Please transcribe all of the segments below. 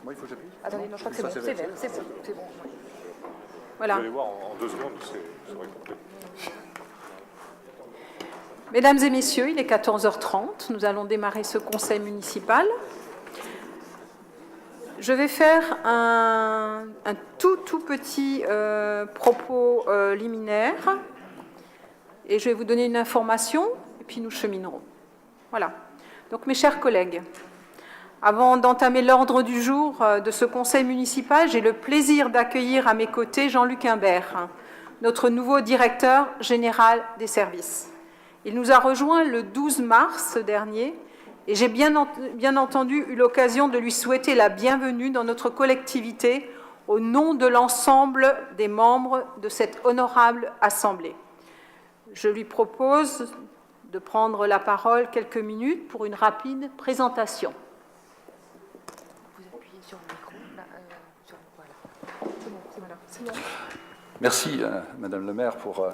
Moi, il faut que j'appuie. Attendez, non, je crois que c'est bon. C'est vert, c'est bon. Voilà. Vous allez voir, en 2 secondes, ça va être complet. Mesdames et messieurs, il est 14h30. Nous allons démarrer ce conseil municipal. Je vais faire un tout petit propos liminaire et je vais vous donner une information et puis nous cheminerons. Voilà. Donc, mes chers collègues, avant d'entamer l'ordre du jour de ce conseil municipal, j'ai le plaisir d'accueillir à mes côtés Jean-Luc Imbert, notre nouveau directeur général des services. Il nous a rejoints le 12 mars dernier et j'ai bien entendu eu l'occasion de lui souhaiter la bienvenue dans notre collectivité au nom de l'ensemble des membres de cette honorable assemblée. Je lui propose de prendre la parole quelques minutes pour une rapide présentation. Vous appuyez sur le micro. Là, voilà. C'est bon. Merci, Madame le maire, pour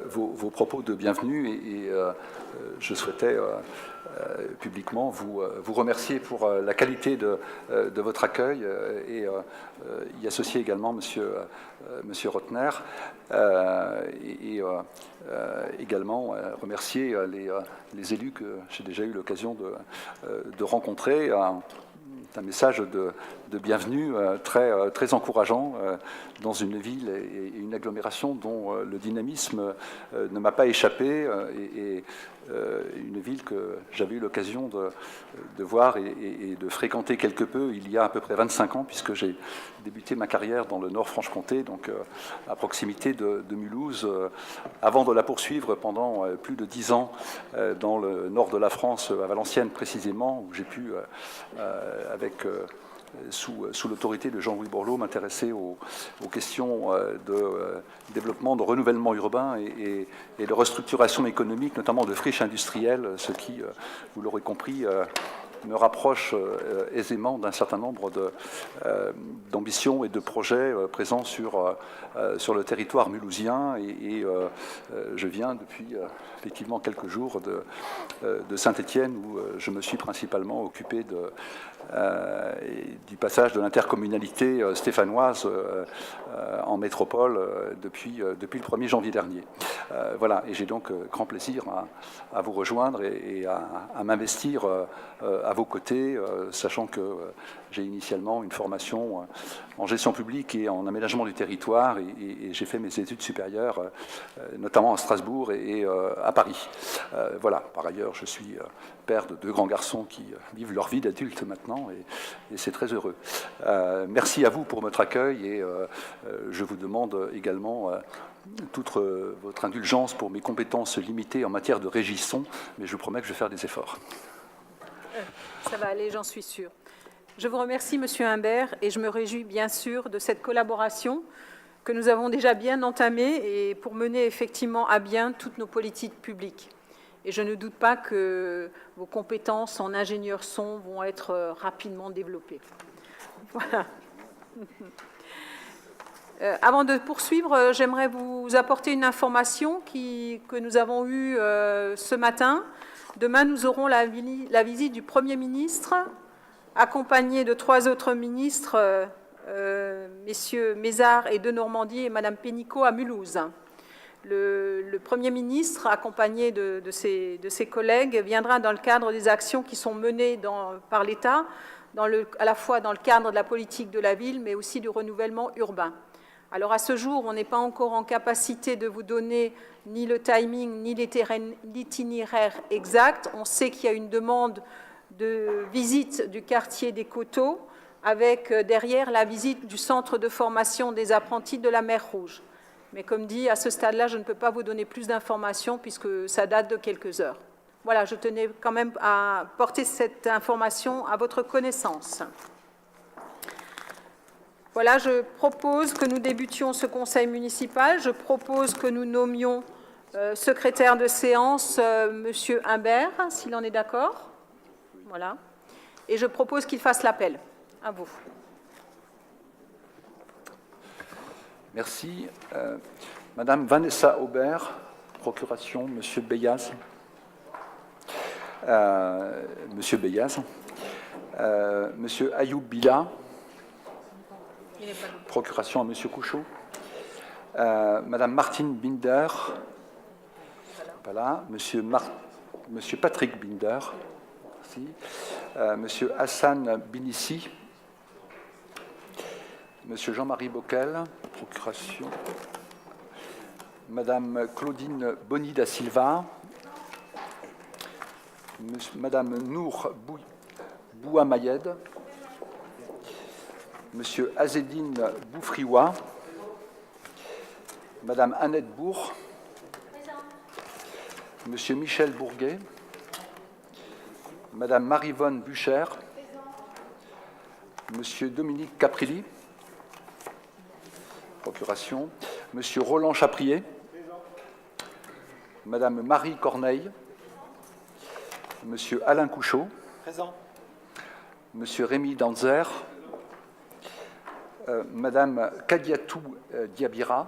vos propos de bienvenue et je souhaitais publiquement vous remercier pour la qualité de votre accueil et y associer également Monsieur Rotner et également remercier les élus que j'ai déjà eu l'occasion de rencontrer. C'est un message de bienvenue très encourageant dans une ville et une agglomération dont le dynamisme ne m'a pas échappé et une ville que j'avais eu l'occasion de voir et de fréquenter quelque peu il y a à peu près 25 ans, puisque j'ai débuté ma carrière dans le Nord-Franche-Comté, donc à proximité de Mulhouse, avant de la poursuivre pendant plus de 10 ans dans le nord de la France, à Valenciennes précisément, où j'ai pu, sous l'autorité de Jean-Louis Borloo, m'intéresser aux questions de développement, de renouvellement urbain et de restructuration économique, notamment de friches industrielles, ce qui, vous l'aurez compris, me rapproche aisément d'un certain nombre d'ambitions et de projets présents sur le territoire mulhousien. Et je viens depuis effectivement quelques jours de Saint-Étienne, où je me suis principalement occupé du passage de l'intercommunalité stéphanoise en métropole depuis le 1er janvier dernier. Voilà, et j'ai donc grand plaisir à vous rejoindre et à m'investir à vos côtés, sachant que j'ai initialement une formation en gestion publique et en aménagement du territoire, et j'ai fait mes études supérieures, notamment à Strasbourg et à Paris. Voilà, par ailleurs, je suis père de 2 grands garçons qui vivent leur vie d'adulte maintenant, et c'est très heureux. Merci à vous pour votre accueil, et je vous demande également toute votre indulgence pour mes compétences limitées en matière de régisson, mais je vous promets que je vais faire des efforts. Ça va aller, j'en suis sûre. Je vous remercie, Monsieur Imbert, et je me réjouis bien sûr de cette collaboration que nous avons déjà bien entamée et pour mener effectivement à bien toutes nos politiques publiques. Et je ne doute pas que vos compétences en ingénieur son vont être rapidement développées. Voilà. Avant de poursuivre, j'aimerais vous apporter une information que nous avons eue ce matin. Demain, nous aurons la visite du Premier ministre, accompagné de 3 autres ministres, messieurs Mézard et de Normandie et madame Pénicaud à Mulhouse. Le Premier ministre, accompagné de ses collègues, viendra dans le cadre des actions qui sont menées par l'État, à la fois dans le cadre de la politique de la ville, mais aussi du renouvellement urbain. Alors à ce jour, on n'est pas encore en capacité de vous donner ni le timing, ni l'itinéraire exact. On sait qu'il y a une demande de visite du quartier des Coteaux, avec derrière la visite du centre de formation des apprentis de la Mer Rouge. Mais comme dit, à ce stade-là, je ne peux pas vous donner plus d'informations puisque ça date de quelques heures. Voilà, je tenais quand même à porter cette information à votre connaissance. Voilà, je propose que nous débutions ce conseil municipal. Je propose que nous nommions secrétaire de séance Monsieur Imbert, s'il en est d'accord. Voilà. Et je propose qu'il fasse l'appel. À vous. Merci. Madame Vanessa Aubert, procuration, Monsieur Beyaz. Monsieur Beyaz. Monsieur Ayoub Bila. Procuration à Monsieur Couchot. Madame Martine Binder. Voilà. Monsieur Patrick Binder. Merci. Monsieur Hassan Binissi. Monsieur Jean-Marie Bockel. Procuration. Madame Claudine Boni da Silva. Madame Nour Bouamayed. Monsieur Azedine Boufrioua. Madame Annette Bourg. Monsieur Michel Bourguet. Madame Marie-Vonne Bucher. Monsieur Dominique Caprilli. Procuration. Monsieur Roland Chaprier. Madame Marie Corneille. Monsieur Alain Couchot. Présent. Monsieur Rémi Danzer. Madame Kadiatou Diabira.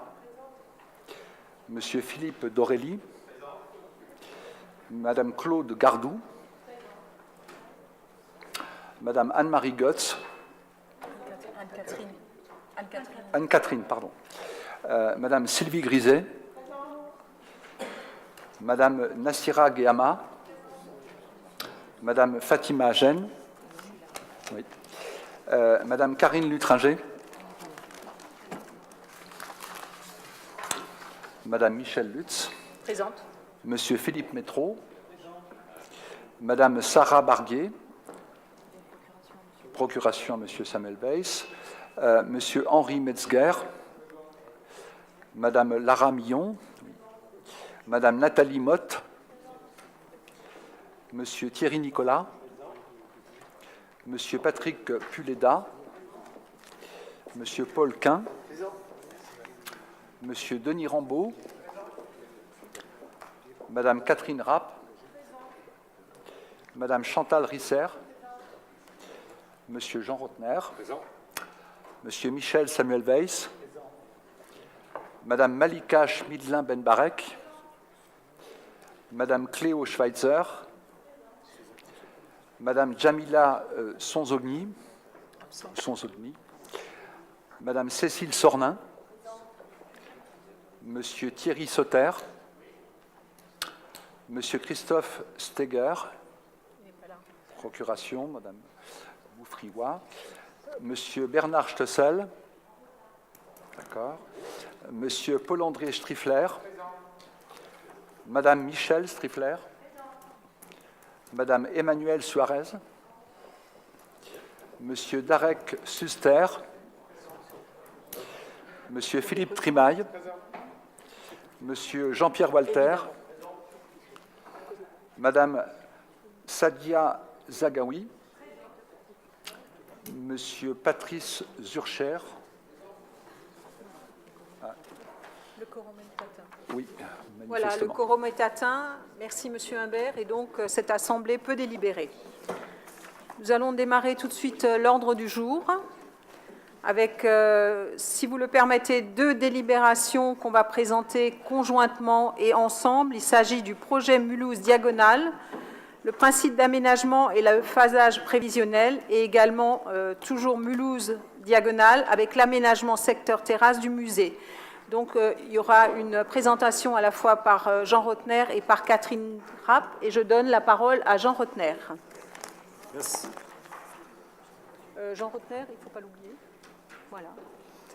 Monsieur Philippe Dorelli. Madame Claude Gardou. Madame Anne-Marie Goetz. Anne-Catherine, pardon. Madame Sylvie Griset. Madame Nassira Guéama. Madame Fatima Gênes. Oui. Madame Karine Lutringer. Madame Michèle Lutz. Présente. Monsieur Philippe Métro. Madame Sarah Barguet. Procuration à Monsieur Samuel Weiss. Monsieur Henri Metzger. Madame Lara Millon. Madame Nathalie Motte. Monsieur Thierry Nicolas. Monsieur Patrick Puleda. Monsieur Paul Quin. Monsieur Denis Rambaud. Madame Catherine Rapp. Madame Chantal Risser. Monsieur Jean Rotner. Monsieur Michel Samuel Weiss. Madame Malika Schmidlin-Benbarek. Madame Cléo Schweitzer. Madame Jamila Sonzogni. Madame Cécile Sornin. Monsieur Thierry Sauter. Monsieur Christophe Steger. Procuration, Madame Boufrioua. Monsieur Bernard Stoessel. D'accord. Monsieur Paul-André Striffler. Madame Michel Striffler. Madame Emmanuelle Suarez. Monsieur Darek Suster. Monsieur Philippe Trimaille. Monsieur Jean-Pierre Walter. Madame Sadia Zagaoui. Monsieur Patrice Zurcher. Le quorum est atteint. Oui, Voilà, le manifestement. quorum est atteint. Merci, Monsieur Humbert. Et donc, cette Assemblée peut délibérer. Nous allons démarrer tout de suite l'ordre du jour avec, si vous le permettez, 2 délibérations qu'on va présenter conjointement et ensemble. Il s'agit du projet Mulhouse Diagonale, le principe d'aménagement et le phasage prévisionnel, et également toujours Mulhouse Diagonale avec l'aménagement secteur terrasse du musée. Donc, il y aura une présentation à la fois par Jean Rotner et par Catherine Rapp, et je donne la parole à Jean Rotner. Merci. Jean Rotner, il ne faut pas l'oublier. Voilà.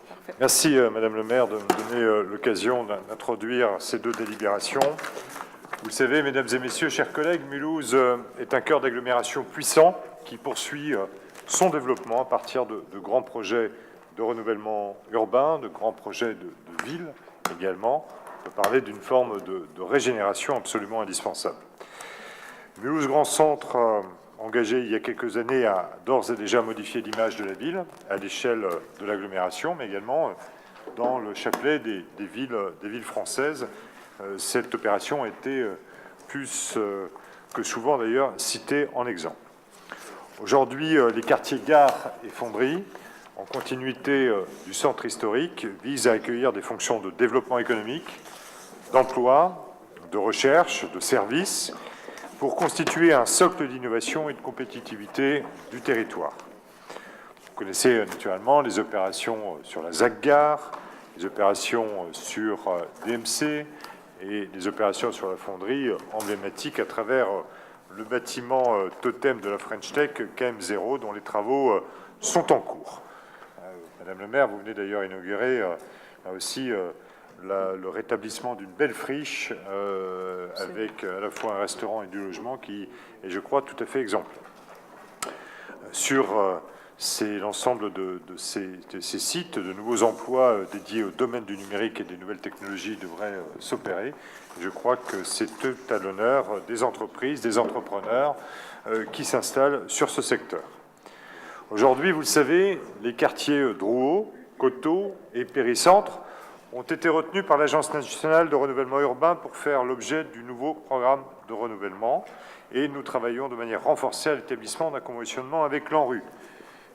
Parfait. Merci, Madame le maire, de me donner l'occasion d'introduire ces 2 délibérations. Vous le savez, mesdames et messieurs, chers collègues, Mulhouse est un cœur d'agglomération puissant qui poursuit son développement à partir de grands projets de renouvellement urbain, de grands projets de ville également. On peut parler d'une forme de régénération absolument indispensable. Mulhouse Grand Centre, engagé il y a quelques années, a d'ores et déjà modifié l'image de la ville à l'échelle de l'agglomération, mais également dans le chapelet des villes françaises. Cette opération a été plus que souvent d'ailleurs citée en exemple. Aujourd'hui, les quartiers Gare et Fonderie, en continuité du centre historique, visent à accueillir des fonctions de développement économique, d'emploi, de recherche, de services, pour constituer un socle d'innovation et de compétitivité du territoire. connaissez naturellement les opérations sur la ZAC-Gare, les opérations sur DMC et les opérations sur la fonderie emblématique à travers le bâtiment totem de la French Tech KM0 dont les travaux sont en cours. Madame le maire, vous venez d'ailleurs inaugurer là aussi le rétablissement d'une belle friche avec à la fois un restaurant et du logement qui est, je crois, tout à fait exemplaire. Sur l'ensemble de ces sites, de nouveaux emplois dédiés au domaine du numérique et des nouvelles technologies devraient s'opérer. Je crois que c'est tout à l'honneur des entreprises, des entrepreneurs qui s'installent sur ce secteur. Aujourd'hui, vous le savez, les quartiers Drouot, Coteau et Péricentre ont été retenus par l'Agence nationale de renouvellement urbain pour faire l'objet du nouveau programme de renouvellement. Et nous travaillons de manière renforcée à l'établissement d'un conventionnement avec l'ANRU.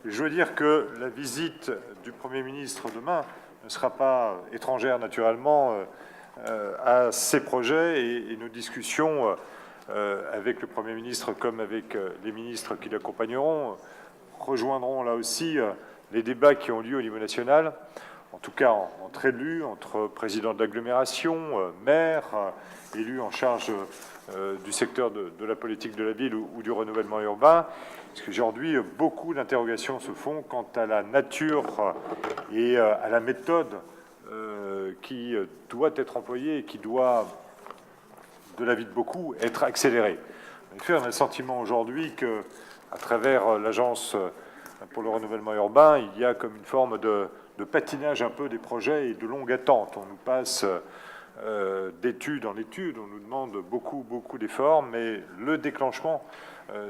Je veux dire que la visite du Premier ministre demain ne sera pas étrangère naturellement à ces projets et nos discussions avec le Premier ministre comme avec les ministres qui l'accompagneront rejoindront là aussi les débats qui ont lieu au niveau national, en tout cas entre élus, entre présidents d'agglomération, maires, élus en charge du secteur de la politique de la ville ou du renouvellement urbain, parce qu'aujourd'hui, beaucoup d'interrogations se font quant à la nature et à la méthode qui doit être employée et qui doit, de l'avis de beaucoup, être accélérée. En effet, on a le sentiment aujourd'hui que, à travers l'Agence pour le renouvellement urbain, il y a comme une forme de patinage un peu des projets et de longue attente. On nous passe d'études en études, on nous demande beaucoup d'efforts, mais le déclenchement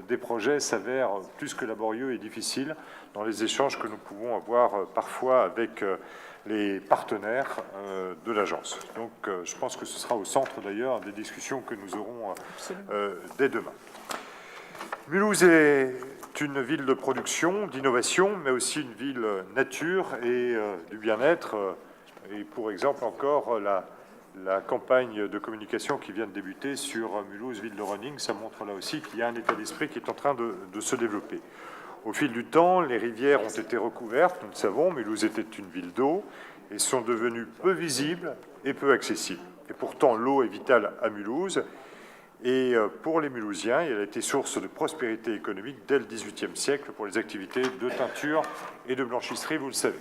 des projets s'avère plus que laborieux et difficile dans les échanges que nous pouvons avoir parfois avec les partenaires de l'agence. Donc je pense que ce sera au centre d'ailleurs des discussions que nous aurons dès demain. Mulhouse est une ville de production, d'innovation, mais aussi une ville nature et du bien-être. Et pour exemple encore la campagne de communication qui vient de débuter sur Mulhouse, ville de running, ça montre là aussi qu'il y a un état d'esprit qui est en train de se développer. Au fil du temps, les rivières ont été recouvertes, nous le savons, Mulhouse était une ville d'eau, et sont devenues peu visibles et peu accessibles. Et pourtant, l'eau est vitale à Mulhouse, et pour les Mulhousiens, elle a été source de prospérité économique dès le XVIIIe siècle pour les activités de teinture et de blanchisserie, vous le savez.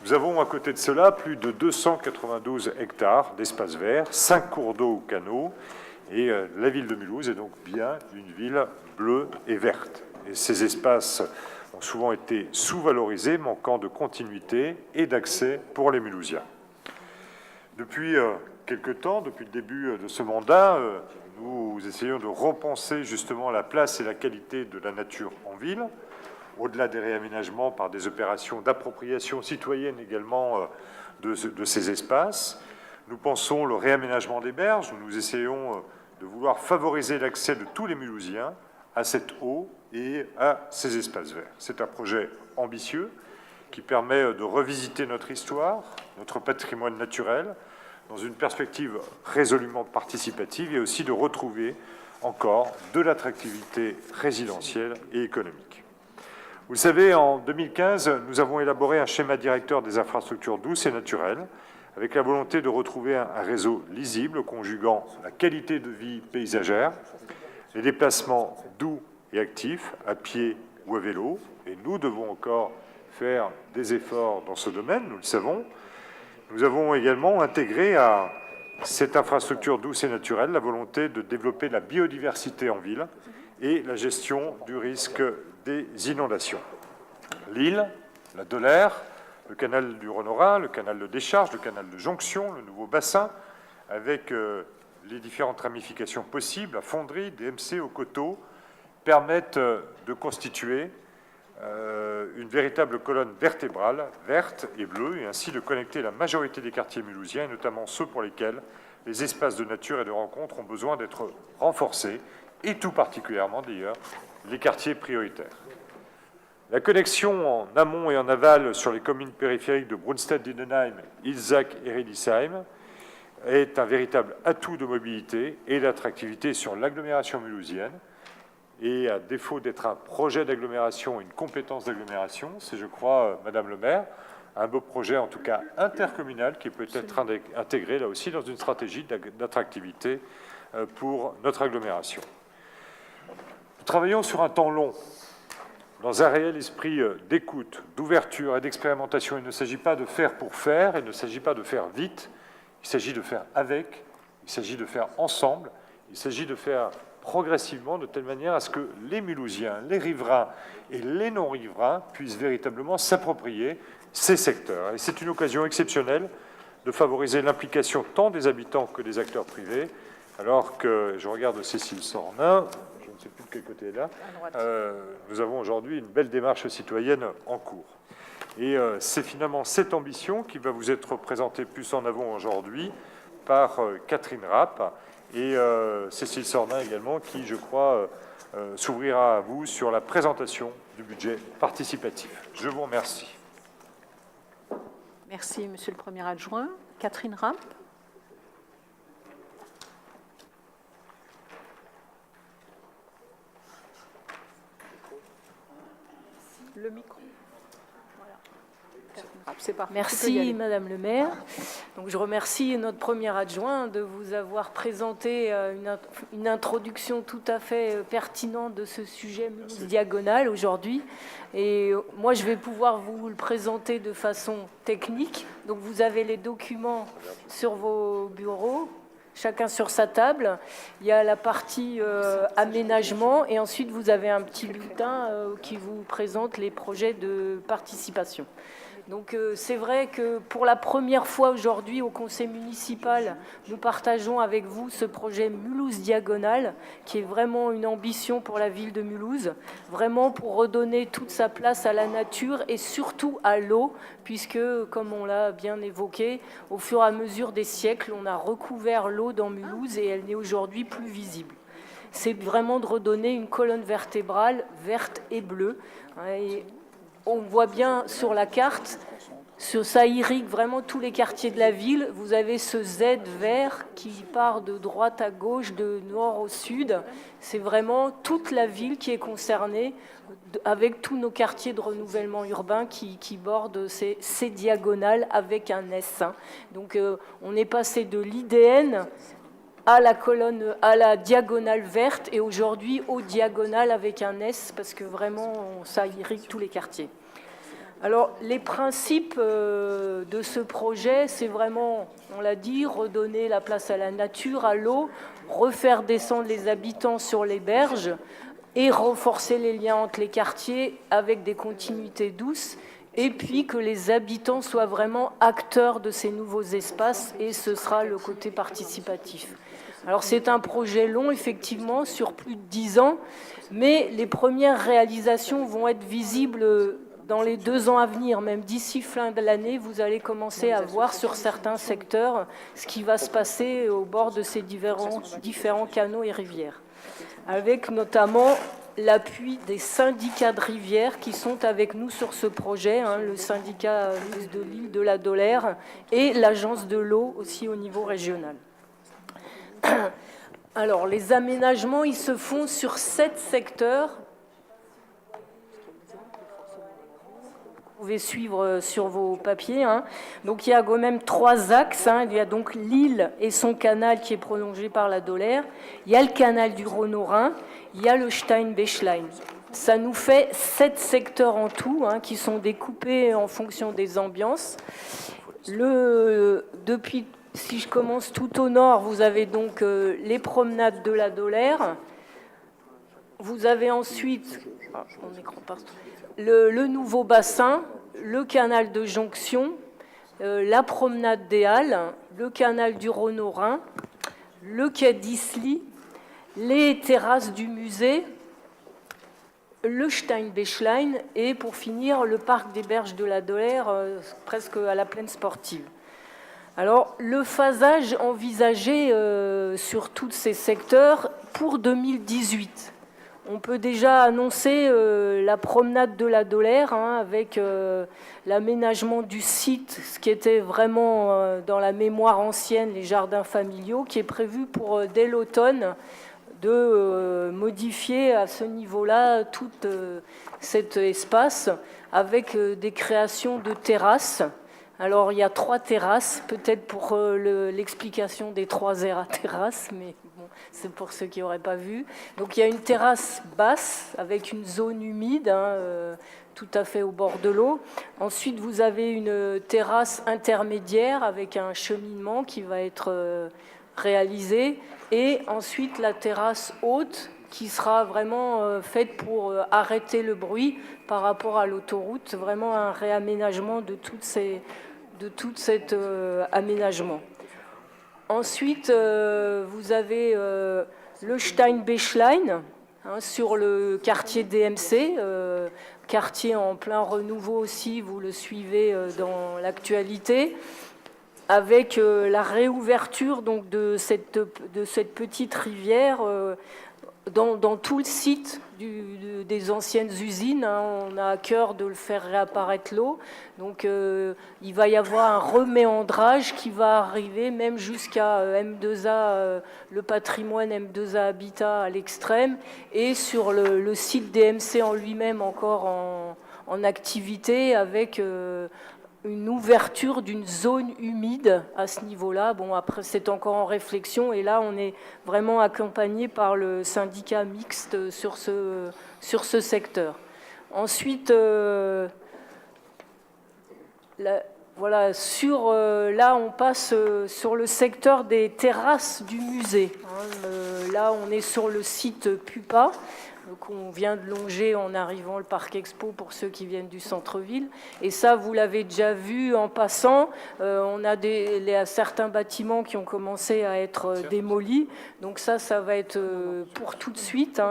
Nous avons à côté de cela plus de 292 hectares d'espaces verts, 5 cours d'eau ou canaux, et la ville de Mulhouse est donc bien une ville bleue et verte. Et ces espaces ont souvent été sous-valorisés, manquant de continuité et d'accès pour les Mulhousiens. Depuis quelque temps, depuis le début de ce mandat, nous essayons de repenser justement la place et la qualité de la nature en ville, au-delà des réaménagements par des opérations d'appropriation citoyenne également de ces espaces. Nous pensons le réaménagement des berges, nous essayons de vouloir favoriser l'accès de tous les Mulhousiens à cette eau et à ces espaces verts. C'est un projet ambitieux qui permet de revisiter notre histoire, notre patrimoine naturel, dans une perspective résolument participative et aussi de retrouver encore de l'attractivité résidentielle et économique. Vous le savez, en 2015, nous avons élaboré un schéma directeur des infrastructures douces et naturelles, avec la volonté de retrouver un réseau lisible, conjuguant la qualité de vie paysagère, les déplacements doux et actifs, à pied ou à vélo, et nous devons encore faire des efforts dans ce domaine, nous le savons. Nous avons également intégré à cette infrastructure douce et naturelle la volonté de développer la biodiversité en ville et la gestion du risque des inondations. L'Isle, la Dolaire, le canal du Rhône-Rhin, le canal de décharge, le canal de jonction, le nouveau bassin, avec les différentes ramifications possibles, la fonderie, DMC au coteau, permettent de constituer une véritable colonne vertébrale, verte et bleue, et ainsi de connecter la majorité des quartiers mulhousiens, et notamment ceux pour lesquels les espaces de nature et de rencontre ont besoin d'être renforcés, et tout particulièrement d'ailleurs les quartiers prioritaires. La connexion en amont et en aval sur les communes périphériques de Brunstadt-Diedenheim, Ilzach et Riedisheim est un véritable atout de mobilité et d'attractivité sur l'agglomération mulhousienne. et à défaut d'être un projet d'agglomération, une compétence d'agglomération, c'est, je crois, Madame le maire, un beau projet, en tout cas intercommunal, qui peut être intégré, là aussi, dans une stratégie d'attractivité pour notre agglomération. Nous travaillons sur un temps long, dans un réel esprit d'écoute, d'ouverture et d'expérimentation. Il ne s'agit pas de faire pour faire, il ne s'agit pas de faire vite, il s'agit de faire avec, il s'agit de faire ensemble, il s'agit de faire progressivement, de telle manière à ce que les Mulhousiens, les riverains et les non-riverains puissent véritablement s'approprier ces secteurs. Et c'est une occasion exceptionnelle de favoriser l'implication tant des habitants que des acteurs privés, alors que, je regarde Cécile Sornin, je ne sais plus de quel côté elle est là, nous avons aujourd'hui une belle démarche citoyenne en cours. Et c'est finalement cette ambition qui va vous être présentée plus en avant aujourd'hui par Catherine Rapp et Cécile Sornin également, qui, je crois, s'ouvrira à vous sur la présentation du budget participatif. Je vous remercie. Merci, Monsieur le Premier adjoint. Catherine Rapp. Le micro. Voilà. Catherine Rapp, c'est parfait. Merci, Madame le maire. Donc, je remercie notre premier adjoint de vous avoir présenté une introduction tout à fait pertinente de ce sujet diagonal aujourd'hui. Et moi, je vais pouvoir vous le présenter de façon technique. Donc, vous avez les documents sur vos bureaux, chacun sur sa table. Il y a la partie aménagement et ensuite, vous avez un petit bulletin qui vous présente les projets de participation. Donc c'est vrai que pour la première fois aujourd'hui au conseil municipal, nous partageons avec vous ce projet Mulhouse Diagonale, qui est vraiment une ambition pour la ville de Mulhouse, vraiment pour redonner toute sa place à la nature et surtout à l'eau, puisque, comme on l'a bien évoqué, au fur et à mesure des siècles, on a recouvert l'eau dans Mulhouse et elle n'est aujourd'hui plus visible. C'est vraiment de redonner une colonne vertébrale verte et bleue. Et on voit bien sur la carte, ça irrigue vraiment tous les quartiers de la ville. Vous avez ce Z vert qui part de droite à gauche, de nord au sud. C'est vraiment toute la ville qui est concernée, avec tous nos quartiers de renouvellement urbain qui bordent ces diagonales avec un S. Donc on est passé de l'IDN à la colonne, à la diagonale verte et aujourd'hui aux diagonales avec un S parce que vraiment ça irrigue tous les quartiers. Alors les principes de ce projet, c'est vraiment, on l'a dit, redonner la place à la nature, à l'eau, refaire descendre les habitants sur les berges et renforcer les liens entre les quartiers avec des continuités douces et puis que les habitants soient vraiment acteurs de ces nouveaux espaces et ce sera le côté participatif. Alors c'est un projet long, effectivement, sur plus de 10 ans, mais les premières réalisations vont être visibles dans les 2 ans à venir. Même d'ici fin de l'année, vous allez commencer à voir sur certains secteurs ce qui va se passer au bord de ces différents canaux et rivières, avec notamment l'appui des syndicats de rivières qui sont avec nous sur ce projet, le syndicat de l'île de la Dolère et l'agence de l'eau aussi au niveau régional. Alors, les aménagements, ils se font sur 7 secteurs. Vous pouvez suivre sur vos papiers. Donc, il y a quand même 3 axes. Il y a donc l'île et son canal qui est prolongé par la Dolère. Il y a le canal du Rhône au Rhin. Il y a le Stein-Bechlein. Ça nous fait 7 secteurs en tout qui sont découpés en fonction des ambiances. Si je commence tout au nord, vous avez donc les promenades de la Dolère. Vous avez ensuite le nouveau bassin, le canal de jonction, la promenade des Halles, le canal du Rhône au Rhin, le quai d'Isly, les terrasses du musée, le Stein-Bechlein et pour finir le parc des berges de la Dolère, presque à la plaine sportive. Alors, le phasage envisagé sur tous ces secteurs pour 2018. On peut déjà annoncer la promenade de la Dolère avec l'aménagement du site, ce qui était vraiment dans la mémoire ancienne, les jardins familiaux, qui est prévu pour dès l'automne de modifier à ce niveau-là tout cet espace avec des créations de terrasses. Alors, il y a 3 terrasses, peut-être pour l'explication des 3 terrasses, mais bon, c'est pour ceux qui n'auraient pas vu. Donc, il y a une terrasse basse avec une zone humide, tout à fait au bord de l'eau. Ensuite, vous avez une terrasse intermédiaire avec un cheminement qui va être réalisé. Et ensuite, la terrasse haute qui sera vraiment faite pour arrêter le bruit par rapport à l'autoroute. Vraiment un réaménagement de tout cet aménagement. Ensuite, vous avez le Steinbechlein, sur le quartier DMC, quartier en plein renouveau aussi, vous le suivez dans l'actualité, avec la réouverture donc, de cette petite rivière dans tout le site des anciennes usines. On a à cœur de le faire réapparaître l'eau. Donc il va y avoir un reméandrage qui va arriver même jusqu'à M2A, le patrimoine M2A Habitat à l'extrême, et sur le site DMC en lui-même encore en activité avec une ouverture d'une zone humide à ce niveau-là. Bon, après, c'est encore en réflexion, et là, on est vraiment accompagné par le syndicat mixte sur ce secteur. Ensuite, voilà, là, on passe sur le secteur des terrasses du musée. Là, on est sur le site Pupa, qu'on vient de longer en arrivant le Parc Expo pour ceux qui viennent du centre-ville. Et ça, vous l'avez déjà vu en passant. On a certains bâtiments qui ont commencé à être démolis. Donc ça va être pour tout de suite,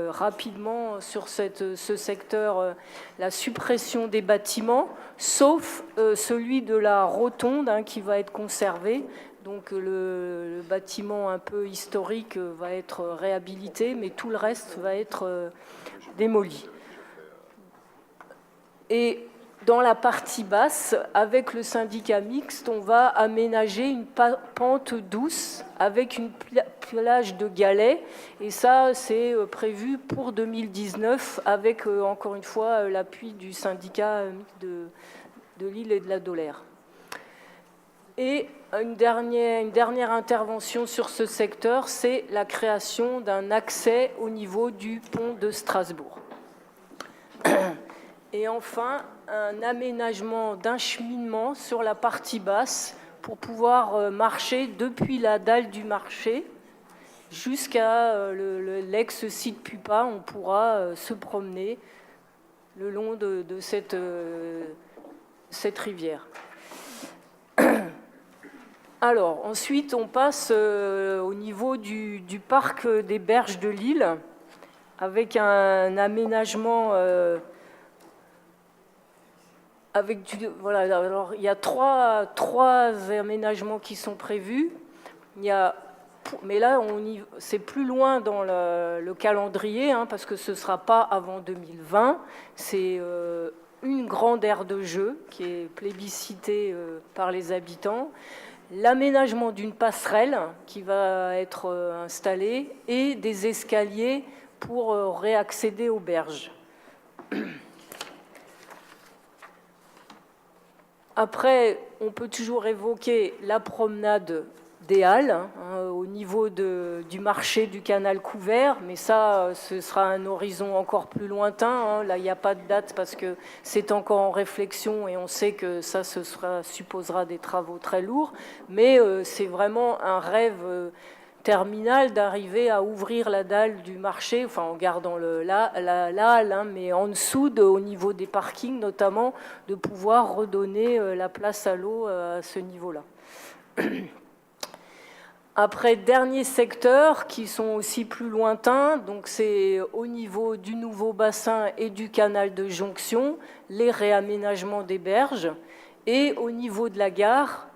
rapidement, sur ce secteur, la suppression des bâtiments, sauf celui de la rotonde qui va être conservé. Donc le bâtiment un peu historique va être réhabilité, mais tout le reste va être démoli. Et dans la partie basse, avec le syndicat mixte, on va aménager une pente douce avec une plage de galets. Et ça, c'est prévu pour 2019, avec encore une fois l'appui du syndicat de Lille et de la Dolère. Et une dernière intervention sur ce secteur, c'est la création d'un accès au niveau du pont de Strasbourg. Et enfin, un aménagement d'un cheminement sur la partie basse pour pouvoir marcher depuis la dalle du marché jusqu'à l'ex-site Pupa. On pourra se promener le long de cette rivière. Alors, ensuite, on passe au niveau du parc des Berges de Lille, avec un aménagement voilà, alors, il y a trois aménagements qui sont prévus. Mais là, c'est plus loin dans le calendrier, parce que ce ne sera pas avant 2020. C'est une grande aire de jeu qui est plébiscitée par les habitants. L'aménagement d'une passerelle qui va être installée et des escaliers pour réaccéder aux berges. Après, on peut toujours évoquer la promenade des Halles, au niveau du marché du canal couvert, mais ça, ce sera un horizon encore plus lointain. Là, il n'y a pas de date parce que c'est encore en réflexion et on sait que ça supposera des travaux très lourds, mais c'est vraiment un rêve terminal d'arriver à ouvrir la dalle du marché, enfin en gardant la halle, mais en dessous, au niveau des parkings notamment, de pouvoir redonner la place à l'eau à ce niveau-là. Après, dernier secteur qui sont aussi plus lointains, donc c'est au niveau du nouveau bassin et du canal de jonction, les réaménagements des berges, et au niveau de la gare,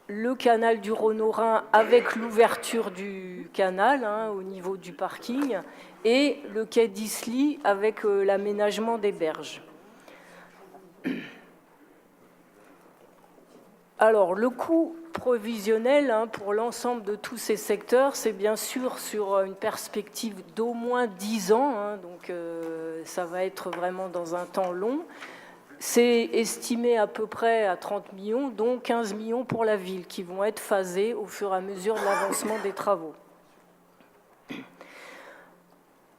le canal du Rhône-Rhin avec l'ouverture du canal au niveau du parking, et le quai d'Isly avec l'aménagement des berges. Alors, le coût provisionnel pour l'ensemble de tous ces secteurs, c'est bien sûr sur une perspective d'au moins 10 ans, donc ça va être vraiment dans un temps long. C'est estimé à peu près à 30 millions, dont 15 millions pour la ville, qui vont être phasés au fur et à mesure de l'avancement des travaux.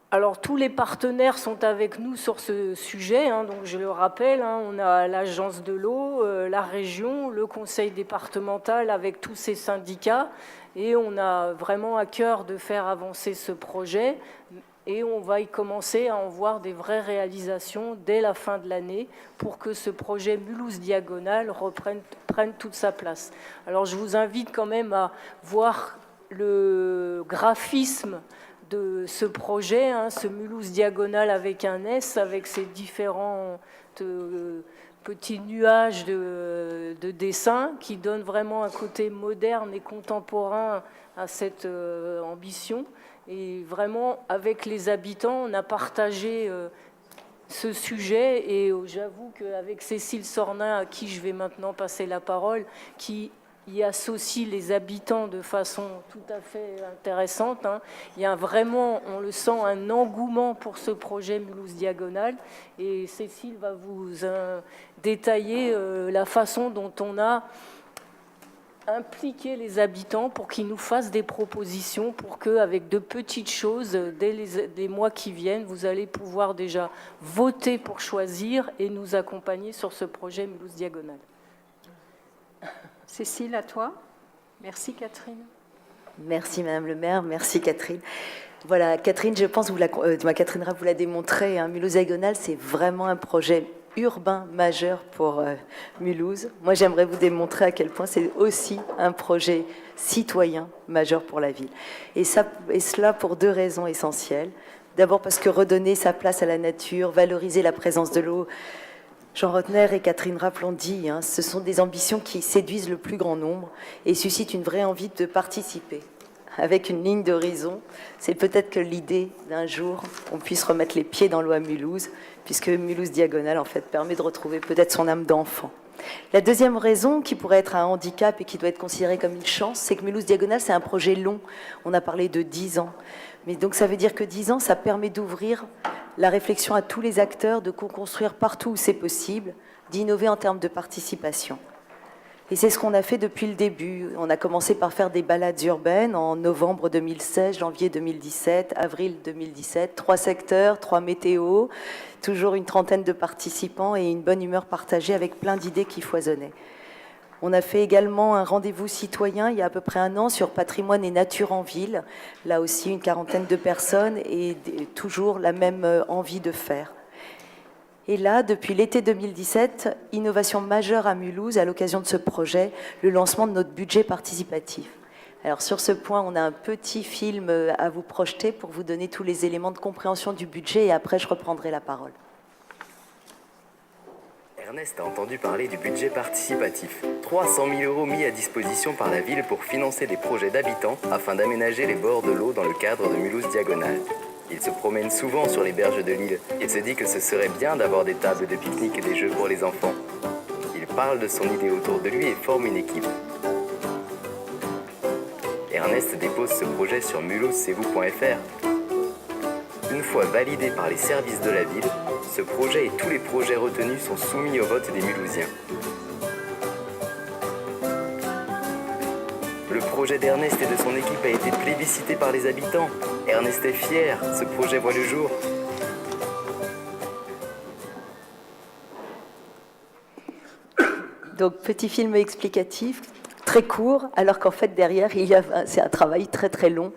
Alors, tous les partenaires sont avec nous sur ce sujet, donc je le rappelle, on a l'agence de l'eau, la région, le conseil départemental avec tous ces syndicats, et on a vraiment à cœur de faire avancer ce projet, et on va y commencer à en voir des vraies réalisations dès la fin de l'année pour que ce projet Mulhouse Diagonale prenne toute sa place. Alors, je vous invite quand même à voir le graphisme de ce projet, ce Mulhouse Diagonale avec un S, avec ses différents petits nuages de dessins qui donnent vraiment un côté moderne et contemporain à cette ambition. Et vraiment, avec les habitants, on a partagé ce sujet et j'avoue qu'avec Cécile Sornin, à qui je vais maintenant passer la parole, qui y associe les habitants de façon tout à fait intéressante. Il y a vraiment, on le sent, un engouement pour ce projet Mulhouse Diagonale. Et Cécile va vous détailler la façon dont on a impliqué les habitants pour qu'ils nous fassent des propositions, pour qu'avec de petites choses, dès les mois qui viennent, vous allez pouvoir déjà voter pour choisir et nous accompagner sur ce projet Mulhouse Diagonale. Cécile, à toi. Merci Catherine. Merci Madame le maire, merci Catherine. Voilà, Catherine, je pense, Catherine Rapp vous l'a démontré, Mulhouse Diagonale, c'est vraiment un projet urbain majeur pour Mulhouse. Moi, j'aimerais vous démontrer à quel point c'est aussi un projet citoyen majeur pour la ville. Et cela pour deux raisons essentielles. D'abord parce que redonner sa place à la nature, valoriser la présence de l'eau, Jean Rotner et Catherine Rapp l'ont dit, ce sont des ambitions qui séduisent le plus grand nombre et suscitent une vraie envie de participer. Avec une ligne d'horizon, c'est peut-être que l'idée d'un jour, on puisse remettre les pieds dans l'eau à Mulhouse, puisque Mulhouse Diagonale, en fait, permet de retrouver peut-être son âme d'enfant. La deuxième raison, qui pourrait être un handicap et qui doit être considérée comme une chance, c'est que Mulhouse Diagonale, c'est un projet long. On a parlé de 10 ans. Mais donc, ça veut dire que 10 ans, ça permet d'ouvrir la réflexion à tous les acteurs, de co-construire partout où c'est possible, d'innover en termes de participation. Et c'est ce qu'on a fait depuis le début. On a commencé par faire des balades urbaines en novembre 2016, janvier 2017, avril 2017. 3 secteurs, 3 météos, toujours une trentaine de participants et une bonne humeur partagée avec plein d'idées qui foisonnaient. On a fait également un rendez-vous citoyen il y a à peu près 1 an sur patrimoine et nature en ville. Là aussi, une quarantaine de personnes et toujours la même envie de faire. Et là, depuis l'été 2017, innovation majeure à Mulhouse à l'occasion de ce projet, le lancement de notre budget participatif. Alors sur ce point, on a un petit film à vous projeter pour vous donner tous les éléments de compréhension du budget et après je reprendrai la parole. Ernest a entendu parler du budget participatif. 300 000 € mis à disposition par la ville pour financer des projets d'habitants afin d'aménager les bords de l'eau dans le cadre de Mulhouse Diagonale. Il se promène souvent sur les berges de l'île et se dit que ce serait bien d'avoir des tables de pique-nique et des jeux pour les enfants. Il parle de son idée autour de lui et forme une équipe. Ernest dépose ce projet sur mulhousezvous.fr. Une fois validé par les services de la ville, ce projet et tous les projets retenus sont soumis au vote des Mulhousiens. Le projet d'Ernest et de son équipe a été plébiscité par les habitants. Ernest est fier, ce projet voit le jour. Donc, petit film explicatif, très court, alors qu'en fait, derrière, c'est un travail très très long,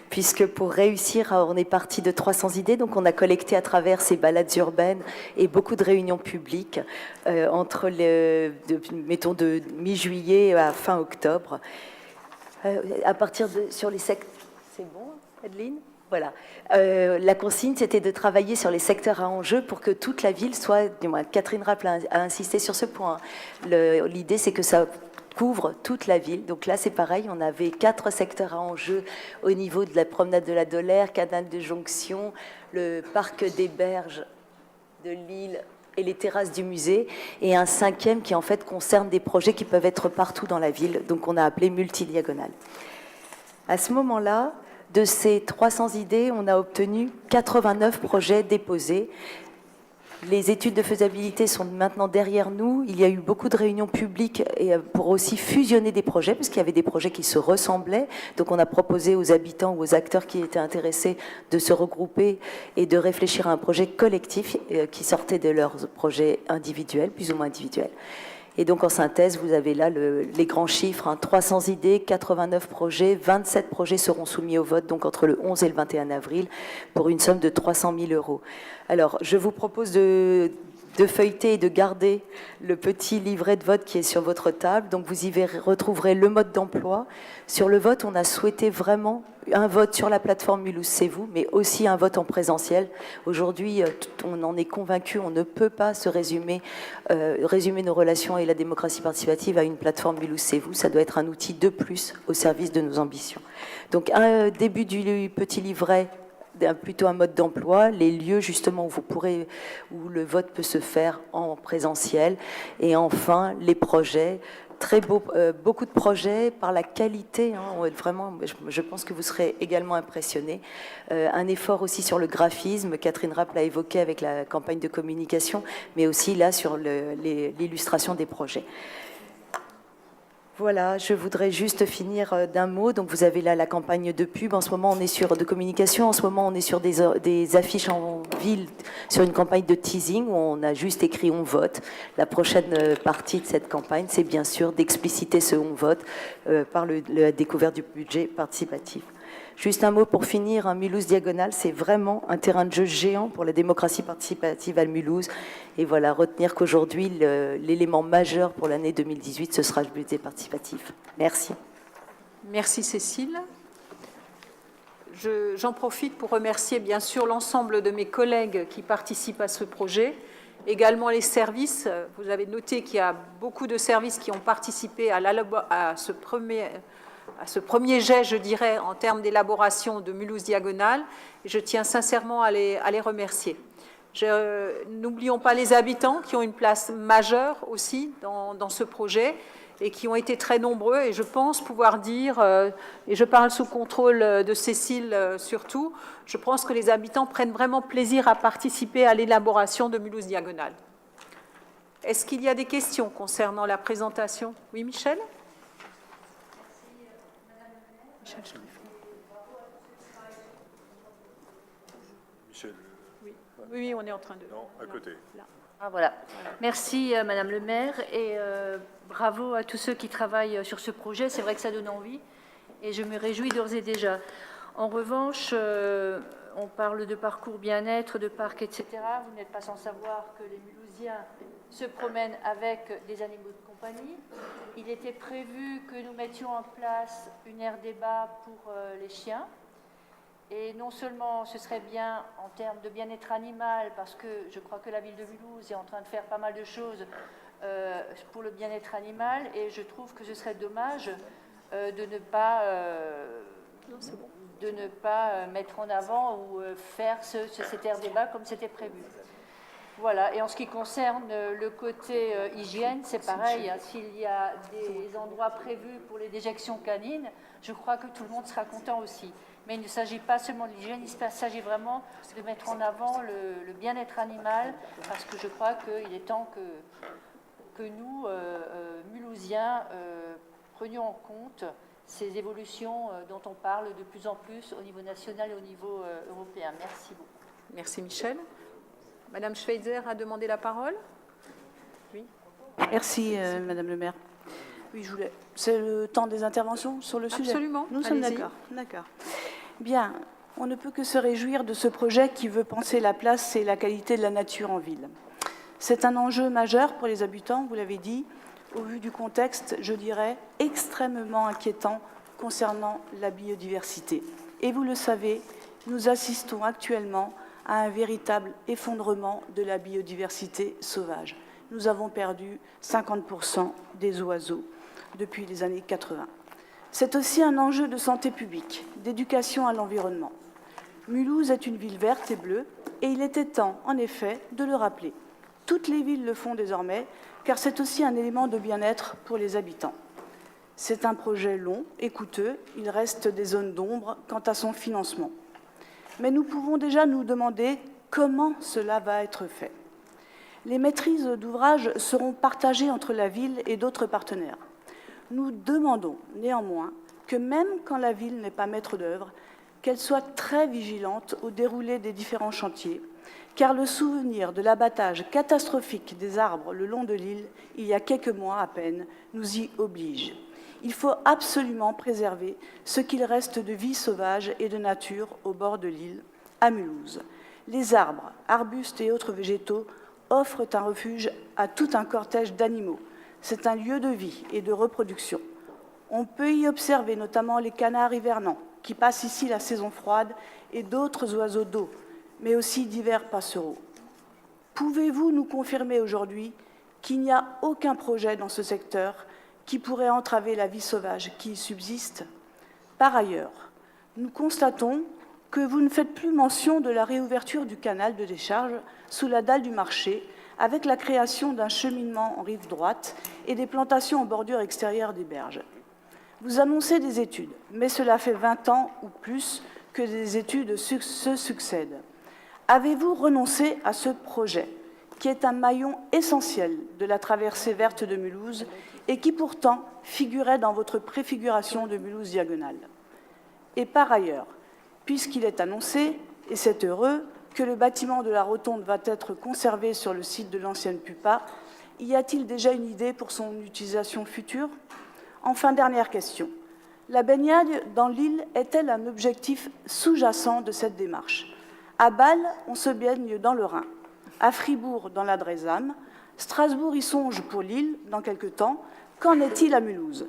puisque pour réussir, on est parti de 300 idées, donc on a collecté à travers ces balades urbaines et beaucoup de réunions publiques, entre mettons, de mi-juillet à fin octobre. À partir sur les secteurs... C'est bon, Adeline ? Voilà. La consigne, c'était de travailler sur les secteurs à enjeu pour que toute la ville soit... Du moins, Catherine Rapp a insisté sur ce point. L'idée, c'est que ça couvre toute la ville. Donc là, c'est pareil, on avait 4 secteurs à enjeu au niveau de la promenade de la Dolère, canal de jonction, le parc des berges de Lille et les terrasses du musée, et un 5e qui en fait concerne des projets qui peuvent être partout dans la ville, donc on a appelé multidiagonale. À ce moment-là, de ces 300 idées, on a obtenu 89 projets déposés. Les études de faisabilité sont maintenant derrière nous. Il y a eu beaucoup de réunions publiques pour aussi fusionner des projets, parce qu'il y avait des projets qui se ressemblaient. Donc on a proposé aux habitants ou aux acteurs qui étaient intéressés de se regrouper et de réfléchir à un projet collectif qui sortait de leurs projets individuels, plus ou moins individuels. Et donc, en synthèse, vous avez là les grands chiffres, 300 idées, 89 projets, 27 projets seront soumis au vote, donc entre le 11 et le 21 avril, pour une somme de 300 000 €. Alors, je vous propose de feuilleter et de garder le petit livret de vote qui est sur votre table. Donc, vous y retrouverez le mode d'emploi. Sur le vote, on a souhaité vraiment un vote sur la plateforme Mulhouse C'est vous, mais aussi un vote en présentiel. Aujourd'hui, on en est convaincu, on ne peut pas se résumer nos relations et la démocratie participative à une plateforme Mulhouse C'est vous. Ça doit être un outil de plus au service de nos ambitions. Donc, un début du petit livret, plutôt un mode d'emploi, les lieux justement où le vote peut se faire en présentiel, et enfin les projets. Très beau, beaucoup de projets par la qualité, vraiment, je pense que vous serez également impressionnés. Un effort aussi sur le graphisme, Catherine Rapp l'a évoqué avec la campagne de communication, mais aussi là sur l'illustration des projets. Voilà, je voudrais juste finir d'un mot. Donc vous avez là la campagne de pub. En ce moment, on est sur de communication. En ce moment, on est sur des affiches en ville, sur une campagne de teasing où on a juste écrit « on vote ». La prochaine partie de cette campagne, c'est bien sûr d'expliciter ce « on vote » par la découverte du budget participatif. Juste un mot pour finir, Mulhouse Diagonale, c'est vraiment un terrain de jeu géant pour la démocratie participative à Mulhouse. Et voilà, retenir qu'aujourd'hui, l'élément majeur pour l'année 2018, ce sera le budget participatif. Merci. Merci Cécile. J'en profite pour remercier bien sûr l'ensemble de mes collègues qui participent à ce projet, également les services. Vous avez noté qu'il y a beaucoup de services qui ont participé à ce premier jet, je dirais, en termes d'élaboration de Mulhouse Diagonale. Je tiens sincèrement à les remercier. N'oublions pas les habitants qui ont une place majeure aussi dans ce projet et qui ont été très nombreux. Et je pense pouvoir dire, et je parle sous contrôle de Cécile surtout, je pense que les habitants prennent vraiment plaisir à participer à l'élaboration de Mulhouse Diagonale. Est-ce qu'il y a des questions concernant la présentation? Oui, Michel? Michel. Oui, on est en train de... Non, à côté. Là. Ah, voilà. Merci Madame le maire et bravo à tous ceux qui travaillent sur ce projet. C'est vrai que ça donne envie et je me réjouis d'ores et déjà. En revanche, on parle de parcours bien-être, de parcs, etc. Vous n'êtes pas sans savoir que les Mulhousiens se promènent avec des animaux de compagnie. Il était prévu que nous mettions en place une aire débat pour les chiens. Et non seulement ce serait bien en termes de bien-être animal, parce que je crois que la ville de Mulhouse est en train de faire pas mal de choses pour le bien-être animal, et je trouve que ce serait dommage de ne pas mettre en avant ou faire cet air débat comme c'était prévu. Voilà, et en ce qui concerne le côté hygiène, c'est pareil, s'il y a des endroits prévus pour les déjections canines, je crois que tout le monde sera content aussi. Mais il ne s'agit pas seulement de l'hygiène, il s'agit vraiment de mettre en avant le bien-être animal, parce que je crois qu'il est temps que nous, Mulhousiens, prenions en compte ces évolutions dont on parle de plus en plus au niveau national et au niveau européen. Merci beaucoup. Merci Michel. Madame Schweitzer a demandé la parole. Oui. Merci Madame le maire. Oui, c'est le temps des interventions sur le sujet. Absolument. Nous sommes d'accord. D'accord. Bien, on ne peut que se réjouir de ce projet qui veut penser la place et la qualité de la nature en ville. C'est un enjeu majeur pour les habitants, vous l'avez dit, au vu du contexte, je dirais, extrêmement inquiétant concernant la biodiversité. Et vous le savez, nous assistons actuellement à un véritable effondrement de la biodiversité sauvage. Nous avons perdu 50% des oiseaux depuis les années 80. C'est aussi un enjeu de santé publique, d'éducation à l'environnement. Mulhouse est une ville verte et bleue, et il était temps, en effet, de le rappeler. Toutes les villes le font désormais, car c'est aussi un élément de bien-être pour les habitants. C'est un projet long et coûteux, il reste des zones d'ombre quant à son financement. Mais nous pouvons déjà nous demander comment cela va être fait. Les maîtrises d'ouvrage seront partagées entre la ville et d'autres partenaires. Nous demandons néanmoins que même quand la ville n'est pas maître d'œuvre, qu'elle soit très vigilante au déroulé des différents chantiers, car le souvenir de l'abattage catastrophique des arbres le long de l'île, il y a quelques mois à peine, nous y oblige. Il faut absolument préserver ce qu'il reste de vie sauvage et de nature au bord de l'île, à Mulhouse. Les arbres, arbustes et autres végétaux offrent un refuge à tout un cortège d'animaux. C'est un lieu de vie et de reproduction. On peut y observer notamment les canards hivernants, qui passent ici la saison froide, et d'autres oiseaux d'eau, mais aussi divers passereaux. Pouvez-vous nous confirmer aujourd'hui qu'il n'y a aucun projet dans ce secteur qui pourrait entraver la vie sauvage qui y subsiste? Par ailleurs, nous constatons que vous ne faites plus mention de la réouverture du canal de décharge sous la dalle du marché, avec la création d'un cheminement en rive droite et des plantations en bordure extérieure des berges. Vous annoncez des études, mais cela fait 20 ans ou plus que des études se succèdent. Avez-vous renoncé à ce projet, qui est un maillon essentiel de la traversée verte de Mulhouse et qui pourtant figurait dans votre préfiguration de Mulhouse diagonale? Et par ailleurs, puisqu'il est annoncé, et c'est heureux, que le bâtiment de la rotonde va être conservé sur le site de l'ancienne Pupa, y a-t-il déjà une idée pour son utilisation future? Enfin, dernière question. La baignade dans l'île est-elle un objectif sous-jacent de cette démarche? À Bâle, on se baigne dans le Rhin. À Fribourg, dans la Dreysam. Strasbourg y songe pour l'île dans quelque temps. Qu'en est-il à Mulhouse?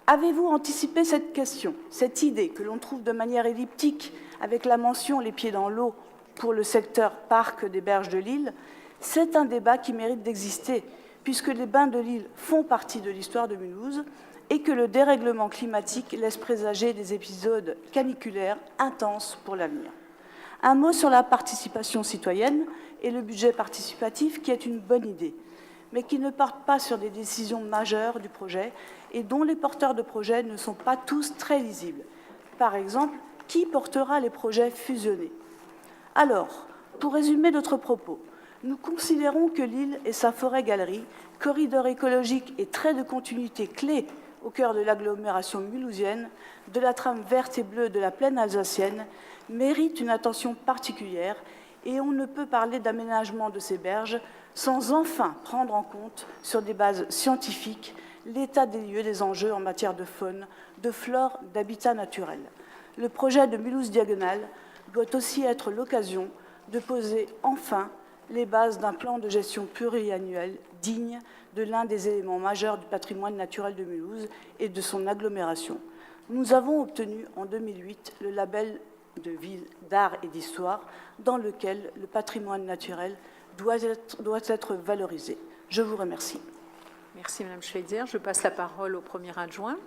Avez-vous anticipé cette question, cette idée que l'on trouve de manière elliptique avec la mention « les pieds dans l'eau » pour le secteur parc des berges de l'île? C'est un débat qui mérite d'exister, puisque les bains de l'île font partie de l'histoire de Mulhouse et que le dérèglement climatique laisse présager des épisodes caniculaires intenses pour l'avenir. Un mot sur la participation citoyenne et le budget participatif, qui est une bonne idée, mais qui ne porte pas sur des décisions majeures du projet et dont les porteurs de projets ne sont pas tous très lisibles. Par exemple, qui portera les projets fusionnés? Alors, pour résumer notre propos, nous considérons que l'île et sa forêt-galerie, corridor écologique et trait de continuité clé au cœur de l'agglomération mulhousienne, de la trame verte et bleue de la plaine alsacienne, méritent une attention particulière et on ne peut parler d'aménagement de ces berges sans enfin prendre en compte, sur des bases scientifiques, l'état des lieux des enjeux en matière de faune, de flore, d'habitat naturel. Le projet de Mulhouse diagonale doit aussi être l'occasion de poser enfin les bases d'un plan de gestion pluriannuel digne de l'un des éléments majeurs du patrimoine naturel de Mulhouse et de son agglomération. Nous avons obtenu en 2008 le label de ville d'art et d'histoire dans lequel le patrimoine naturel doit être valorisé. Je vous remercie. Merci Madame Schweitzer. Je passe la parole au premier adjoint.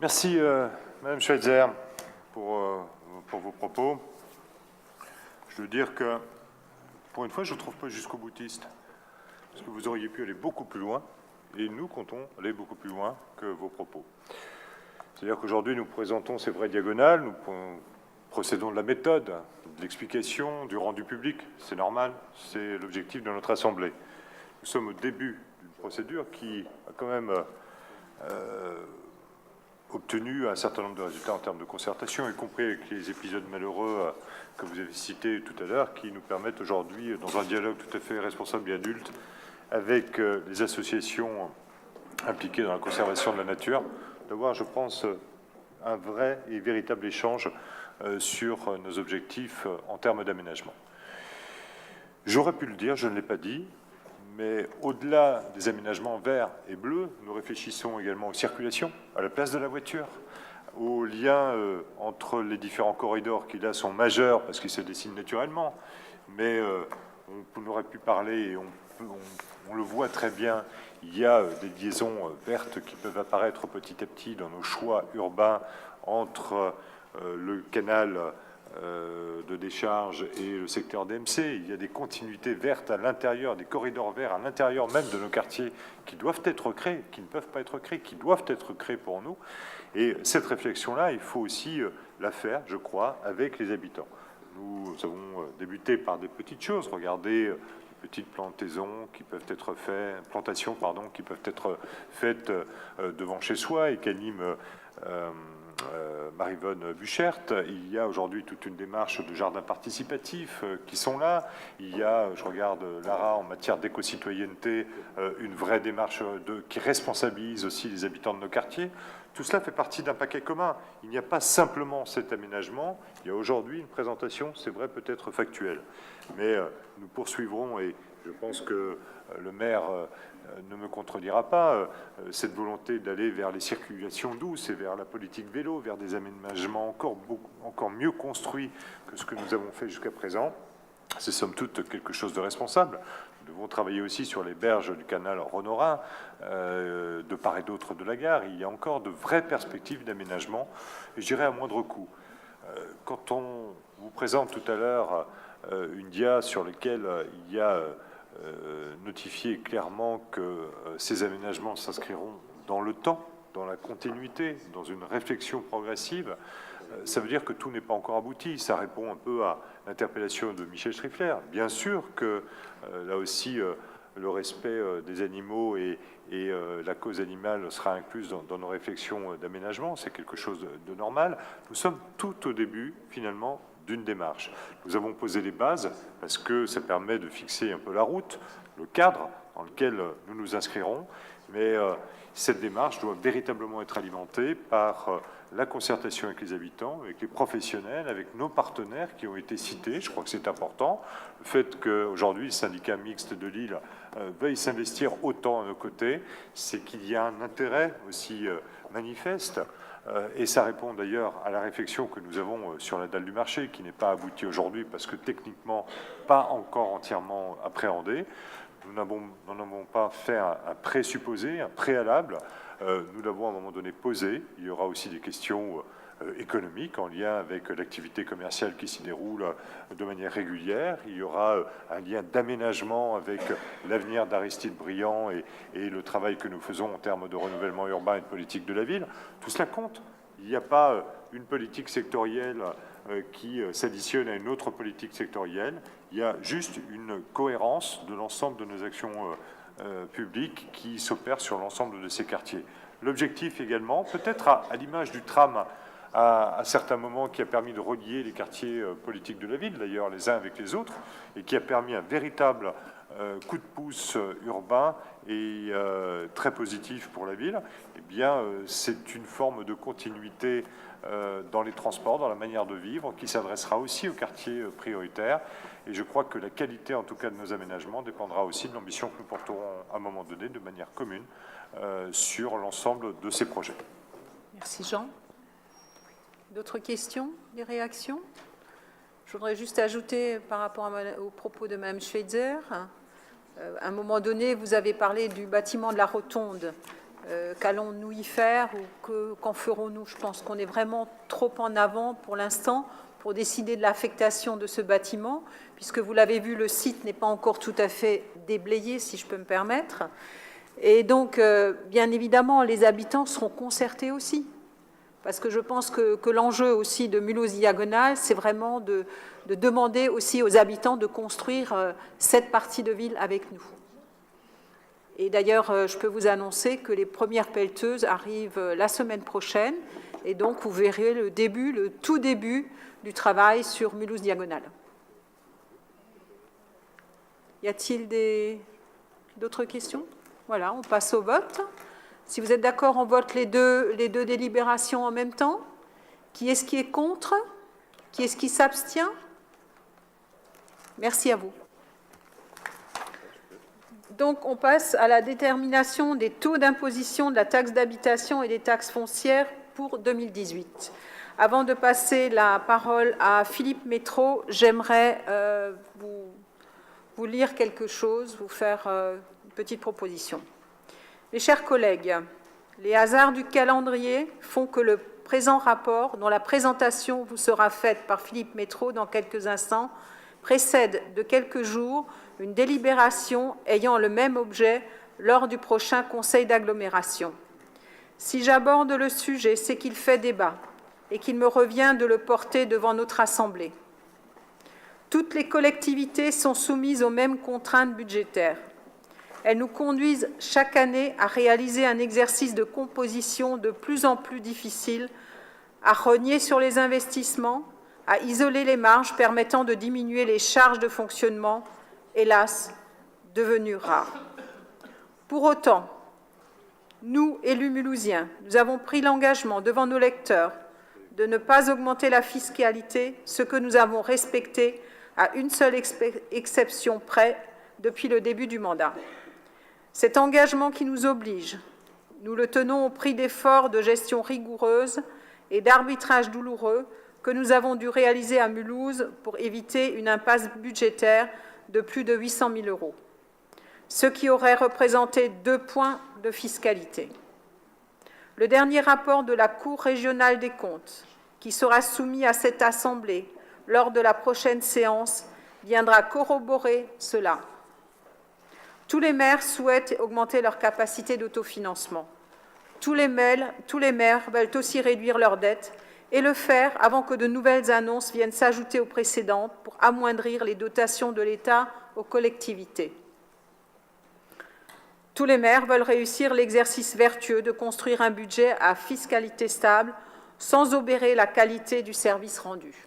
Merci Madame Schweitzer pour vos propos. Je veux dire que, pour une fois, je ne trouve pas jusqu'au boutiste, parce que vous auriez pu aller beaucoup plus loin, et nous comptons aller beaucoup plus loin que vos propos. C'est-à-dire qu'aujourd'hui, nous présentons ces vraies diagonales, nous procédons de la méthode, de l'explication, du rendu public. C'est normal, c'est l'objectif de notre Assemblée. Nous sommes au début d'une procédure qui a quand même obtenu un certain nombre de résultats en termes de concertation, y compris avec les épisodes malheureux que vous avez cités tout à l'heure, qui nous permettent aujourd'hui, dans un dialogue tout à fait responsable et adulte, avec les associations impliquées dans la conservation de la nature, d'avoir, je pense, un vrai et véritable échange sur nos objectifs en termes d'aménagement. J'aurais pu le dire, je ne l'ai pas dit, mais au-delà des aménagements verts et bleus, nous réfléchissons également aux circulations, à la place de la voiture, aux liens entre les différents corridors qui là sont majeurs parce qu'ils se dessinent naturellement, mais on aurait pu parler, et on le voit très bien, il y a des liaisons vertes qui peuvent apparaître petit à petit dans nos choix urbains entre le canal de décharge et le secteur DMC. Il y a des continuités vertes à l'intérieur, des corridors verts à l'intérieur même de nos quartiers qui doivent être créés, qui ne peuvent pas être créés, qui doivent être créés pour nous. Et cette réflexion-là, il faut aussi la faire, je crois, avec les habitants. Nous avons débuté par des petites choses. Regardez les petites plantations qui peuvent être faites devant chez soi et qu'anime Maryvonne Buchert. Il y a aujourd'hui toute une démarche de jardin participatif qui sont là. Il y a, je regarde Lara, en matière d'éco-citoyenneté, une vraie démarche qui responsabilise aussi les habitants de nos quartiers. Tout cela fait partie d'un paquet commun. Il n'y a pas simplement cet aménagement. Il y a aujourd'hui une présentation, c'est vrai, peut-être factuelle. Mais nous poursuivrons, et je pense que le maire ne me contredira pas, cette volonté d'aller vers les circulations douces et vers la politique vélo, vers des aménagements encore mieux construits que ce que nous avons fait jusqu'à présent. C'est somme toute quelque chose de responsable. Nous devons travailler aussi sur les berges du canal Rhône-Rhin, de part et d'autre de la gare. Il y a encore de vraies perspectives d'aménagement, je dirais à moindre coût. Quand on vous présente tout à l'heure une dia sur laquelle il y a notifié clairement que ces aménagements s'inscriront dans le temps, dans la continuité, dans une réflexion progressive, ça veut dire que tout n'est pas encore abouti. Ça répond un peu à l'interpellation de Michel Striffler. Bien sûr que là aussi, le respect des animaux et la cause animale sera incluse dans nos réflexions d'aménagement. C'est quelque chose de normal. Nous sommes tout au début, finalement, d'une démarche. Nous avons posé les bases parce que ça permet de fixer un peu la route, le cadre dans lequel nous nous inscrirons. Mais cette démarche doit véritablement être alimentée par la concertation avec les habitants, avec les professionnels, avec nos partenaires qui ont été cités. Je crois que c'est important. Le fait qu'aujourd'hui, le syndicat mixte de Lille veuille s'investir autant à nos côtés, c'est qu'il y a un intérêt aussi manifeste. Et ça répond d'ailleurs à la réflexion que nous avons sur la dalle du marché, qui n'est pas aboutie aujourd'hui parce que techniquement pas encore entièrement appréhendée. Nous n'en avons pas fait un présupposé, un préalable. Nous l'avons à un moment donné posé. Il y aura aussi des questions économiques en lien avec l'activité commerciale qui s'y déroule de manière régulière. Il y aura un lien d'aménagement avec l'avenir d'Aristide Briand et le travail que nous faisons en termes de renouvellement urbain et de politique de la ville. Tout cela compte. Il n'y a pas une politique sectorielle qui s'additionne à une autre politique sectorielle. Il y a juste une cohérence de l'ensemble de nos actions publiques qui s'opèrent sur l'ensemble de ces quartiers. L'objectif également, peut-être à l'image du tram à certains moments, qui a permis de relier les quartiers politiques de la ville, d'ailleurs les uns avec les autres, et qui a permis un véritable coup de pouce urbain et très positif pour la ville, eh bien, c'est une forme de continuité dans les transports, dans la manière de vivre, qui s'adressera aussi aux quartiers prioritaires. Et je crois que la qualité, en tout cas, de nos aménagements dépendra aussi de l'ambition que nous porterons à un moment donné, de manière commune, sur l'ensemble de ces projets. Merci Jean. D'autres questions, des réactions? Je voudrais juste ajouter par rapport aux propos de Mme Schweitzer. À un moment donné, vous avez parlé du bâtiment de la Rotonde. Qu'allons-nous y faire ou qu'en ferons-nous? Je pense qu'on est vraiment trop en avant pour l'instant pour décider de l'affectation de ce bâtiment, puisque vous l'avez vu, le site n'est pas encore tout à fait déblayé, si je peux me permettre. Et donc, bien évidemment, les habitants seront concertés aussi. Parce que je pense que l'enjeu aussi de Mulhouse Diagonale, c'est vraiment de demander aussi aux habitants de construire cette partie de ville avec nous. Et d'ailleurs, je peux vous annoncer que les premières pelleteuses arrivent la semaine prochaine. Et donc, vous verrez le tout début du travail sur Mulhouse Diagonale. Y a-t-il d'autres questions? Voilà, on passe au vote. Si vous êtes d'accord, on vote les deux délibérations en même temps. Qui est-ce qui est contre? Qui est-ce qui s'abstient? Merci à vous. Donc, on passe à la détermination des taux d'imposition de la taxe d'habitation et des taxes foncières pour 2018. Avant de passer la parole à Philippe Métraud, j'aimerais vous lire quelque chose, vous faire une petite proposition. Mes chers collègues, les hasards du calendrier font que le présent rapport, dont la présentation vous sera faite par Philippe Métraud dans quelques instants, précède de quelques jours une délibération ayant le même objet lors du prochain Conseil d'agglomération. Si j'aborde le sujet, c'est qu'il fait débat et qu'il me revient de le porter devant notre Assemblée. Toutes les collectivités sont soumises aux mêmes contraintes budgétaires. Elles nous conduisent chaque année à réaliser un exercice de composition de plus en plus difficile, à rogner sur les investissements, à isoler les marges permettant de diminuer les charges de fonctionnement, hélas, devenues rares. Pour autant, nous, élus mulhousiens, nous avons pris l'engagement devant nos lecteurs de ne pas augmenter la fiscalité, ce que nous avons respecté à une seule exception près depuis le début du mandat. Cet engagement qui nous oblige, nous le tenons au prix d'efforts de gestion rigoureuse et d'arbitrage douloureux que nous avons dû réaliser à Mulhouse pour éviter une impasse budgétaire de plus de 800 000 €, ce qui aurait représenté 2 points de fiscalité. Le dernier rapport de la Cour régionale des comptes, qui sera soumis à cette Assemblée lors de la prochaine séance, viendra corroborer cela. Tous les maires souhaitent augmenter leur capacité d'autofinancement. Tous les maires veulent aussi réduire leurs dettes et le faire avant que de nouvelles annonces viennent s'ajouter aux précédentes pour amoindrir les dotations de l'État aux collectivités. Tous les maires veulent réussir l'exercice vertueux de construire un budget à fiscalité stable sans obérer la qualité du service rendu.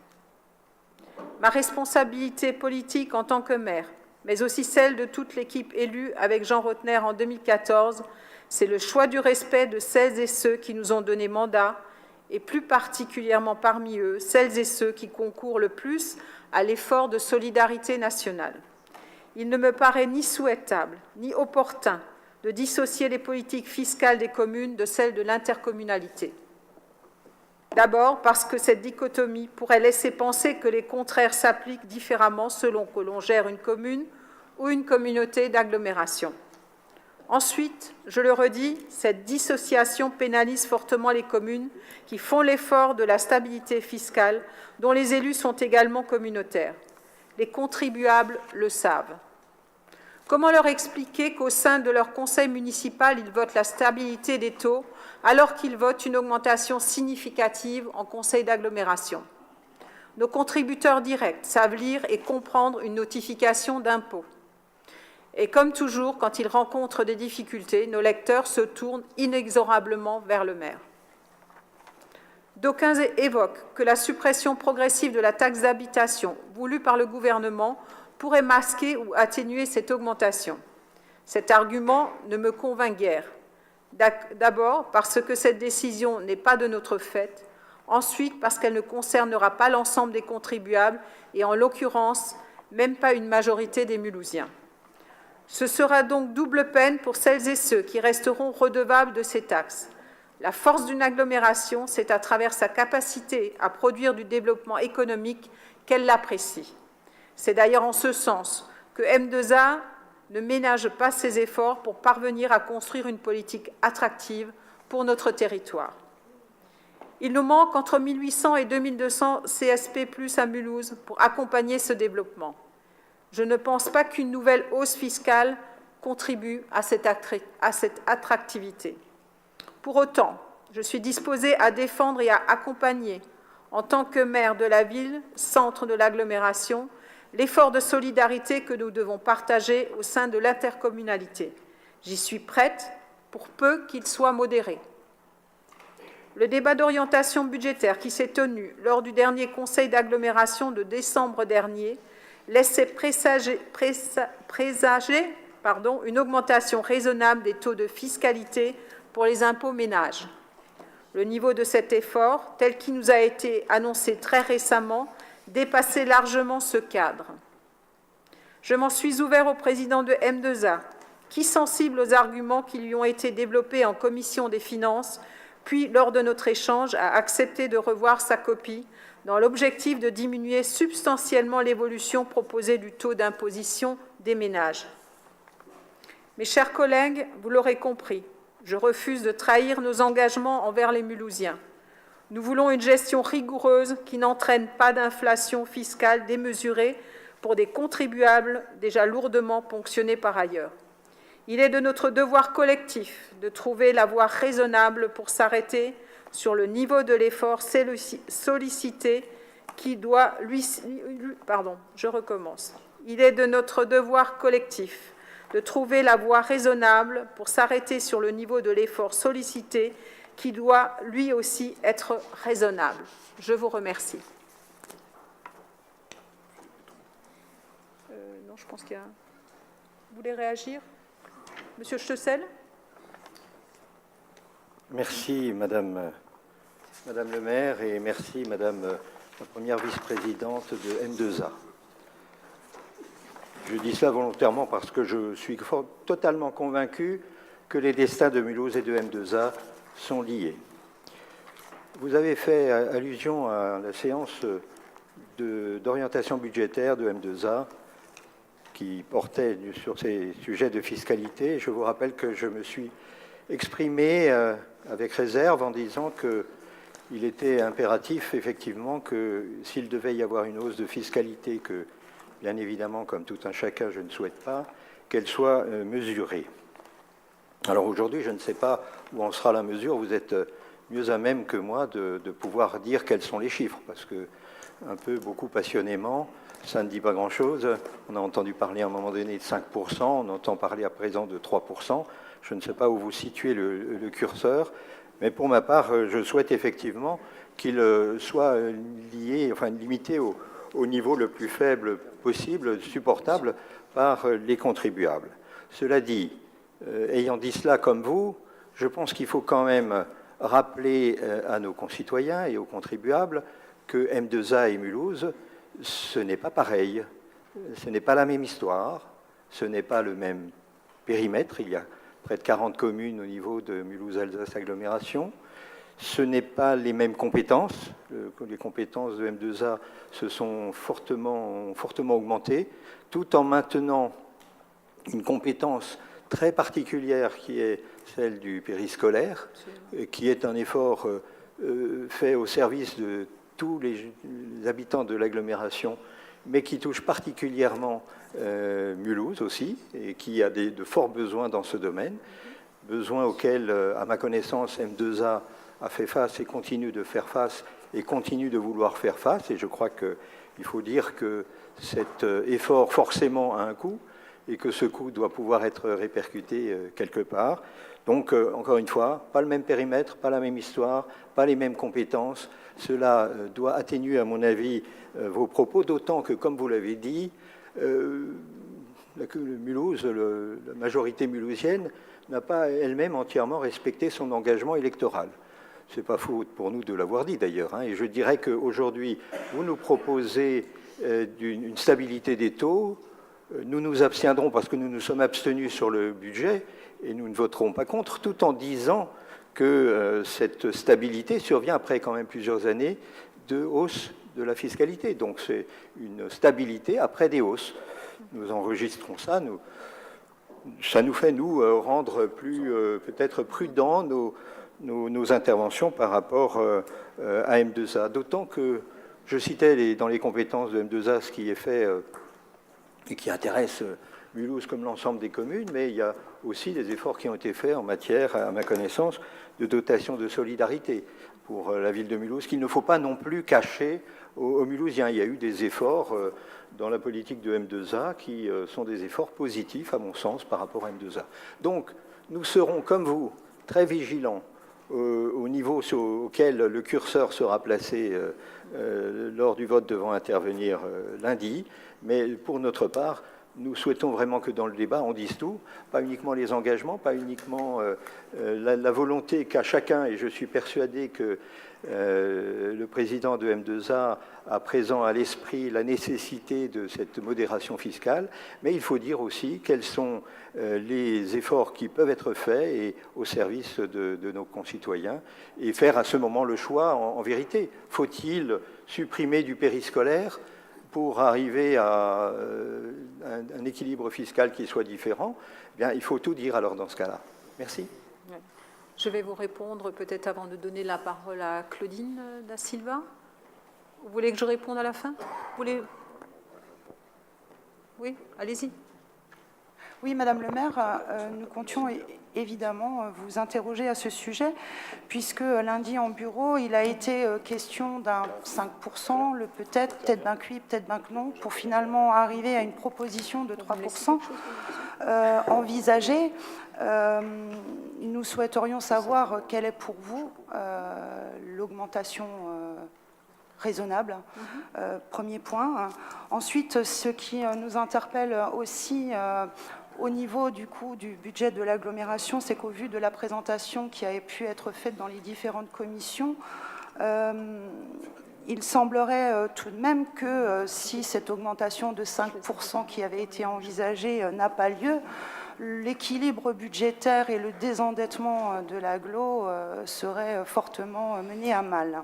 Ma responsabilité politique en tant que maire, mais aussi celle de toute l'équipe élue avec Jean Rotner en 2014, c'est le choix du respect de celles et ceux qui nous ont donné mandat, et plus particulièrement parmi eux, celles et ceux qui concourent le plus à l'effort de solidarité nationale. Il ne me paraît ni souhaitable, ni opportun de dissocier les politiques fiscales des communes de celles de l'intercommunalité. D'abord parce que cette dichotomie pourrait laisser penser que les contraires s'appliquent différemment selon que l'on gère une commune ou une communauté d'agglomération. Ensuite, je le redis, cette dissociation pénalise fortement les communes qui font l'effort de la stabilité fiscale, dont les élus sont également communautaires. Les contribuables le savent. Comment leur expliquer qu'au sein de leur conseil municipal, ils votent la stabilité des taux alors qu'ils votent une augmentation significative en conseil d'agglomération? Nos contributeurs directs savent lire et comprendre une notification d'impôt. Et comme toujours, quand ils rencontrent des difficultés, nos lecteurs se tournent inexorablement vers le maire. D'aucuns évoquent que la suppression progressive de la taxe d'habitation, voulue par le gouvernement, pourrait masquer ou atténuer cette augmentation. Cet argument ne me convainc guère. D'abord parce que cette décision n'est pas de notre fait, ensuite parce qu'elle ne concernera pas l'ensemble des contribuables et en l'occurrence, même pas une majorité des Mulhousiens. Ce sera donc double peine pour celles et ceux qui resteront redevables de ces taxes. La force d'une agglomération, c'est à travers sa capacité à produire du développement économique qu'elle l'apprécie. C'est d'ailleurs en ce sens que M2A ne ménage pas ses efforts pour parvenir à construire une politique attractive pour notre territoire. Il nous manque entre 1 800 et 2 200 CSP+ à Mulhouse pour accompagner ce développement. Je ne pense pas qu'une nouvelle hausse fiscale contribue à cette attractivité. Pour autant, je suis disposée à défendre et à accompagner, en tant que maire de la ville, centre de l'agglomération, l'effort de solidarité que nous devons partager au sein de l'intercommunalité. J'y suis prête, pour peu qu'il soit modéré. Le débat d'orientation budgétaire qui s'est tenu lors du dernier conseil d'agglomération de décembre dernier laissait présager une augmentation raisonnable des taux de fiscalité pour les impôts ménages. Le niveau de cet effort, tel qu'il nous a été annoncé très récemment, dépassait largement ce cadre. Je m'en suis ouvert au président de M2A, qui, sensible aux arguments qui lui ont été développés en commission des finances, puis lors de notre échange, a accepté de revoir sa copie dans l'objectif de diminuer substantiellement l'évolution proposée du taux d'imposition des ménages. Mes chers collègues, vous l'aurez compris, je refuse de trahir nos engagements envers les Mulhousiens. Nous voulons une gestion rigoureuse qui n'entraîne pas d'inflation fiscale démesurée pour des contribuables déjà lourdement ponctionnés par ailleurs. Il est de notre devoir collectif de trouver la voie raisonnable pour s'arrêter sur le niveau de l'effort sollicité qui doit Il est de notre devoir collectif de trouver la voie raisonnable pour s'arrêter sur le niveau de l'effort sollicité qui doit lui aussi être raisonnable. Je vous remercie. Non, je pense qu'il y a... Vous voulez réagir? Monsieur Stessel? Merci, Madame le maire, et merci, Madame la première vice-présidente de M2A. Je dis cela volontairement parce que je suis totalement convaincu que les destins de Mulhouse et de M2A sont liés. Vous avez fait allusion à la séance d'orientation budgétaire de M2A qui portait sur ces sujets de fiscalité. Je vous rappelle que je me suis exprimé avec réserve en disant qu'il était impératif, effectivement, que s'il devait y avoir une hausse de fiscalité, que, bien évidemment, comme tout un chacun, je ne souhaite pas, qu'elle soit mesurée. Alors aujourd'hui, je ne sais pas où en sera la mesure. Vous êtes mieux à même que moi de pouvoir dire quels sont les chiffres, parce que, un peu, beaucoup passionnément, ça ne dit pas grand-chose. On a entendu parler à un moment donné de 5%, on entend parler à présent de 3%. Je ne sais pas où vous situez le curseur, mais pour ma part, je souhaite effectivement qu'il soit lié, enfin limité au niveau le plus faible possible, supportable par les contribuables. Cela dit, ayant dit cela comme vous, je pense qu'il faut quand même rappeler à nos concitoyens et aux contribuables que M2A et Mulhouse, ce n'est pas pareil, ce n'est pas la même histoire, ce n'est pas le même périmètre. Il y a près de 40 communes au niveau de Mulhouse-Alsace agglomération. Ce n'est pas les mêmes compétences. Les compétences de M2A se sont fortement augmentées, tout en maintenant une compétence très particulière qui est celle du périscolaire, qui est un effort fait au service de tous les habitants de l'agglomération, mais qui touche particulièrement Mulhouse aussi, et qui a de forts besoins dans ce domaine, besoins auxquels, à ma connaissance, M2A a fait face et continue de faire face et continue de vouloir faire face. Et je crois qu'il faut dire que cet effort forcément a un coût et que ce coût doit pouvoir être répercuté quelque part. Donc, encore une fois, pas le même périmètre, pas la même histoire, pas les mêmes compétences. Cela doit atténuer, à mon avis, vos propos, d'autant que, comme vous l'avez dit, Mulhouse, la majorité mulhousienne, n'a pas elle-même entièrement respecté son engagement électoral. Ce n'est pas faux pour nous de l'avoir dit, d'ailleurs. Et je dirais qu'aujourd'hui, vous nous proposez une stabilité des taux. Nous nous abstiendrons parce que nous nous sommes abstenus sur le budget et nous ne voterons pas contre, tout en disant que cette stabilité survient après quand même plusieurs années de hausse de la fiscalité. Donc c'est une stabilité après des hausses. Nous enregistrons ça. Ça nous fait, nous, rendre plus peut-être prudents nos interventions par rapport à M2A. D'autant que je citais dans les compétences de M2A ce qui est fait et qui intéresse Mulhouse comme l'ensemble des communes, mais il y a aussi des efforts qui ont été faits en matière, à ma connaissance, de dotation de solidarité pour la ville de Mulhouse, qu'il ne faut pas non plus cacher aux Mulhousiens. Il y a eu des efforts dans la politique de M2A qui sont des efforts positifs, à mon sens, par rapport à M2A. Donc, nous serons, comme vous, très vigilants au niveau auquel le curseur sera placé lors du vote devant intervenir lundi, mais pour notre part, nous souhaitons vraiment que dans le débat, on dise tout, pas uniquement les engagements, pas uniquement la volonté qu'a chacun, et je suis persuadé que le président de M2A a présent à l'esprit la nécessité de cette modération fiscale, mais il faut dire aussi quels sont les efforts qui peuvent être faits et au service de nos concitoyens, et faire à ce moment le choix, en vérité. Faut-il supprimer du périscolaire pour arriver à un équilibre fiscal qui soit différent? Eh bien, il faut tout dire alors dans ce cas-là. Merci. Je vais vous répondre peut-être avant de donner la parole à Claudine Da Silva. Vous voulez que je réponde à la fin? Oui, allez-y. Oui, Madame le maire, nous comptions évidemment vous interroger à ce sujet, puisque lundi en bureau, il a été question d'un 5%, le peut-être bien que oui, peut-être bien que non, pour finalement arriver à une proposition de 3% envisagée. Nous souhaiterions savoir quelle est pour vous l'augmentation raisonnable, premier point. Ensuite, ce qui nous interpelle aussi au niveau du coût du budget de l'agglomération, c'est qu'au vu de la présentation qui a pu être faite dans les différentes commissions, il semblerait tout de même que si cette augmentation de 5% qui avait été envisagée n'a pas lieu, l'équilibre budgétaire et le désendettement de l'agglo seraient fortement menés à mal.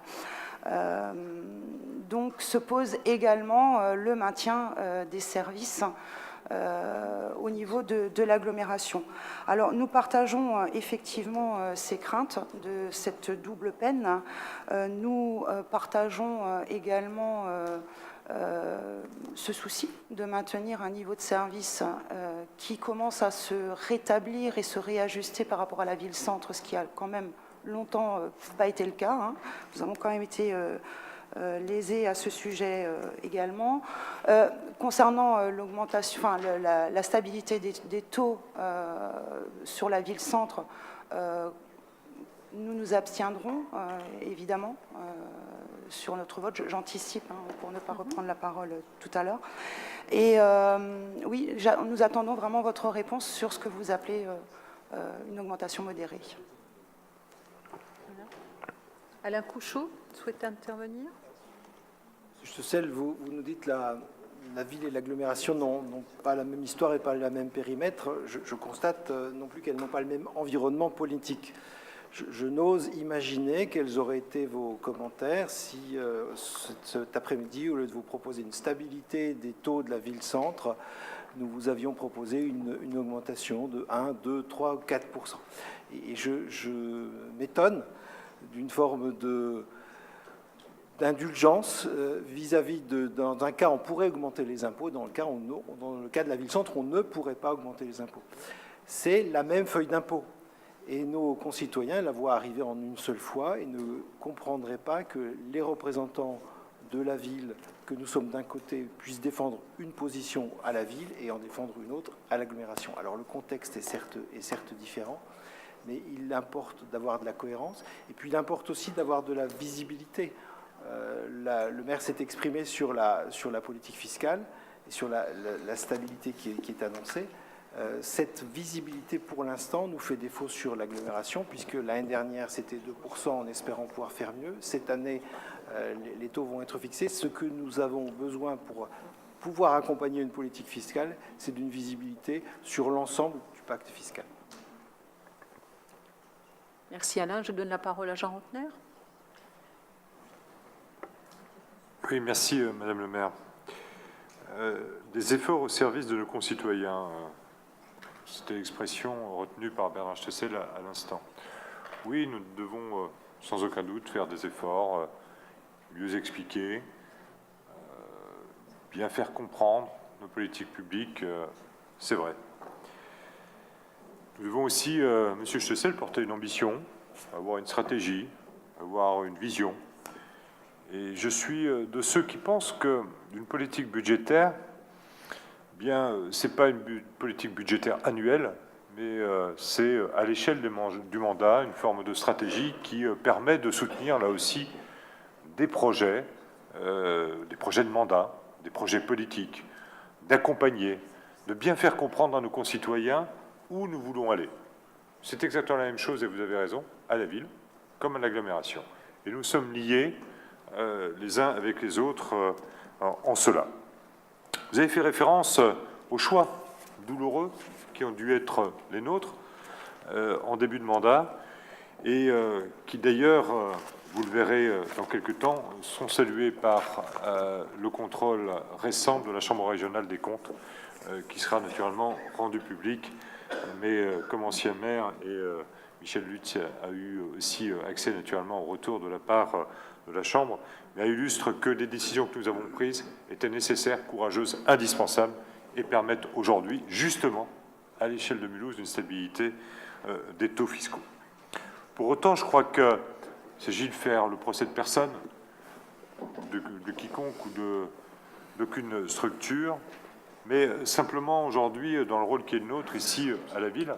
Donc se pose également le maintien des services au niveau de l'agglomération. Alors nous partageons effectivement ces craintes de cette double peine. Nous partageons également ce souci de maintenir un niveau de service qui commence à se rétablir et se réajuster par rapport à la ville-centre, ce qui a quand même longtemps pas été le cas. Hein. Nous avons quand même été lésés à ce sujet également. Concernant l'augmentation, enfin, la stabilité des taux sur la ville-centre, nous nous abstiendrons évidemment sur notre vote. J'anticipe pour ne pas reprendre la parole tout à l'heure. Et oui, nous attendons vraiment votre réponse sur ce que vous appelez une augmentation modérée. Alain Couchot souhaite intervenir. Monsieur Stessel, vous nous dites la ville et l'agglomération n'ont pas la même histoire et pas le même périmètre. Je constate non plus qu'elles n'ont pas le même environnement politique. Je n'ose imaginer quels auraient été vos commentaires si cet après-midi, au lieu de vous proposer une stabilité des taux de la ville-centre, nous vous avions proposé une augmentation de 1, 2, 3 ou 4%. Et je m'étonne d'une forme d'indulgence vis-à-vis dans un cas, on pourrait augmenter les impôts, dans le cas de la ville-centre, on ne pourrait pas augmenter les impôts. C'est la même feuille d'impôt. Et nos concitoyens la voient arriver en une seule fois et ne comprendraient pas que les représentants de la ville, que nous sommes d'un côté, puissent défendre une position à la ville et en défendre une autre à l'agglomération. Alors le contexte est certes différent, mais il importe d'avoir de la cohérence, et puis il importe aussi d'avoir de la visibilité. Le maire s'est exprimé sur la politique fiscale et sur la stabilité qui est annoncée. Cette visibilité, pour l'instant, nous fait défaut sur l'agglomération, puisque l'année dernière, c'était 2%, en espérant pouvoir faire mieux. Cette année, les taux vont être fixés. Ce que nous avons besoin pour pouvoir accompagner une politique fiscale, c'est d'une visibilité sur l'ensemble du pacte fiscal. Merci Alain. Je donne la parole à Jean Rotner. Oui, merci Madame le maire. Des efforts au service de nos concitoyens, c'était l'expression retenue par Bernard Stessel à l'instant. Oui, nous devons sans aucun doute faire des efforts, mieux expliquer, bien faire comprendre nos politiques publiques, c'est vrai. Nous devons aussi, Monsieur Stessel, porter une ambition, avoir une stratégie, avoir une vision. Et je suis de ceux qui pensent que d'une politique budgétaire, bien, c'est pas une politique budgétaire annuelle, mais c'est à l'échelle du mandat une forme de stratégie qui permet de soutenir là aussi des projets de mandat, des projets politiques, d'accompagner, de bien faire comprendre à nos concitoyens où nous voulons aller. C'est exactement la même chose, et vous avez raison, à la ville comme à l'agglomération. Et nous sommes liés les uns avec les autres en cela. Vous avez fait référence aux choix douloureux qui ont dû être les nôtres en début de mandat et qui d'ailleurs, vous le verrez dans quelques temps, sont salués par le contrôle récent de la Chambre régionale des comptes qui sera naturellement rendu public. Mais comme ancien maire et Michel Lutz a eu aussi accès naturellement au retour de la part de la Chambre, mais elle illustre que les décisions que nous avons prises étaient nécessaires, courageuses, indispensables et permettent aujourd'hui, justement, à l'échelle de Mulhouse, une stabilité des taux fiscaux. Pour autant, je crois qu'il s'agit de faire le procès de personne, de quiconque ou d'aucune structure, mais simplement aujourd'hui, dans le rôle qui est le nôtre ici à la ville,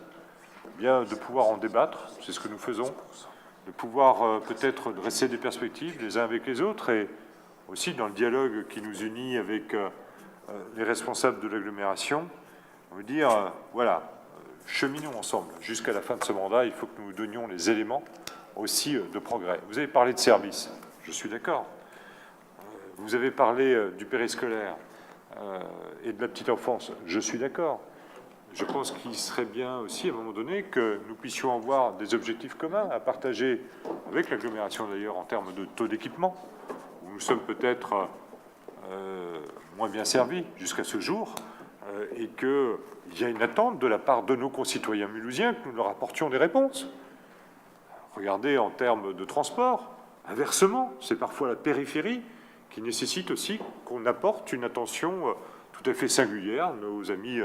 bien de pouvoir en débattre, c'est ce que nous faisons, de pouvoir peut-être dresser des perspectives les uns avec les autres et aussi dans le dialogue qui nous unit avec les responsables de l'agglomération, on veut dire, voilà, cheminons ensemble jusqu'à la fin de ce mandat, il faut que nous donnions les éléments aussi de progrès. Vous avez parlé de services, je suis d'accord. Vous avez parlé du périscolaire et de la petite enfance, je suis d'accord. Je pense qu'il serait bien aussi, à un moment donné, que nous puissions avoir des objectifs communs à partager avec l'agglomération, d'ailleurs, en termes de taux d'équipement, où nous sommes peut-être moins bien servis jusqu'à ce jour, et qu'il y a une attente de la part de nos concitoyens mulhousiens que nous leur apportions des réponses. Regardez en termes de transport, inversement, c'est parfois la périphérie qui nécessite aussi qu'on apporte une attention tout à fait singulière. Nos amis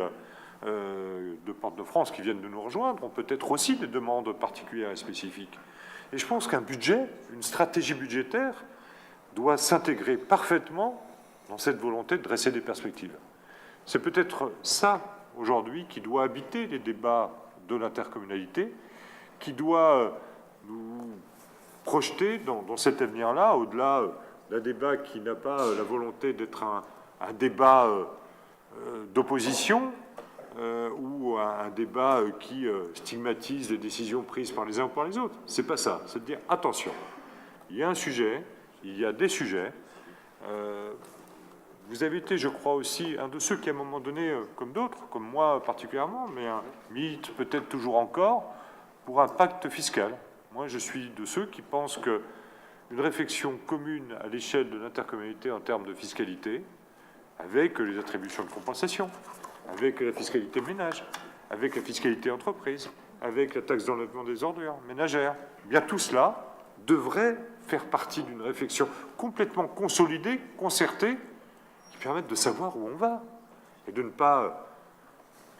de Porte-de-France qui viennent de nous rejoindre ont peut-être aussi des demandes particulières et spécifiques. Et je pense qu'un budget, une stratégie budgétaire, doit s'intégrer parfaitement dans cette volonté de dresser des perspectives. C'est peut-être ça, aujourd'hui, qui doit habiter les débats de l'intercommunalité, qui doit nous projeter dans cet avenir-là, au-delà d'un débat qui n'a pas la volonté d'être un débat d'opposition ou un débat qui stigmatise les décisions prises par les uns ou par les autres. C'est pas ça. C'est de dire, attention, il y a un sujet, il y a des sujets. Vous avez été, je crois, aussi un de ceux qui, à un moment donné, comme d'autres, comme moi particulièrement, mais milite peut-être toujours encore, pour un pacte fiscal. Moi, je suis de ceux qui pensent qu'une réflexion commune à l'échelle de l'intercommunalité en termes de fiscalité, avec les attributions de compensation, avec la fiscalité ménage, avec la fiscalité entreprise, avec la taxe d'enlèvement des ordures ménagères, eh bien tout cela devrait faire partie d'une réflexion complètement consolidée, concertée, qui permette de savoir où on va et de ne pas,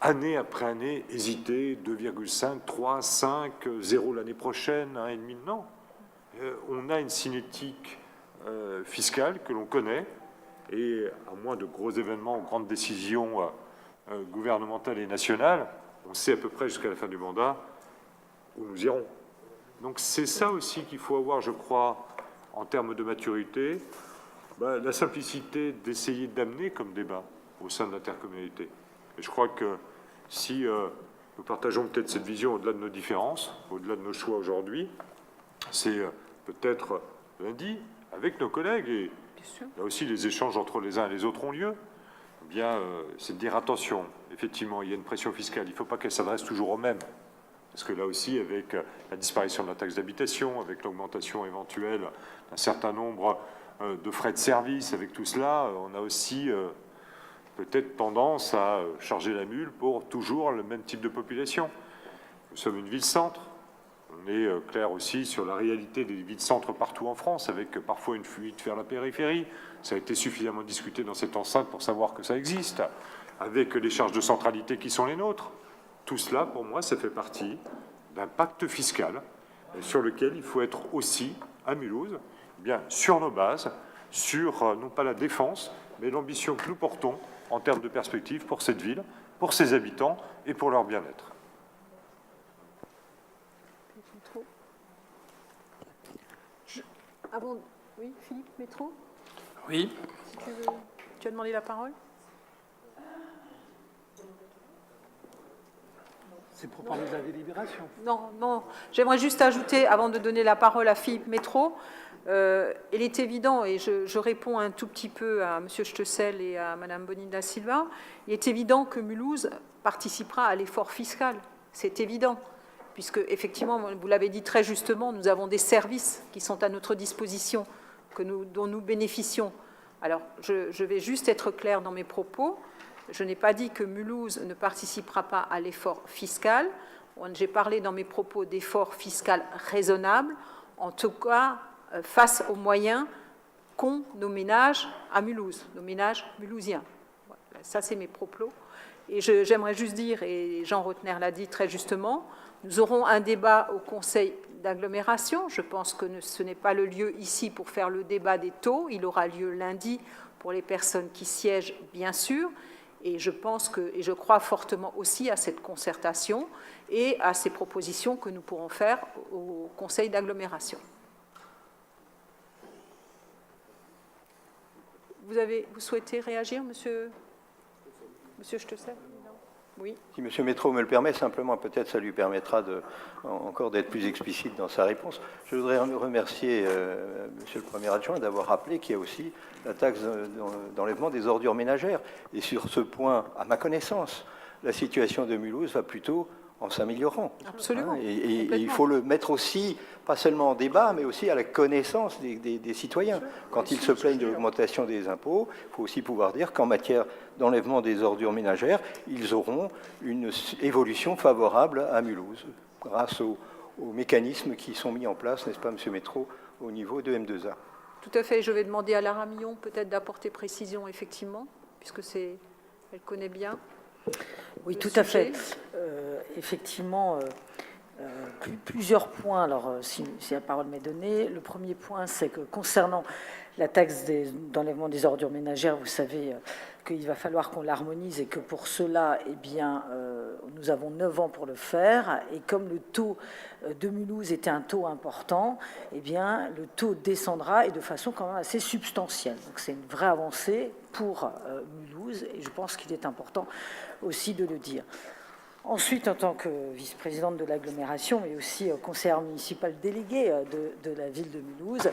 année après année, hésiter, 2,5, 3, 5, 0 l'année prochaine, 1,5, non. On a une cinétique fiscale que l'on connaît et, à moins de gros événements, grandes décisions gouvernementales et nationales, on sait à peu près jusqu'à la fin du mandat où nous irons. Donc c'est ça aussi qu'il faut avoir, je crois, en termes de maturité, la simplicité d'essayer d'amener comme débat au sein de l'intercommunalité. Et je crois que si nous partageons peut-être cette vision au-delà de nos différences, au-delà de nos choix aujourd'hui, c'est peut-être lundi, avec nos collègues, et là aussi les échanges entre les uns et les autres ont lieu, eh bien, c'est de dire attention, effectivement, il y a une pression fiscale, il ne faut pas qu'elle s'adresse toujours aux mêmes. Parce que là aussi, avec la disparition de la taxe d'habitation, avec l'augmentation éventuelle d'un certain nombre de frais de service, avec tout cela, on a aussi peut-être tendance à charger la mule pour toujours le même type de population. Nous sommes une ville-centre. On est clair aussi sur la réalité des villes-centres partout en France, avec parfois une fuite vers la périphérie. Ça a été suffisamment discuté dans cette enceinte pour savoir que ça existe, avec les charges de centralité qui sont les nôtres. Tout cela, pour moi, ça fait partie d'un pacte fiscal sur lequel il faut être aussi, à Mulhouse, bien sur nos bases, sur non pas la défense, mais l'ambition que nous portons en termes de perspective pour cette ville, pour ses habitants et pour leur bien-être. Oui, Philippe Métro. Oui. Si tu as demandé la parole. C'est pour parler de la délibération. Non. J'aimerais juste ajouter, avant de donner la parole à Philippe Métro, il est évident, et je réponds un tout petit peu à M. Stessel et à Mme Bonilla Silva, il est évident que Mulhouse participera à l'effort fiscal. C'est évident, puisque, effectivement, vous l'avez dit très justement, nous avons des services qui sont à notre disposition, dont nous bénéficions. Alors, je vais juste être clair dans mes propos. Je n'ai pas dit que Mulhouse ne participera pas à l'effort fiscal. J'ai parlé dans mes propos d'efforts fiscaux raisonnables, en tout cas face aux moyens qu'ont nos ménages à Mulhouse, nos ménages mulhousiens. Voilà, ça, c'est mes propos. Et j'aimerais juste dire, et Jean Rotner l'a dit très justement, nous aurons un débat au Conseil d'agglomération. Je pense que ce n'est pas le lieu ici pour faire le débat des taux. Il aura lieu lundi pour les personnes qui siègent, bien sûr. Et je pense et je crois fortement aussi à cette concertation et à ces propositions que nous pourrons faire au Conseil d'agglomération. Vous souhaitez réagir, Monsieur Stessel? Oui. Si M. Métro me le permet, simplement, peut-être ça lui permettra encore d'être plus explicite dans sa réponse. Je voudrais remercier Monsieur le Premier adjoint d'avoir rappelé qu'il y a aussi la taxe d'enlèvement des ordures ménagères. Et sur ce point, à ma connaissance, la situation de Mulhouse va plutôt en s'améliorant. Absolument. Et il faut le mettre aussi, pas seulement en débat, mais aussi à la connaissance des citoyens. Quand ils se plaignent de l'augmentation des impôts, il faut aussi pouvoir dire qu'en matière d'enlèvement des ordures ménagères, ils auront une évolution favorable à Mulhouse, grâce aux mécanismes qui sont mis en place, n'est-ce pas, M. Métro, au niveau de M2A. Tout à fait. Je vais demander à Lara Millon peut-être d'apporter précision, effectivement, puisque elle connaît bien. Oui, tout à fait. Effectivement, plusieurs points. Alors, si la parole m'est donnée, le premier point, c'est que concernant la taxe d'enlèvement des ordures ménagères, vous savez qu'il va falloir qu'on l'harmonise et que pour cela, eh bien, nous avons 9 ans pour le faire. Et comme le taux de Mulhouse était un taux important, eh bien, le taux descendra et de façon quand même assez substantielle. Donc, c'est une vraie avancée pour Mulhouse et je pense qu'il est important aussi de le dire. Ensuite, en tant que vice-présidente de l'agglomération, mais aussi conseillère municipale déléguée de la ville de Mulhouse,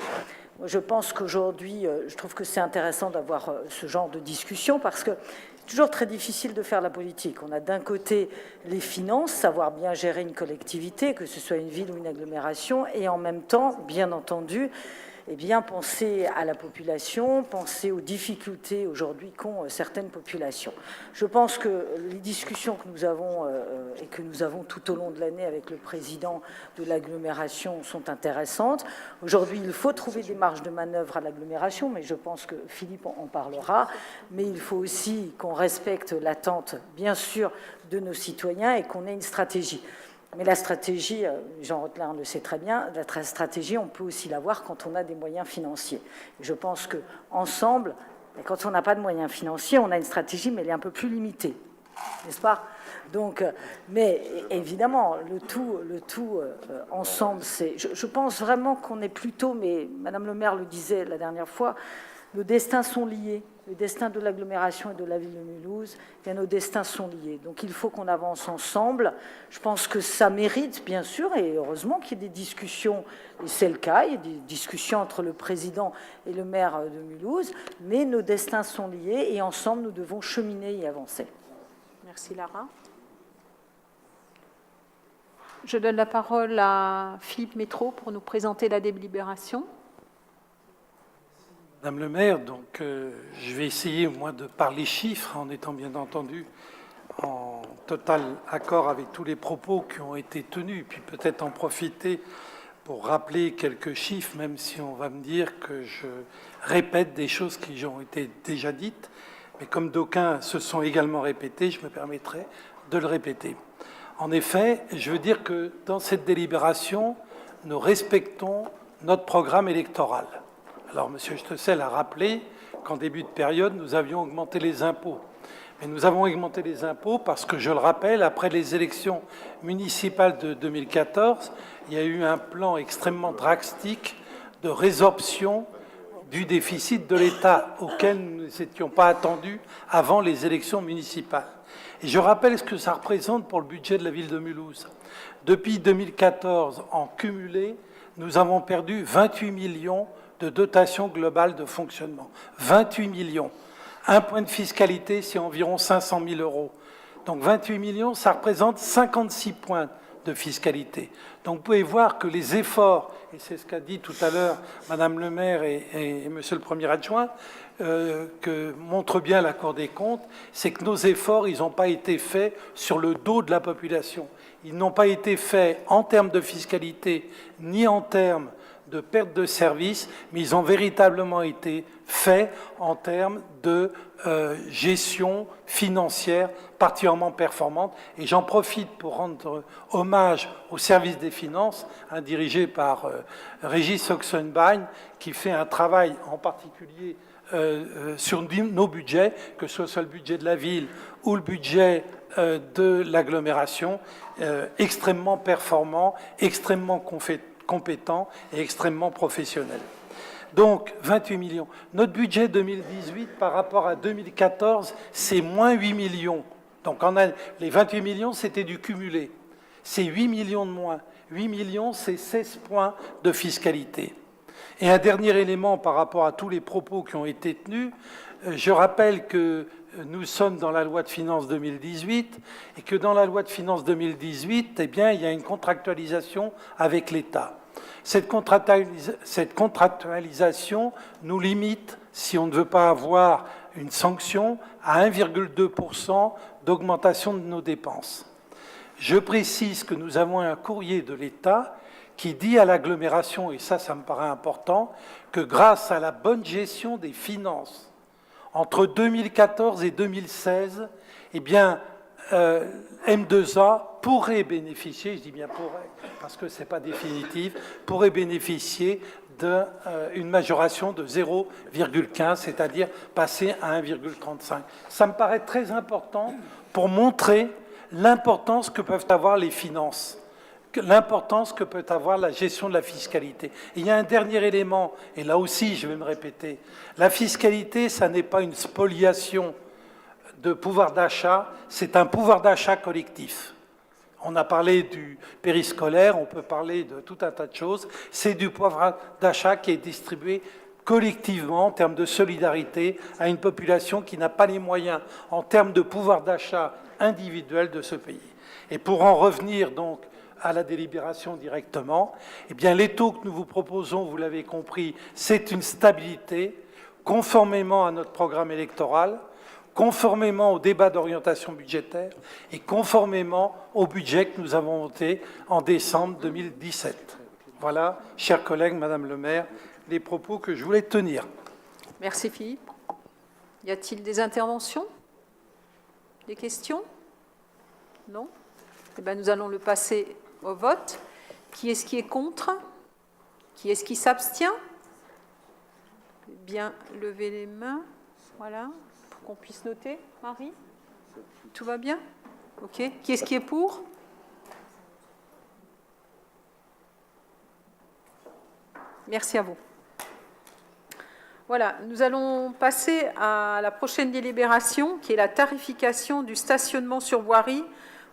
je pense qu'aujourd'hui, je trouve que c'est intéressant d'avoir ce genre de discussion parce que c'est toujours très difficile de faire la politique. On a d'un côté les finances, savoir bien gérer une collectivité, que ce soit une ville ou une agglomération, et en même temps, bien entendu, eh bien, penser à la population, penser aux difficultés aujourd'hui qu'ont certaines populations. Je pense que les discussions que nous avons et que nous avons tout au long de l'année avec le président de l'agglomération sont intéressantes. Aujourd'hui, il faut trouver des marges de manœuvre à l'agglomération, mais je pense que Philippe en parlera. Mais il faut aussi qu'on respecte l'attente, bien sûr, de nos citoyens et qu'on ait une stratégie. Mais la stratégie, Jean Rotler le sait très bien, la stratégie, on peut aussi l'avoir quand on a des moyens financiers. Et je pense qu'ensemble, quand on n'a pas de moyens financiers, on a une stratégie, mais elle est un peu plus limitée, n'est-ce pas? Donc, mais évidemment, le tout ensemble, c'est. Je pense vraiment qu'on est plutôt, mais Madame le maire le disait la dernière fois, nos destins sont liés. Le destin de l'agglomération et de la ville de Mulhouse, et nos destins sont liés. Donc il faut qu'on avance ensemble. Je pense que ça mérite, bien sûr, et heureusement qu'il y ait des discussions, et c'est le cas, il y a des discussions entre le président et le maire de Mulhouse, mais nos destins sont liés et ensemble nous devons cheminer et avancer. Merci Lara. Je donne la parole à Philippe Métro pour nous présenter la délibération. Madame le maire, donc je vais essayer, moi, de parler chiffres, en étant bien entendu en total accord avec tous les propos qui ont été tenus, puis peut-être en profiter pour rappeler quelques chiffres, même si on va me dire que je répète des choses qui ont été déjà dites, mais comme d'aucuns se sont également répétés, je me permettrai de le répéter. En effet, je veux dire que dans cette délibération, nous respectons notre programme électoral. Alors, M. Stessel a rappelé qu'en début de période, nous avions augmenté les impôts. Mais nous avons augmenté les impôts parce que, je le rappelle, après les élections municipales de 2014, il y a eu un plan extrêmement drastique de résorption du déficit de l'État auquel nous n'étions pas attendus avant les élections municipales. Et je rappelle ce que ça représente pour le budget de la ville de Mulhouse. Depuis 2014, en cumulé, nous avons perdu 28 millions de dotation globale de fonctionnement. 28 millions. Un point de fiscalité, c'est environ 500 000 euros. Donc 28 millions, ça représente 56 points de fiscalité. Donc vous pouvez voir que les efforts, et c'est ce qu'a dit tout à l'heure Madame le maire et Monsieur le Premier adjoint, que montre bien la Cour des comptes, c'est que nos efforts, ils n'ont pas été faits sur le dos de la population. Ils n'ont pas été faits en termes de fiscalité, ni en termes de perte de services, mais ils ont véritablement été faits en termes de gestion financière particulièrement performante. Et j'en profite pour rendre hommage au service des finances, dirigé par Régis Oxenbein, qui fait un travail en particulier sur nos budgets, que ce soit le budget de la ville ou le budget de l'agglomération, extrêmement performant, extrêmement compétent et extrêmement professionnel. Donc, 28 millions. Notre budget 2018 par rapport à 2014, c'est moins 8 millions. Donc, les 28 millions, c'était du cumulé. C'est 8 millions de moins. 8 millions, c'est 16 points de fiscalité. Et un dernier élément par rapport à tous les propos qui ont été tenus, je rappelle que nous sommes dans la loi de finances 2018 et que dans la loi de finances 2018, eh bien, il y a une contractualisation avec l'État. Cette contractualisation nous limite, si on ne veut pas avoir une sanction, à 1,2% d'augmentation de nos dépenses. Je précise que nous avons un courrier de l'État qui dit à l'agglomération, et ça me paraît important, que grâce à la bonne gestion des finances, entre 2014 et 2016, eh bien, M2A pourrait bénéficier, je dis bien pourrait, parce que ce n'est pas définitif, pourrait bénéficier d'une majoration de 0,15, c'est-à-dire passer à 1,35. Ça me paraît très important pour montrer l'importance que peuvent avoir les finances, l'importance que peut avoir la gestion de la fiscalité. Et il y a un dernier élément, et là aussi je vais me répéter, la fiscalité, ça n'est pas une spoliation de pouvoir d'achat, c'est un pouvoir d'achat collectif. On a parlé du périscolaire, on peut parler de tout un tas de choses, c'est du pouvoir d'achat qui est distribué collectivement en termes de solidarité à une population qui n'a pas les moyens en termes de pouvoir d'achat individuel de ce pays. Et pour en revenir donc à la délibération directement, eh bien, les taux que nous vous proposons, vous l'avez compris, c'est une stabilité, conformément à notre programme électoral, conformément au débat d'orientation budgétaire et conformément au budget que nous avons voté en décembre 2017. Voilà, chers collègues, Madame le maire, les propos que je voulais tenir. Merci Philippe. Y a-t-il des interventions? Des questions? Non? Eh bien, nous allons le passer au vote. Qui est-ce qui est contre? Qui est-ce qui s'abstient? Bien, levez les mains. Voilà, pour qu'on puisse noter. Marie? Tout va bien? OK. Qui est-ce qui est pour? Merci à vous. Voilà, nous allons passer à la prochaine délibération, qui est la tarification du stationnement sur voirie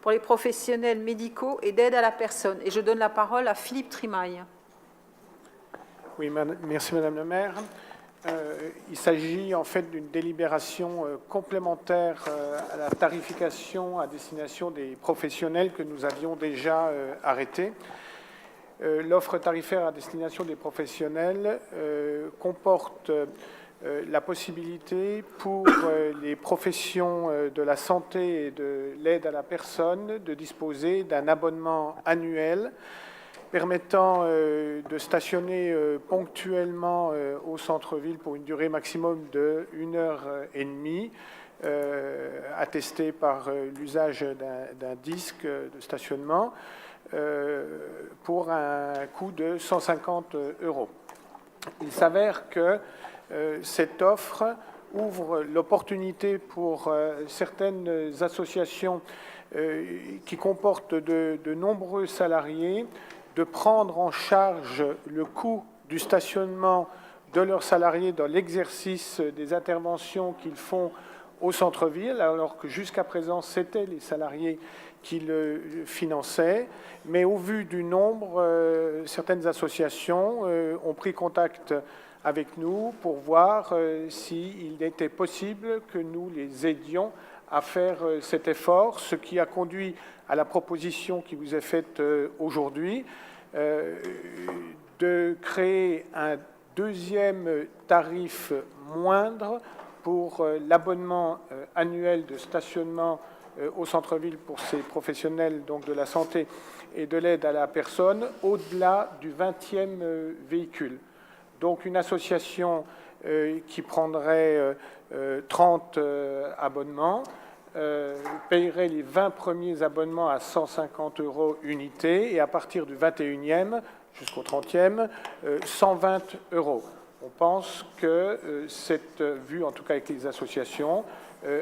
pour les professionnels médicaux et d'aide à la personne. Et je donne la parole à Philippe Trimaille. Oui, merci Madame le maire. Il s'agit en fait d'une délibération complémentaire à la tarification à destination des professionnels que nous avions déjà arrêtée. L'offre tarifaire à destination des professionnels comporte la possibilité pour les professions de la santé et de l'aide à la personne de disposer d'un abonnement annuel permettant de stationner ponctuellement au centre-ville pour une durée maximum de 1h30, attestée par l'usage d'un disque de stationnement, pour un coût de 150 €. Il s'avère que cette offre ouvre l'opportunité pour certaines associations qui comportent de nombreux salariés de prendre en charge le coût du stationnement de leurs salariés dans l'exercice des interventions qu'ils font au centre-ville, alors que jusqu'à présent, c'était les salariés qui le finançaient. Mais au vu du nombre, certaines associations ont pris contact avec nous pour voir s'il était possible que nous les aidions à faire cet effort, ce qui a conduit à la proposition qui vous est faite aujourd'hui de créer un deuxième tarif moindre pour l'abonnement annuel de stationnement au centre-ville pour ces professionnels donc de la santé et de l'aide à la personne au-delà du 20e véhicule. Donc une association qui prendrait 30 abonnements payerait les 20 premiers abonnements à 150 € unité et à partir du 21e jusqu'au 30e, 120 €. On pense que c'est vu, en tout cas avec les associations,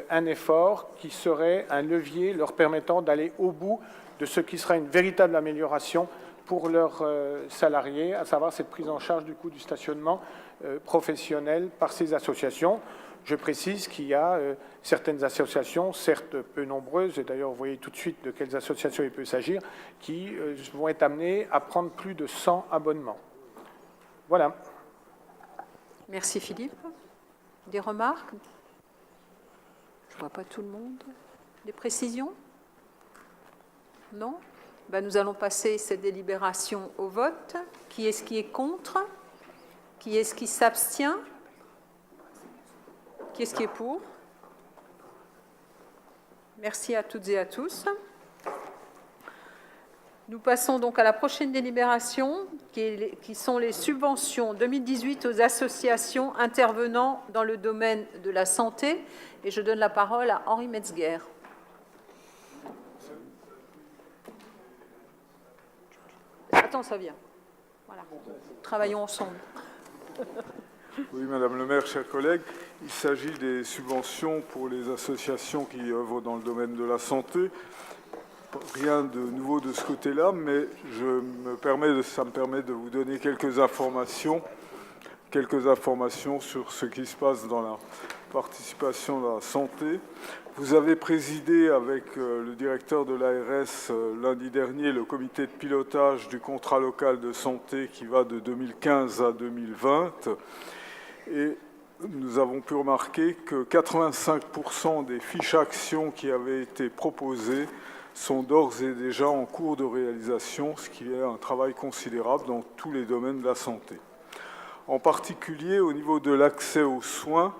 un effort qui serait un levier leur permettant d'aller au bout de ce qui sera une véritable amélioration pour leurs salariés, à savoir cette prise en charge du coût du stationnement professionnel par ces associations. Je précise qu'il y a certaines associations, certes peu nombreuses, et d'ailleurs vous voyez tout de suite de quelles associations il peut s'agir, qui vont être amenées à prendre plus de 100 abonnements. Voilà. Merci Philippe. Des remarques? Je ne vois pas tout le monde. Des précisions? Non? Ben, nous allons passer cette délibération au vote. Qui est-ce qui est contre? Qui est-ce qui s'abstient? Qui est-ce qui est pour? Merci à toutes et à tous. Nous passons donc à la prochaine délibération, qui sont les subventions 2018 aux associations intervenant dans le domaine de la santé. Et je donne la parole à Henri Metzger. Attends, ça vient. Voilà. Travaillons ensemble. Oui, Madame le maire, chers collègues, il s'agit des subventions pour les associations qui œuvrent dans le domaine de la santé. Rien de nouveau de ce côté-là, mais ça me permet de vous donner quelques informations sur ce qui se passe dans la participation à la santé. Vous avez présidé avec le directeur de l'ARS lundi dernier le comité de pilotage du contrat local de santé qui va de 2015 à 2020. Et nous avons pu remarquer que 85% des fiches actions qui avaient été proposées sont d'ores et déjà en cours de réalisation, ce qui est un travail considérable dans tous les domaines de la santé. En particulier, au niveau de l'accès aux soins,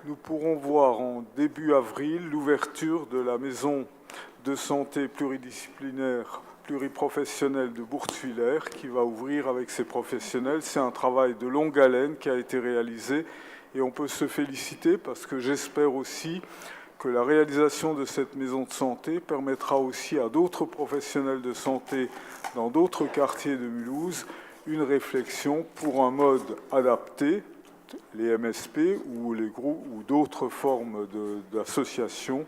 nous pourrons voir en début avril l'ouverture de la maison de santé pluridisciplinaire, pluriprofessionnelle de Bourtefillers qui va ouvrir avec ses professionnels. C'est un travail de longue haleine qui a été réalisé et on peut se féliciter parce que j'espère aussi que la réalisation de cette maison de santé permettra aussi à d'autres professionnels de santé dans d'autres quartiers de Mulhouse une réflexion pour un mode adapté, les MSP ou les groupes ou d'autres formes d'associations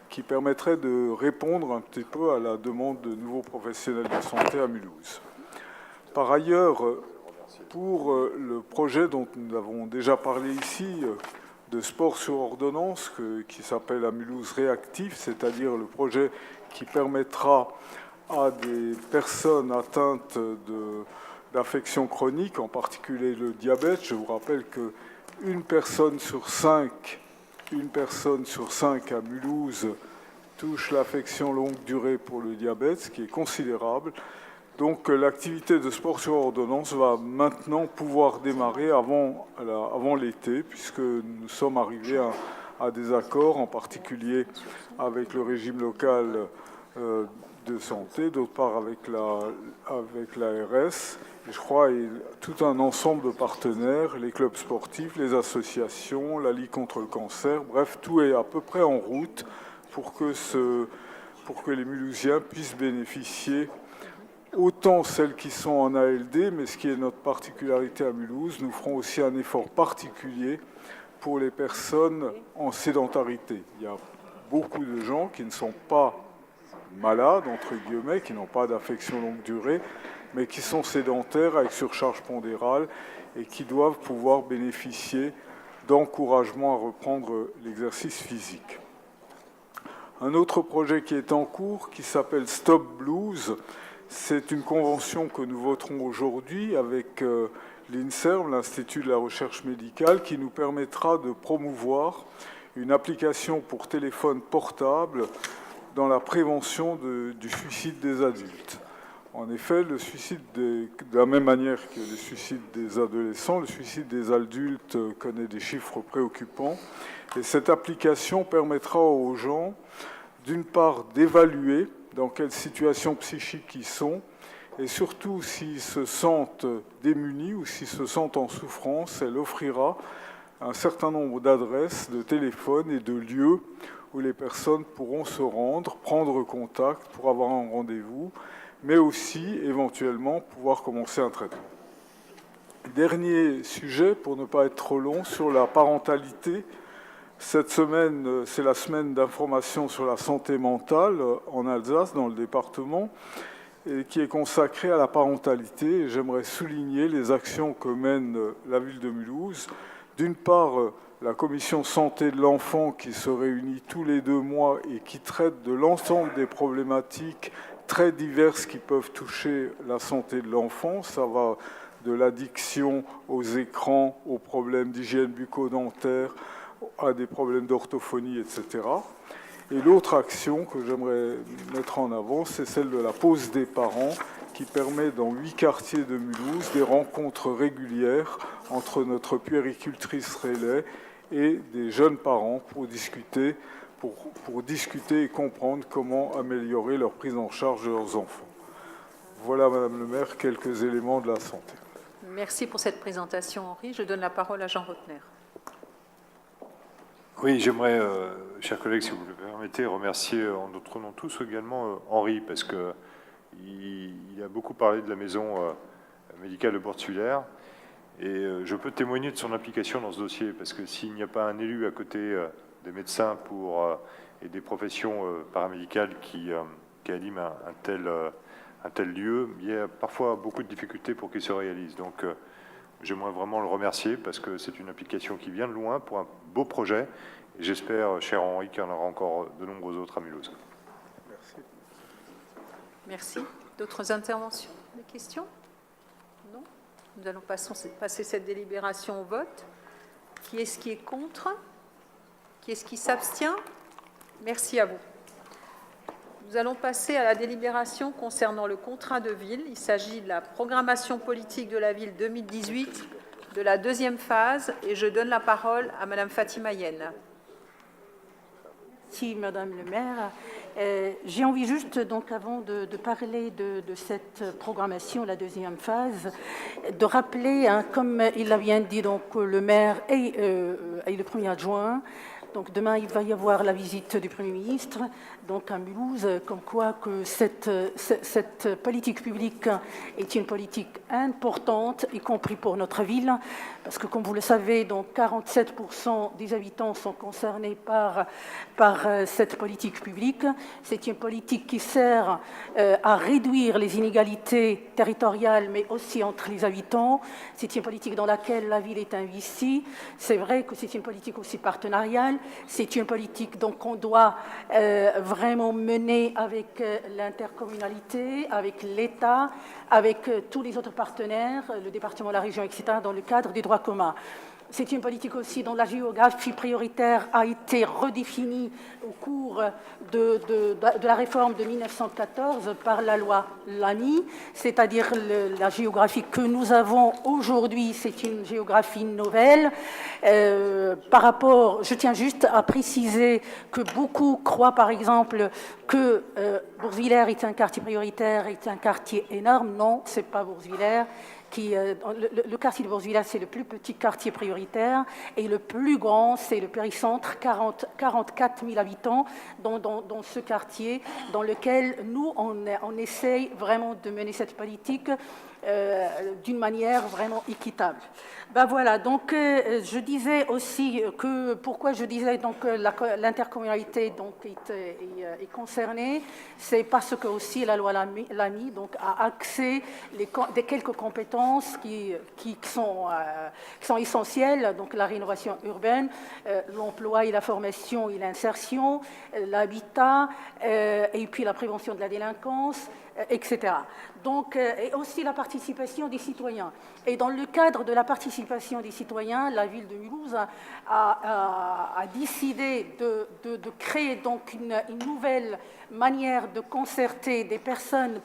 qui permettraient de répondre un petit peu à la demande de nouveaux professionnels de santé à Mulhouse. Par ailleurs, pour le projet dont nous avons déjà parlé ici, de sport sur ordonnance qui s'appelle à Mulhouse Réactif, c'est-à-dire le projet qui permettra à des personnes atteintes d'affections chroniques, en particulier le diabète. Je vous rappelle qu'une personne sur 5 à Mulhouse touche l'affection longue durée pour le diabète, ce qui est considérable. Donc l'activité de sport sur ordonnance va maintenant pouvoir démarrer avant l'été, puisque nous sommes arrivés à des accords, en particulier avec le régime local de santé, d'autre part avec l'ARS, et je crois et tout un ensemble de partenaires, les clubs sportifs, les associations, la Ligue contre le cancer, bref, tout est à peu près en route pour que les Mulhousiens puissent bénéficier autant celles qui sont en ALD, mais ce qui est notre particularité à Mulhouse, nous ferons aussi un effort particulier pour les personnes en sédentarité. Il y a beaucoup de gens qui ne sont pas malades, entre guillemets, qui n'ont pas d'affection longue durée, mais qui sont sédentaires avec surcharge pondérale et qui doivent pouvoir bénéficier d'encouragement à reprendre l'exercice physique. Un autre projet qui est en cours, qui s'appelle Stop Blues, c'est une convention que nous voterons aujourd'hui avec l'INSERM, l'Institut de la recherche médicale, qui nous permettra de promouvoir une application pour téléphone portable dans la prévention du suicide des adultes. En effet, le suicide de la même manière que le suicide des adolescents, le suicide des adultes connaît des chiffres préoccupants. Et cette application permettra aux gens, d'une part, d'évaluer dans quelle situation psychique ils sont, et surtout, s'ils se sentent démunis ou s'ils se sentent en souffrance, elle offrira un certain nombre d'adresses, de téléphones et de lieux où les personnes pourront se rendre, prendre contact pour avoir un rendez-vous, mais aussi, éventuellement, pouvoir commencer un traitement. Dernier sujet, pour ne pas être trop long, sur la parentalité. Cette semaine, c'est la semaine d'information sur la santé mentale en Alsace, dans le département, et qui est consacrée à la parentalité. Et j'aimerais souligner les actions que mène la ville de Mulhouse. D'une part, la commission santé de l'enfant qui se réunit tous les 2 mois et qui traite de l'ensemble des problématiques très diverses qui peuvent toucher la santé de l'enfant. Ça va de l'addiction aux écrans, aux problèmes d'hygiène bucco-dentaire, à des problèmes d'orthophonie, etc. Et l'autre action que j'aimerais mettre en avant, c'est celle de la pause des parents, qui permet dans 8 quartiers de Mulhouse des rencontres régulières entre notre puéricultrice relais et des jeunes parents pour discuter et comprendre comment améliorer leur prise en charge de leurs enfants. Voilà, Madame le maire, quelques éléments de la santé. Merci pour cette présentation, Henri. Je donne la parole à Jean Rotner. Oui, j'aimerais, chers collègues, si vous le permettez, remercier en notre nom tous également Henri, parce qu'il a beaucoup parlé de la maison médicale de Bortuelaire, et je peux témoigner de son implication dans ce dossier, parce que s'il n'y a pas un élu à côté des médecins et des professions paramédicales qui animent un tel lieu, il y a parfois beaucoup de difficultés pour qu'il se réalise. Donc j'aimerais vraiment le remercier parce que c'est une application qui vient de loin pour un beau projet. Et j'espère, cher Henri, qu'il y en aura encore de nombreux autres à Mulhouse. Merci. Merci. D'autres interventions? Des questions? Non? Nous allons passer cette délibération au vote. Qui est-ce qui est contre? Qui est-ce qui s'abstient? Merci à vous. Nous allons passer à la délibération concernant le contrat de ville. Il s'agit de la programmation politique de la ville 2018, de la 2e phase, et je donne la parole à Madame Fatima Yen. Merci, Madame le maire. J'ai envie juste, donc, avant de parler de cette programmation, la 2e phase, de rappeler, hein, comme il l'a bien dit, donc, le maire et le premier adjoint. Donc demain, il va y avoir la visite du Premier ministre, donc à Mulhouse, comme quoi que cette politique publique est une politique importante, y compris pour notre ville, parce que comme vous le savez, donc 47% des habitants sont concernés par cette politique publique. C'est une politique qui sert à réduire les inégalités territoriales, mais aussi entre les habitants. C'est une politique dans laquelle la ville est investie. C'est vrai que c'est une politique aussi partenariale. C'est une politique qu'on doit vraiment mener avec l'intercommunalité, avec l'État, avec tous les autres partenaires, le département, la région, etc., dans le cadre des droits communs. C'est une politique aussi dont la géographie prioritaire a été redéfinie au cours de la réforme de 1914 par la loi Lamy, c'est-à-dire la géographie que nous avons aujourd'hui, c'est une géographie nouvelle. Par rapport, je tiens juste à préciser que beaucoup croient par exemple que Bourswiller est un quartier prioritaire, est un quartier énorme. Non, ce n'est pas Bourswiller. Le quartier de Bourswiller, c'est le plus petit quartier prioritaire et le plus grand, c'est le péricentre, 44 000 habitants dans ce quartier dans lequel nous, on essaye vraiment de mener cette politique d'une manière vraiment équitable. Ben voilà, donc je disais aussi que pourquoi je disais donc l'intercommunalité donc est concernée, c'est parce que aussi la loi Lamy donc a axé quelques compétences qui sont essentielles, donc la rénovation urbaine, l'emploi et la formation et l'insertion, l'habitat et puis la prévention de la délinquance, etc. Donc, et aussi la participation participation des citoyens. Et dans le cadre de la participation des citoyens, la ville de Mulhouse a décidé de créer donc une nouvelle manière de concerter des personnes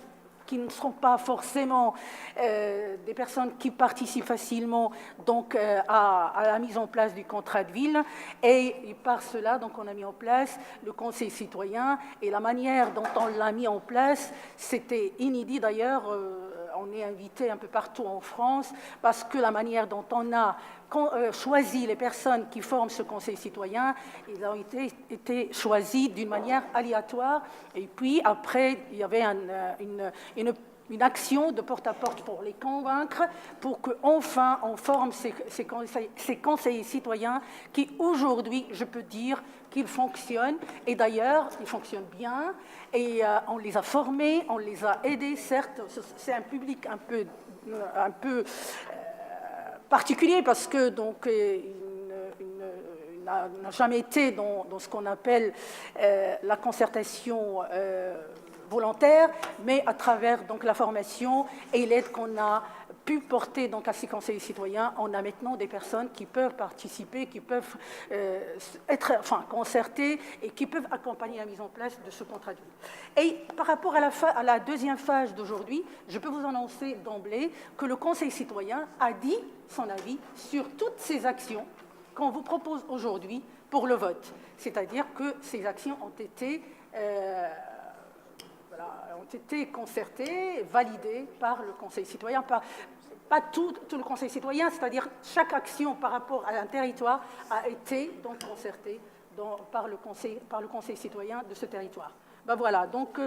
qui ne seront pas forcément des personnes qui participent facilement donc, à la mise en place du contrat de ville. Et par cela, donc, on a mis en place le conseil citoyen. Et la manière dont on l'a mis en place, c'était inédit d'ailleurs. On est invité un peu partout en France parce que la manière dont on a choisi les personnes qui forment ce conseil citoyen, ils ont été choisis d'une manière aléatoire. Et puis après, il y avait une action de porte-à-porte pour les convaincre, pour qu'enfin on forme ces conseillers citoyens qui aujourd'hui, je peux dire, qu'ils fonctionnent. Et d'ailleurs, ils fonctionnent bien. Et on les a formés, on les a aidés. Certes, c'est un public un peu particulier parce que donc n'a jamais été dans ce qu'on appelle la concertation volontaire, mais à travers donc la formation et l'aide qu'on a pu porter donc à ces conseillers citoyens, on a maintenant des personnes qui peuvent participer, qui peuvent être concertées et qui peuvent accompagner la mise en place de ce contrat de vie. Et par rapport à la deuxième phase d'aujourd'hui, je peux vous annoncer d'emblée que le conseil citoyen a dit son avis sur toutes ces actions qu'on vous propose aujourd'hui pour le vote. C'est-à-dire que ces actions ont été concertées, validées par le conseil citoyen, pas tout le conseil citoyen, c'est-à-dire chaque action par rapport à un territoire a été donc concertée par le conseil citoyen de ce territoire. Ben voilà, donc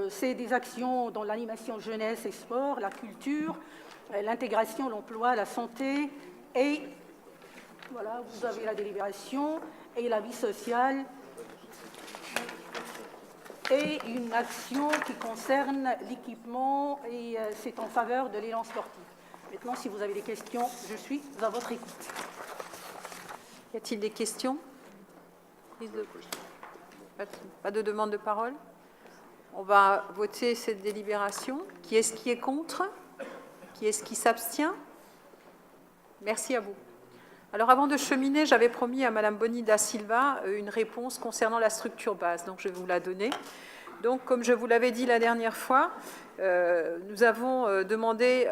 c'est des actions dans l'animation jeunesse et sport, la culture, l'intégration, l'emploi, la santé, et voilà, vous avez la délibération et la vie sociale, et une action qui concerne l'équipement, et c'est en faveur de l'élan sportif. Maintenant, si vous avez des questions, je suis à votre écoute. Y a-t-il des questions? Pas de demande de parole? On va voter cette délibération. Qui est-ce qui est contre? Qui est-ce qui s'abstient? Merci à vous. Alors, avant de cheminer, j'avais promis à Madame Boni da Silva une réponse concernant la structure base, donc je vais vous la donner. Donc, comme je vous l'avais dit la dernière fois, nous avons demandé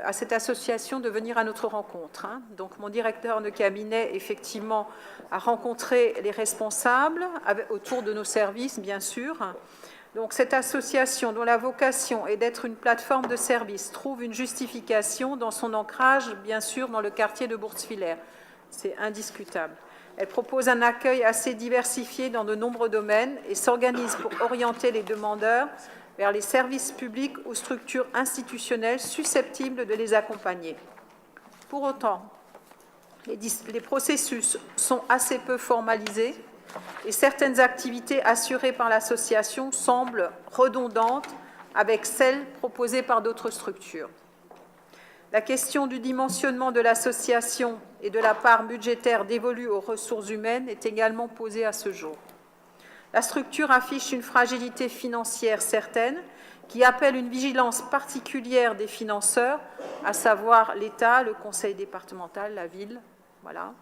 à cette association de venir à notre rencontre. Donc, mon directeur de cabinet, effectivement, a rencontré les responsables autour de nos services, bien sûr. Donc, cette association, dont la vocation est d'être une plateforme de services, trouve une justification dans son ancrage, bien sûr, dans le quartier de Bourse-Filaire. C'est indiscutable. Elle propose un accueil assez diversifié dans de nombreux domaines et s'organise pour orienter les demandeurs vers les services publics ou structures institutionnelles susceptibles de les accompagner. Pour autant, les processus sont assez peu formalisés et certaines activités assurées par l'association semblent redondantes avec celles proposées par d'autres structures. La question du dimensionnement de l'association et de la part budgétaire dévolue aux ressources humaines est également posée à ce jour. La structure affiche une fragilité financière certaine qui appelle une vigilance particulière des financeurs, à savoir l'État, le conseil départemental, la ville. Voilà.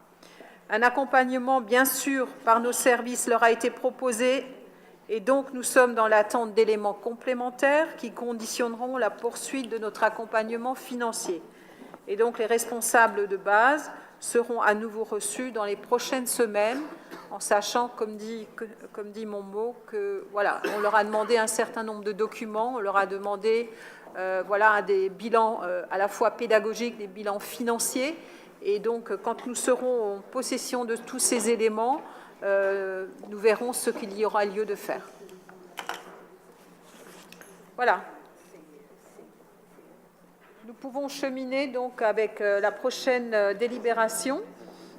Un accompagnement, bien sûr, par nos services leur a été proposé et donc nous sommes dans l'attente d'éléments complémentaires qui conditionneront la poursuite de notre accompagnement financier. Et donc les responsables de base seront à nouveau reçus dans les prochaines semaines, en sachant, comme dit mon mot, que voilà, on leur a demandé un certain nombre de documents, on leur a demandé des bilans à la fois pédagogiques, des bilans financiers. Et donc, quand nous serons en possession de tous ces éléments, nous verrons ce qu'il y aura lieu de faire. Voilà. Nous pouvons cheminer donc avec la prochaine délibération,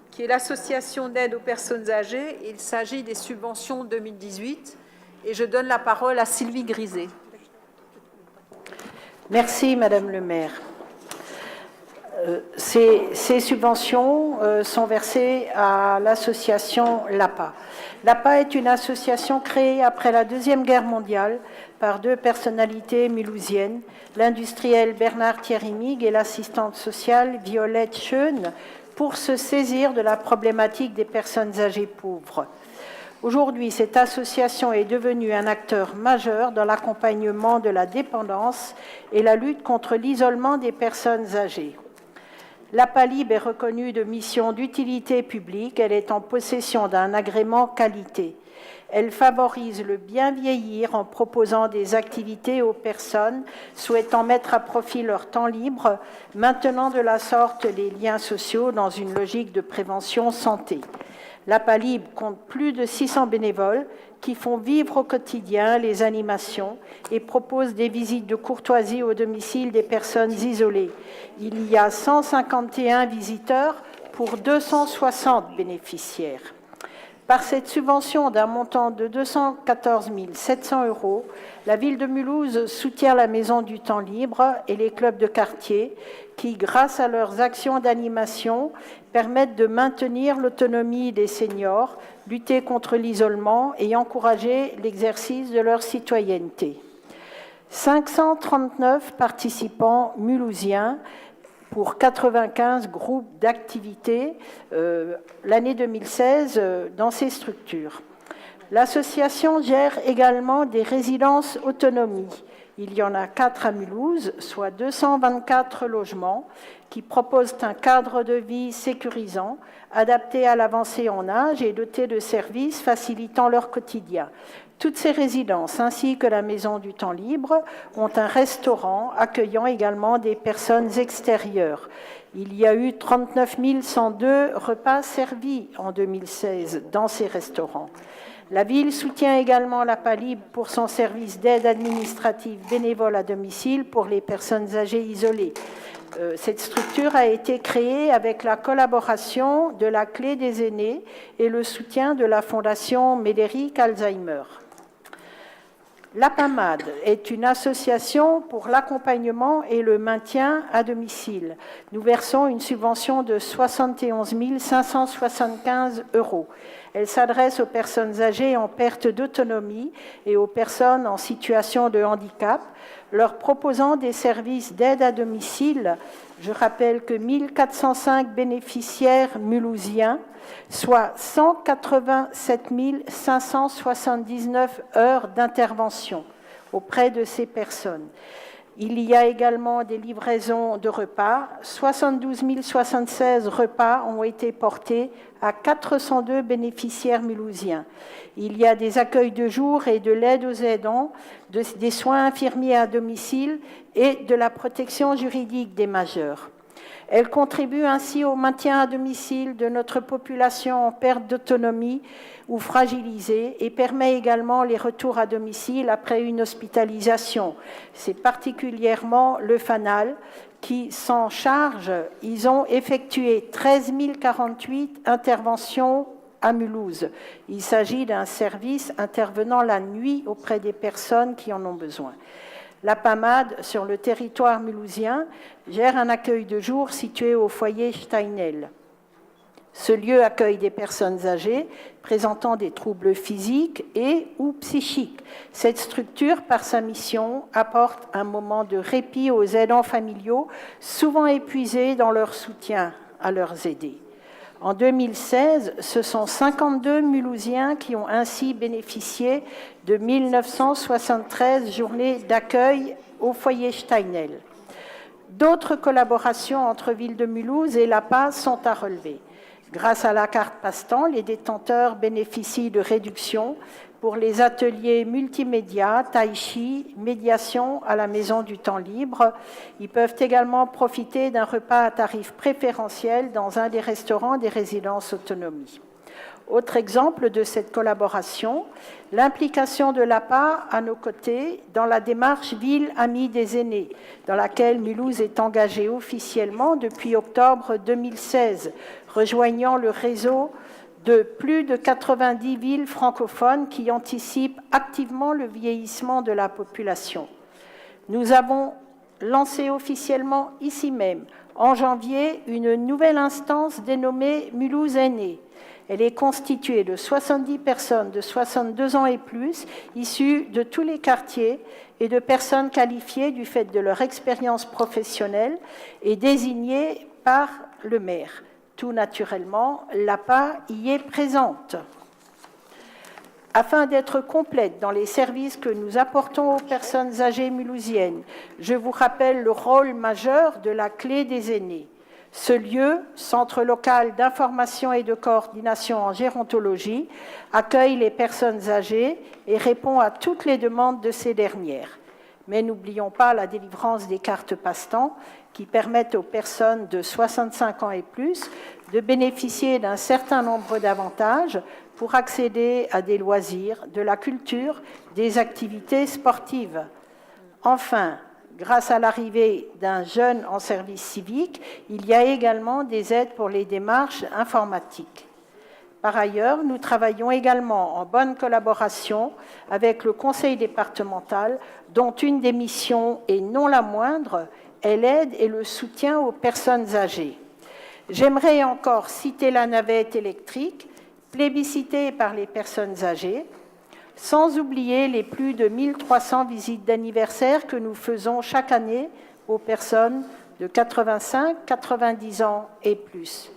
qui est l'association d'aide aux personnes âgées. Il s'agit des subventions 2018. Et je donne la parole à Sylvie Griset. Merci, Madame le maire. Ces subventions sont versées à l'association LAPA. L'APA est une association créée après la Deuxième Guerre mondiale par deux personnalités mulhousiennes, l'industriel Bernard Thierry-Mig et l'assistante sociale Violette Schoen, pour se saisir de la problématique des personnes âgées pauvres. Aujourd'hui, cette association est devenue un acteur majeur dans l'accompagnement de la dépendance et la lutte contre l'isolement des personnes âgées. L'APALIB est reconnue de mission d'utilité publique. Elle est en possession d'un agrément qualité. Elle favorise le bien vieillir en proposant des activités aux personnes souhaitant mettre à profit leur temps libre, maintenant de la sorte les liens sociaux dans une logique de prévention santé. L'APALIB compte plus de 600 bénévoles qui font vivre au quotidien les animations et proposent des visites de courtoisie au domicile des personnes isolées. Il y a 151 visiteurs pour 260 bénéficiaires. Par cette subvention d'un montant de 214 700 €, la ville de Mulhouse soutient la Maison du Temps Libre et les clubs de quartier qui, grâce à leurs actions d'animation, permettent de maintenir l'autonomie des seniors, lutter contre l'isolement et encourager l'exercice de leur citoyenneté. 539 participants mulhousiens pour 95 groupes d'activités l'année 2016 dans ces structures. L'association gère également des résidences autonomie. Il y en a 4 à Mulhouse, soit 224 logements, qui proposent un cadre de vie sécurisant, adapté à l'avancée en âge et doté de services facilitant leur quotidien. Toutes ces résidences, ainsi que la Maison du Temps Libre, ont un restaurant accueillant également des personnes extérieures. Il y a eu 39 102 repas servis en 2016 dans ces restaurants. La ville soutient également l'APALIB pour son service d'aide administrative bénévole à domicile pour les personnes âgées isolées. Cette structure a été créée avec la collaboration de la Clé des aînés et le soutien de la Fondation Médéric Alzheimer. L'APAMAD est une association pour l'accompagnement et le maintien à domicile. Nous versons une subvention de 71 575 €. Elle s'adresse aux personnes âgées en perte d'autonomie et aux personnes en situation de handicap, leur proposant des services d'aide à domicile. Je rappelle que 1405 bénéficiaires mulhousiens, soit 187 579 heures d'intervention auprès de ces personnes. Il y a également des livraisons de repas. 72 076 repas ont été portés à 402 bénéficiaires mulhousiens. Il y a des accueils de jour et de l'aide aux aidants, des soins infirmiers à domicile et de la protection juridique des majeurs. Elle contribue ainsi au maintien à domicile de notre population en perte d'autonomie ou fragilisée et permet également les retours à domicile après une hospitalisation. C'est particulièrement le FANAL qui s'en charge. Ils ont effectué 13 048 interventions à Mulhouse. Il s'agit d'un service intervenant la nuit auprès des personnes qui en ont besoin. La PAMAD, sur le territoire mulhousien, gère un accueil de jour situé au foyer Steinel. Ce lieu accueille des personnes âgées présentant des troubles physiques et ou psychiques. Cette structure, par sa mission, apporte un moment de répit aux aidants familiaux, souvent épuisés dans leur soutien à leurs aidés. En 2016, ce sont 52 Mulhousiens qui ont ainsi bénéficié de 1973 journées d'accueil au foyer Steinel. D'autres collaborations entre Ville de Mulhouse et l'APA sont à relever. Grâce à la carte Passe-Temps, les détenteurs bénéficient de réductions pour les ateliers multimédia, tai chi, médiation à la Maison du Temps Libre. Ils peuvent également profiter d'un repas à tarif préférentiel dans un des restaurants des résidences autonomie. Autre exemple de cette collaboration, l'implication de l'APA à nos côtés dans la démarche Ville Amie des aînés, dans laquelle Mulhouse est engagée officiellement depuis octobre 2016, rejoignant le réseau de plus de 90 villes francophones qui anticipent activement le vieillissement de la population. Nous avons lancé officiellement ici même, en janvier, une nouvelle instance dénommée Mulhouse Aînés. Elle est constituée de 70 personnes de 62 ans et plus, issues de tous les quartiers, et de personnes qualifiées du fait de leur expérience professionnelle et désignées par le maire. Tout naturellement, l'APA y est présente. Afin d'être complète dans les services que nous apportons aux personnes âgées mulhousiennes, je vous rappelle le rôle majeur de la clé des aînés. Ce lieu, centre local d'information et de coordination en gérontologie, accueille les personnes âgées et répond à toutes les demandes de ces dernières. Mais n'oublions pas la délivrance des cartes passe-temps qui permettent aux personnes de 65 ans et plus de bénéficier d'un certain nombre d'avantages pour accéder à des loisirs, de la culture, des activités sportives. Enfin, grâce à l'arrivée d'un jeune en service civique, il y a également des aides pour les démarches informatiques. Par ailleurs, nous travaillons également en bonne collaboration avec le conseil départemental, dont une des missions, et non la moindre, est l'aide et le soutien aux personnes âgées. J'aimerais encore citer la navette électrique, plébiscitée par les personnes âgées, sans oublier les plus de 1300 visites d'anniversaire que nous faisons chaque année aux personnes de 85, 90 ans et plus.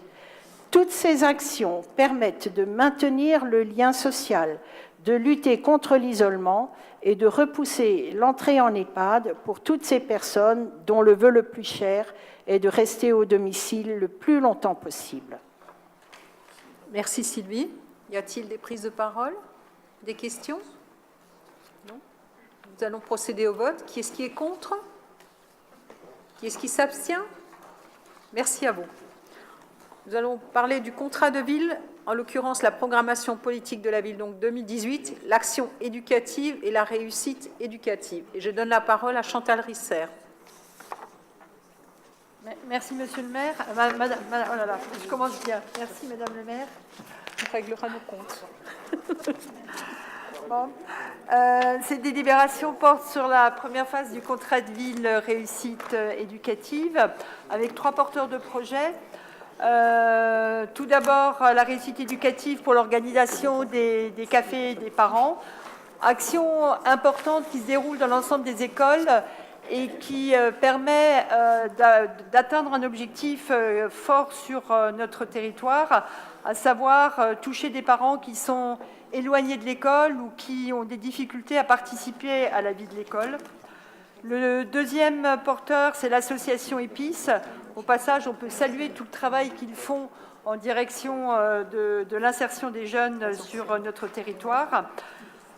Toutes ces actions permettent de maintenir le lien social, de lutter contre l'isolement et de repousser l'entrée en EHPAD pour toutes ces personnes dont le vœu le plus cher est de rester au domicile le plus longtemps possible. Merci Sylvie. Y a-t-il des prises de parole? Des questions? Non? Nous allons procéder au vote. Qui est-ce qui est contre? Qui est-ce qui s'abstient? Merci à vous. Nous allons parler du contrat de ville, en l'occurrence la programmation politique de la ville, donc 2018, l'action éducative et la réussite éducative. Et je donne la parole à Chantal Risser. Merci, Monsieur le maire. Madame, oh là là, je commence bien. Merci, Madame le maire. On réglera nos comptes. Bon. Ces délibérations portent sur la première phase du contrat de ville réussite éducative, avec 3 porteurs de projets. Tout d'abord, la réussite éducative pour l'organisation des cafés des parents. Action importante qui se déroule dans l'ensemble des écoles et qui permet d'atteindre un objectif fort sur notre territoire, à savoir toucher des parents qui sont éloignés de l'école ou qui ont des difficultés à participer à la vie de l'école. Le deuxième porteur, c'est l'association EPIS. Au passage, on peut saluer tout le travail qu'ils font en direction de l'insertion des jeunes sur notre territoire.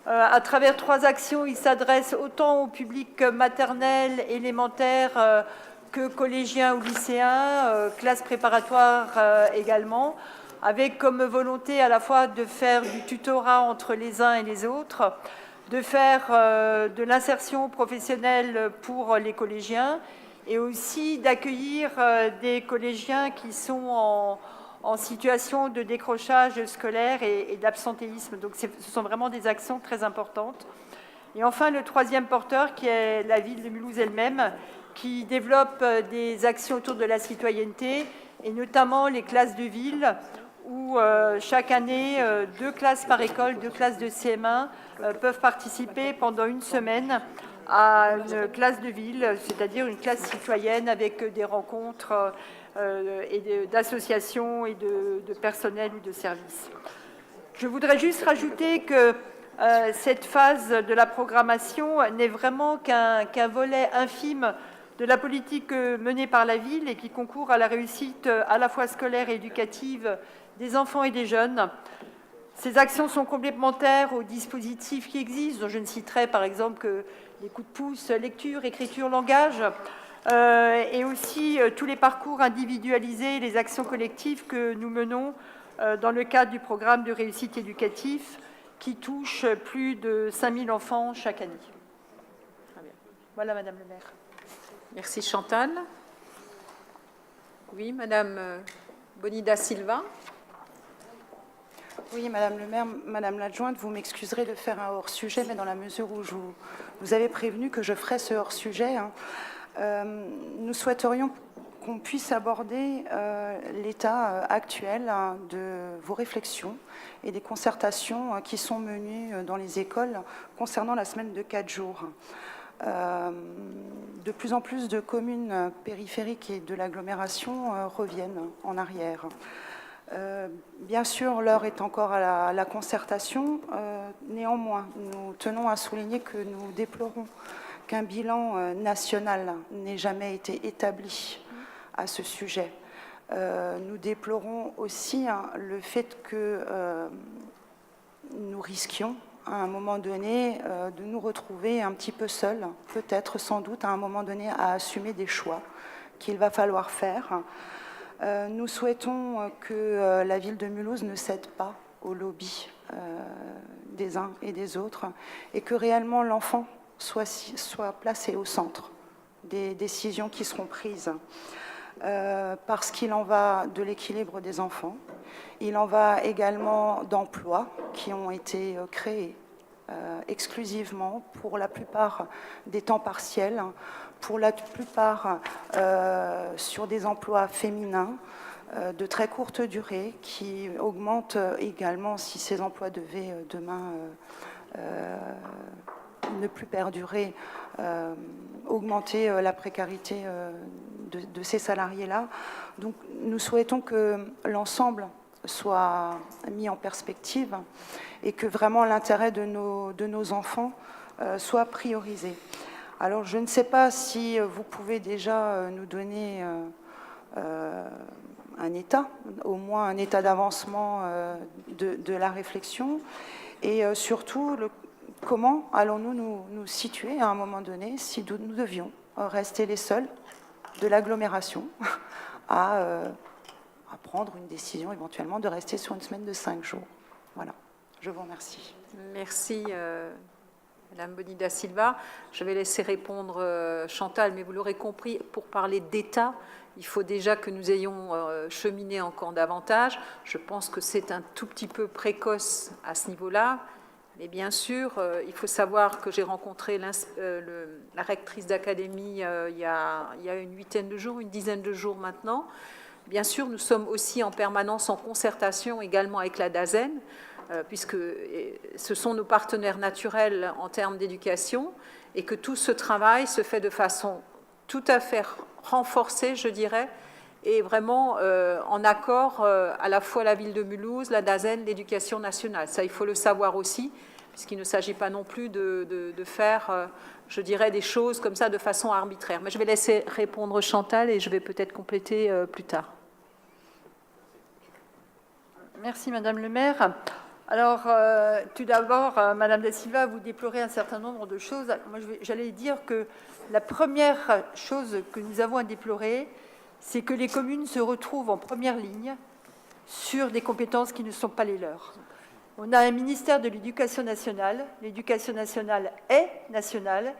À travers 3 actions, ils s'adressent autant au public maternel, élémentaire que collégiens ou lycéens, classes préparatoires également, avec comme volonté à la fois de faire du tutorat entre les uns et les autres, de faire de l'insertion professionnelle pour les collégiens et aussi d'accueillir des collégiens qui sont en situation de décrochage scolaire et d'absentéisme. Donc ce sont vraiment des actions très importantes. Et enfin, le troisième porteur, qui est la ville de Mulhouse elle-même, qui développe des actions autour de la citoyenneté, et notamment les classes de ville, où chaque année, 2 classes par école, 2 classes de CM1 peuvent participer pendant une semaine à une classe de ville, c'est-à-dire une classe citoyenne avec des rencontres et d'associations et de personnel ou de services. Je voudrais juste rajouter que cette phase de la programmation n'est vraiment qu'un volet infime de la politique menée par la ville et qui concourt à la réussite à la fois scolaire et éducative des enfants et des jeunes. Ces actions sont complémentaires aux dispositifs qui existent, dont je ne citerai par exemple que les coups de pouce, lecture, écriture, langage, et aussi tous les parcours individualisés, les actions collectives que nous menons dans le cadre du programme de réussite éducative qui touche plus de 5000 enfants chaque année. Très bien. Voilà, Madame le maire. Merci Chantal. Oui, Madame Bonida Silva. Oui, Madame le maire, Madame l'adjointe, vous m'excuserez de faire un hors-sujet, mais dans la mesure où vous avez prévenu que je ferai ce hors-sujet, nous souhaiterions qu'on puisse aborder l'état actuel de vos réflexions et des concertations qui sont menées dans les écoles concernant la semaine de 4 jours. De plus en plus de communes périphériques et de l'agglomération reviennent en arrière. Bien sûr, l'heure est encore à la concertation. Néanmoins, nous tenons à souligner que nous déplorons qu'un bilan national n'ait jamais été établi à ce sujet. Nous déplorons aussi le fait que nous risquions à un moment donné de nous retrouver un petit peu seuls, peut-être sans doute à un moment donné à assumer des choix qu'il va falloir faire. Nous souhaitons que la ville de Mulhouse ne cède pas au lobby des uns et des autres et que réellement l'enfant soit placé au centre des décisions qui seront prises. Parce qu'il en va de l'équilibre des enfants, il en va également d'emplois qui ont été créés exclusivement pour la plupart des temps partiels, pour la plupart sur des emplois féminins de très courte durée qui augmentent également si ces emplois devaient demain ne plus perdurer, augmenter la précarité de ces salariés-là. Donc nous souhaitons que l'ensemble soit mis en perspective et que vraiment l'intérêt de nos enfants soit priorisé. Alors je ne sais pas si vous pouvez déjà nous donner un état, au moins un état d'avancement de la réflexion et surtout comment allons-nous nous situer à un moment donné si nous devions rester les seuls de l'agglomération à prendre une décision éventuellement de rester sur une semaine de 5 jours. Voilà, je vous remercie. Merci Madame Bonida Silva. Je vais laisser répondre Chantal, mais vous l'aurez compris, pour parler d'État, il faut déjà que nous ayons cheminé encore davantage. Je pense que c'est un tout petit peu précoce à ce niveau-là. Mais bien sûr, il faut savoir que j'ai rencontré la rectrice d'académie il y a une dizaine de jours maintenant. Bien sûr, nous sommes aussi en permanence en concertation également avec la DAZEN, puisque ce sont nos partenaires naturels en termes d'éducation, et que tout ce travail se fait de façon tout à fait renforcée, je dirais, et vraiment en accord à la fois la ville de Mulhouse, la DAZEN, l'éducation nationale. Ça, il faut le savoir aussi, puisqu'il ne s'agit pas non plus de faire, je dirais, des choses comme ça de façon arbitraire. Mais je vais laisser répondre Chantal et je vais peut-être compléter plus tard. Merci Madame le maire. Alors, tout d'abord, Madame Da Silva, vous déplorez un certain nombre de choses. Moi, j'allais dire que la première chose que nous avons à déplorer, c'est que les communes se retrouvent en première ligne sur des compétences qui ne sont pas les leurs. On a un ministère de l'Éducation nationale. L'éducation nationale est nationale.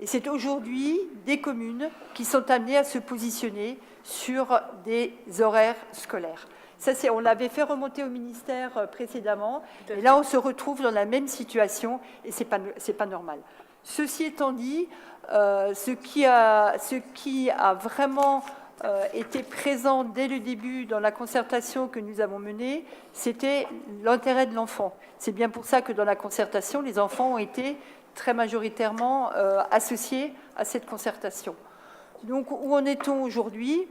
Et c'est aujourd'hui des communes qui sont amenées à se positionner sur des horaires scolaires. Ça, on l'avait fait remonter au ministère précédemment. Et là, on se retrouve dans la même situation et ce n'est pas normal. Ceci étant dit, ce qui a vraiment était présent dès le début dans la concertation que nous avons menée, c'était l'intérêt de l'enfant. C'est bien pour ça que dans la concertation, les enfants ont été très majoritairement associés à cette concertation. Donc, où en est-on aujourd'hui ?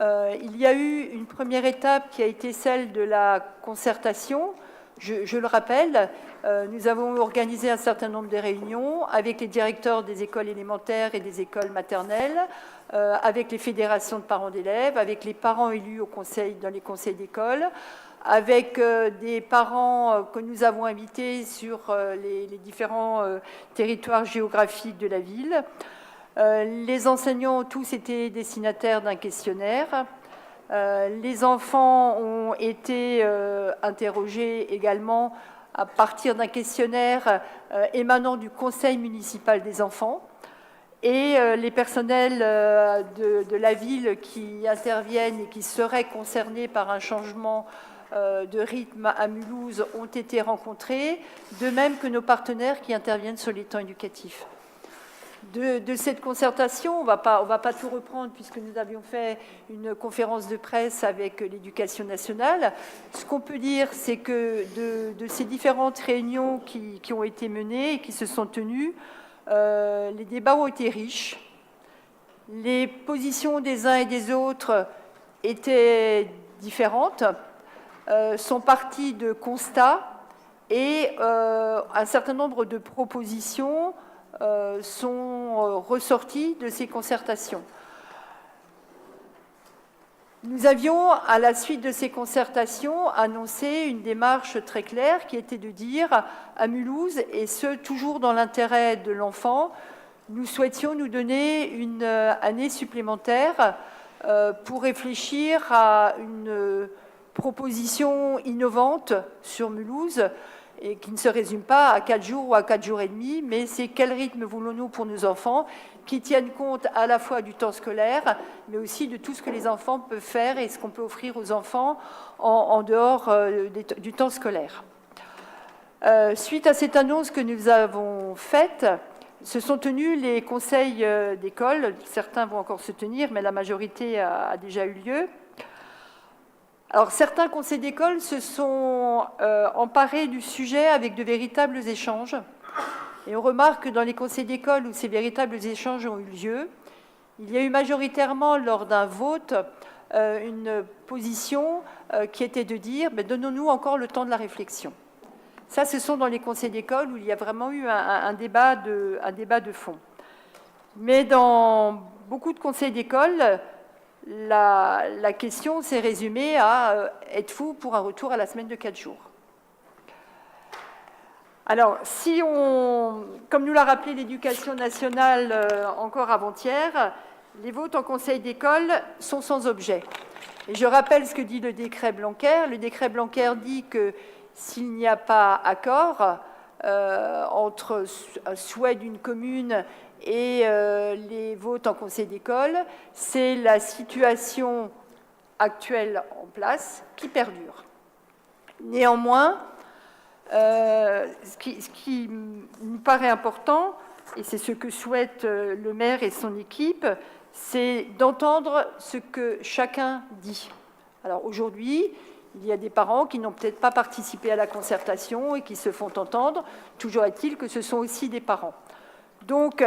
Il y a eu une première étape qui a été celle de la concertation. Je le rappelle, nous avons organisé un certain nombre de réunions avec les directeurs des écoles élémentaires et des écoles maternelles, avec les fédérations de parents d'élèves, avec les parents élus dans les conseils d'école, avec des parents que nous avons invités sur les différents territoires géographiques de la ville. Les enseignants ont tous été destinataires d'un questionnaire. Les enfants ont été interrogés également à partir d'un questionnaire émanant du conseil municipal des enfants. Et les personnels de la ville qui interviennent et qui seraient concernés par un changement de rythme à Mulhouse ont été rencontrés, de même que nos partenaires qui interviennent sur les temps éducatifs. de cette concertation. On va pas tout reprendre puisque nous avions fait une conférence de presse avec l'Éducation nationale. Ce qu'on peut dire, c'est que de ces différentes réunions qui ont été menées et qui se sont tenues, les débats ont été riches. Les positions des uns et des autres étaient différentes, sont parties de constats et un certain nombre de propositions sont ressorties de ces concertations. Nous avions, à la suite de ces concertations, annoncé une démarche très claire qui était de dire à Mulhouse, et ce toujours dans l'intérêt de l'enfant, nous souhaitions nous donner une année supplémentaire pour réfléchir à une proposition innovante sur Mulhouse et qui ne se résume pas à 4 jours ou à 4 jours et demi, mais c'est quel rythme voulons-nous pour nos enfants qui tiennent compte à la fois du temps scolaire, mais aussi de tout ce que les enfants peuvent faire et ce qu'on peut offrir aux enfants en dehors du temps scolaire. Suite à cette annonce que nous avons faite, se sont tenus les conseils d'école. Certains vont encore se tenir, mais la majorité a déjà eu lieu. Alors, certains conseils d'école se sont emparés du sujet avec de véritables échanges. Et on remarque que dans les conseils d'école où ces véritables échanges ont eu lieu, il y a eu majoritairement, lors d'un vote, une position qui était de dire « donnons-nous encore le temps de la réflexion ». Ça, ce sont dans les conseils d'école où il y a vraiment eu un débat de fond. Mais dans beaucoup de conseils d'école, la question s'est résumée à « êtes-vous pour un retour à la semaine de 4 jours ?» Alors, comme nous l'a rappelé l'Éducation nationale encore avant-hier, les votes en conseil d'école sont sans objet. Et je rappelle ce que dit le décret Blanquer. Le décret Blanquer dit que s'il n'y a pas accord entre un souhait d'une commune et les votes en conseil d'école, c'est la situation actuelle en place qui perdure. Néanmoins, ce qui nous paraît important, et c'est ce que souhaite le maire et son équipe, c'est d'entendre ce que chacun dit. Alors aujourd'hui, il y a des parents qui n'ont peut-être pas participé à la concertation et qui se font entendre. Toujours est-il que ce sont aussi des parents. Donc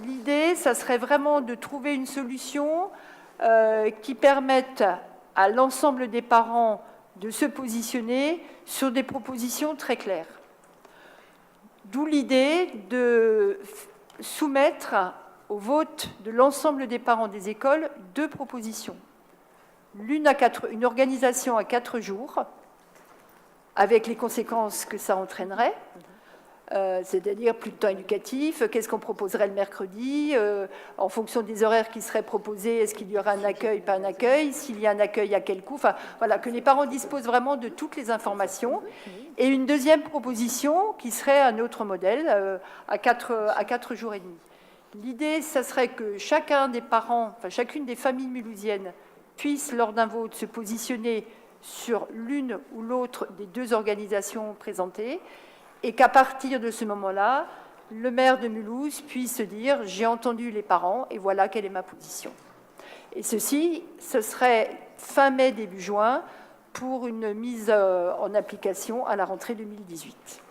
l'idée, ça serait vraiment de trouver une solution qui permette à l'ensemble des parents de se positionner sur des propositions très claires. D'où l'idée de soumettre au vote de l'ensemble des parents des écoles 2 propositions. Une organisation à 4 jours, avec les conséquences que ça entraînerait, c'est-à-dire plus de temps éducatif, qu'est-ce qu'on proposerait le mercredi, en fonction des horaires qui seraient proposés, est-ce qu'il y aura un accueil, pas un accueil, s'il y a un accueil, à quel coût, enfin voilà, que les parents disposent vraiment de toutes les informations. Et une deuxième proposition qui serait un autre modèle, à 4 jours et demi. L'idée, ça serait que chacun des parents, enfin chacune des familles mulhousiennes puisse, lors d'un vote, se positionner sur l'une ou l'autre des 2 organisations présentées, et qu'à partir de ce moment-là, le maire de Mulhouse puisse se dire « j'ai entendu les parents et voilà quelle est ma position ». Et ceci, ce serait fin mai, début juin, pour une mise en application à la rentrée 2018.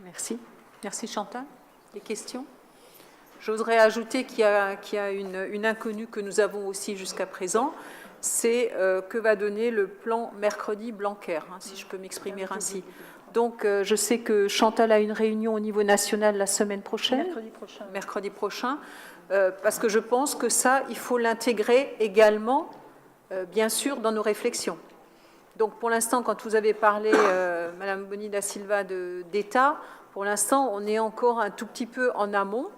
Merci. Merci Chantal. Des questions ? J'oserais ajouter qu'il y a une inconnue que nous avons aussi jusqu'à présent, c'est que va donner le plan mercredi Blanquer, si je peux m'exprimer ainsi. Donc, je sais que Chantal a une réunion au niveau national la semaine prochaine. Mercredi prochain. Parce que je pense que ça, il faut l'intégrer également, bien sûr, dans nos réflexions. Donc, pour l'instant, quand vous avez parlé, Madame Boni da Silva, d'État, pour l'instant, on est encore un tout petit peu en amont,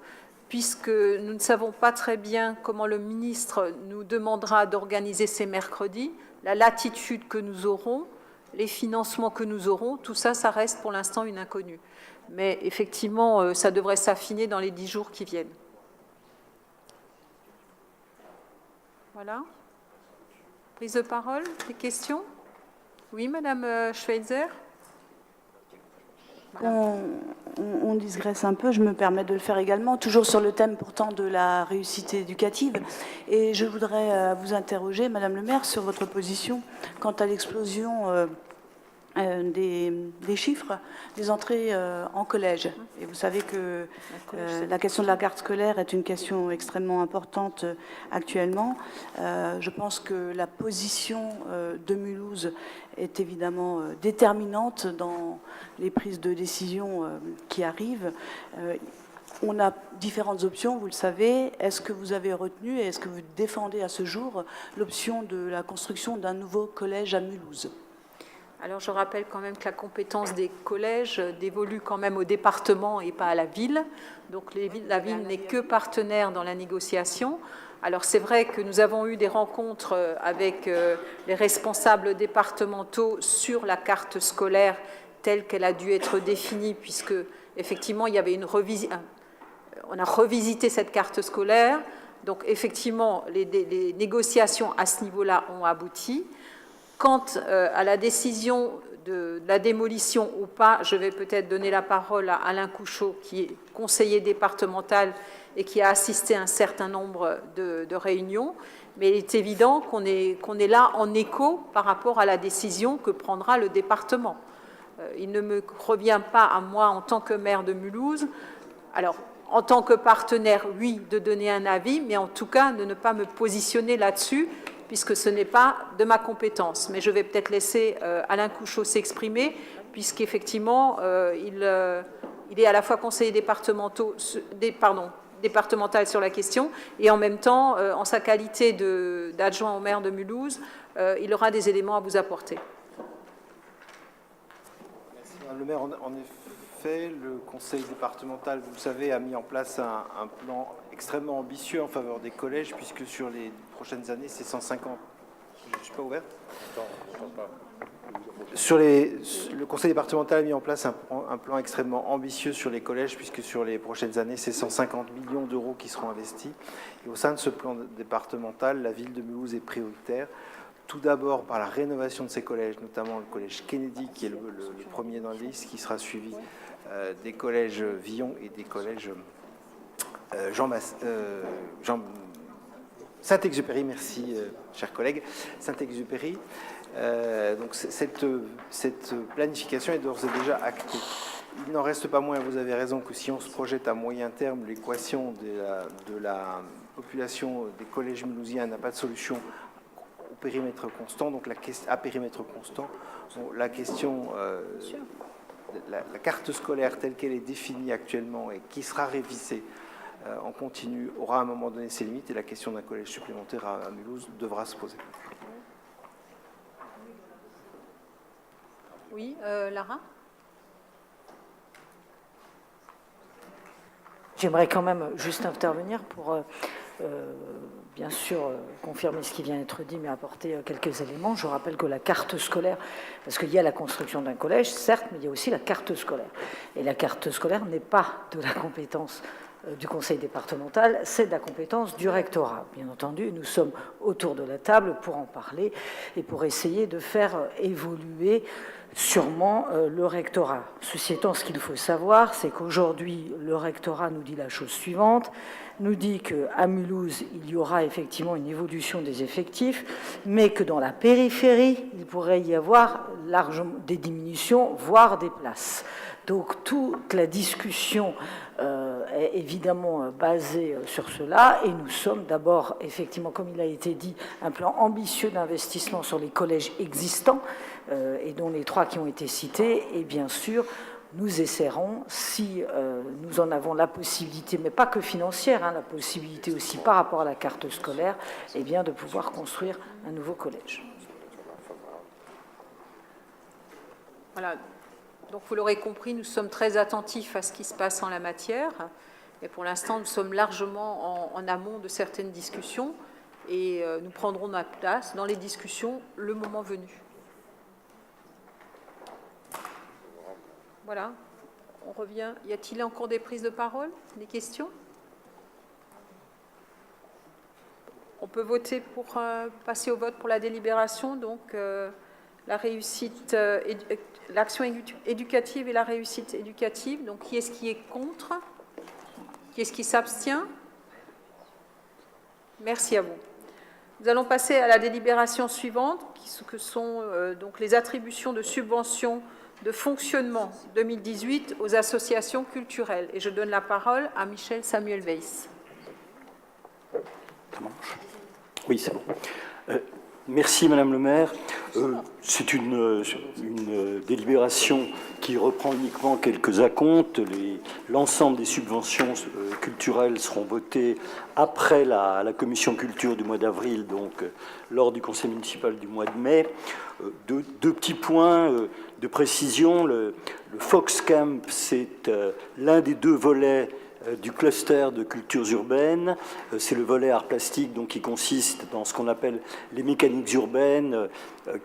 puisque nous ne savons pas très bien comment le ministre nous demandera d'organiser ces mercredis, la latitude que nous aurons, les financements que nous aurons, tout ça, ça reste pour l'instant une inconnue. Mais effectivement, ça devrait s'affiner dans les 10 jours qui viennent. Voilà. Prise de parole, des questions ? Oui, Madame Schweitzer ? On digresse un peu, je me permets de le faire également, toujours sur le thème pourtant de la réussite éducative. Et je voudrais vous interroger, Madame le maire, sur votre position quant à l'explosion des chiffres des entrées en collège. Et vous savez que la question de la carte scolaire est une question extrêmement importante actuellement. Je pense que la position de Mulhouse est évidemment déterminante dans les prises de décision qui arrivent. On a différentes options, vous le savez. Est-ce que vous avez retenu et est-ce que vous défendez à ce jour l'option de la construction d'un nouveau collège à Mulhouse ? Alors, je rappelle quand même que la compétence des collèges dévolue quand même au département et pas à la ville. Donc, la ville n'est que partenaire dans la négociation. Alors, c'est vrai que nous avons eu des rencontres avec les responsables départementaux sur la carte scolaire telle qu'elle a dû être définie, puisque, effectivement, il y avait on a revisité cette carte scolaire. Donc, effectivement, les négociations à ce niveau-là ont abouti. Quant à la décision de la démolition ou pas, je vais peut-être donner la parole à Alain Couchot, qui est conseiller départemental et qui a assisté à un certain nombre de réunions. Mais il est évident qu'on est là en écho par rapport à la décision que prendra le département. Il ne me revient pas à moi, en tant que maire de Mulhouse, alors en tant que partenaire, oui, de donner un avis, mais en tout cas de ne pas me positionner là-dessus, puisque ce n'est pas de ma compétence. Mais je vais peut-être laisser Alain Couchot s'exprimer, puisqu'effectivement, il est à la fois conseiller départemental sur la question, et en même temps, en sa qualité d'adjoint au maire de Mulhouse, il aura des éléments à vous apporter. Merci, Madame le maire. En effet, le conseil départemental, vous le savez, a mis en place un plan extrêmement ambitieux en faveur des collèges, puisque sur les prochaines années, c'est 150. Je ne suis pas ouvert. Le conseil départemental a mis en place un plan extrêmement ambitieux sur les collèges, puisque sur les prochaines années, c'est 150 millions d'euros qui seront investis. Et au sein de ce plan départemental, la ville de Mulhouse est prioritaire. Tout d'abord par la rénovation de ces collèges, notamment le collège Kennedy, qui est le premier dans la liste, qui sera suivi des collèges Villon et des collèges Saint-Exupéry, merci, chers collègues, Saint-Exupéry. Donc cette planification est d'ores et déjà actée. Il n'en reste pas moins, vous avez raison, que si on se projette à moyen terme, l'équation de la population des collèges mulhousiens n'a pas de solution au périmètre constant. Donc à périmètre constant, la question, la carte scolaire telle qu'elle est définie actuellement et qui sera révisée en continu aura à un moment donné ses limites, et la question d'un collège supplémentaire à Mulhouse devra se poser. Oui, Lara ? J'aimerais quand même juste intervenir pour, bien sûr, confirmer ce qui vient d'être dit, mais apporter quelques éléments. Je rappelle que la carte scolaire, parce qu'il y a la construction d'un collège, certes, mais il y a aussi la carte scolaire. Et la carte scolaire n'est pas de la compétence du conseil départemental, c'est de la compétence du rectorat. Bien entendu, nous sommes autour de la table pour en parler et pour essayer de faire évoluer sûrement le rectorat. Ceci étant, ce qu'il faut savoir, c'est qu'aujourd'hui, le rectorat nous dit la chose suivante, nous dit qu'à Mulhouse, il y aura effectivement une évolution des effectifs, mais que dans la périphérie, il pourrait y avoir largement des diminutions, voire des places. Donc toute la discussion est évidemment basée sur cela, et nous sommes d'abord, effectivement, comme il a été dit, un plan ambitieux d'investissement sur les collèges existants, et dont les 3 qui ont été cités, et bien sûr, nous essaierons, si nous en avons la possibilité, mais pas que financière, la possibilité aussi par rapport à la carte scolaire, eh bien, de pouvoir construire un nouveau collège. Voilà. Donc, vous l'aurez compris, nous sommes très attentifs à ce qui se passe en la matière. Et pour l'instant, nous sommes largement en amont de certaines discussions, et nous prendrons notre place dans les discussions le moment venu. Voilà, on revient. Y a-t-il encore des prises de parole, des questions? On peut voter pour passer au vote pour la délibération. Donc, la réussite, l'action éducative et la réussite éducative. Donc, qui est-ce qui est contre? Qui est-ce qui s'abstient? Merci à vous. Nous allons passer à la délibération suivante, que sont donc les attributions de subventions de fonctionnement 2018 aux associations culturelles. Et je donne la parole à Michel Samuel-Weiss. Oui, c'est bon. Merci, Madame le maire. C'est une délibération qui reprend uniquement quelques acomptes. L'ensemble des subventions culturelles seront votées après la commission culture du mois d'avril, donc lors du conseil municipal du mois de mai. Deux petits points de précision. Le Fox Camp, c'est l'un des deux volets du cluster de cultures urbaines. C'est le volet art plastique, donc, qui consiste dans ce qu'on appelle les mécaniques urbaines,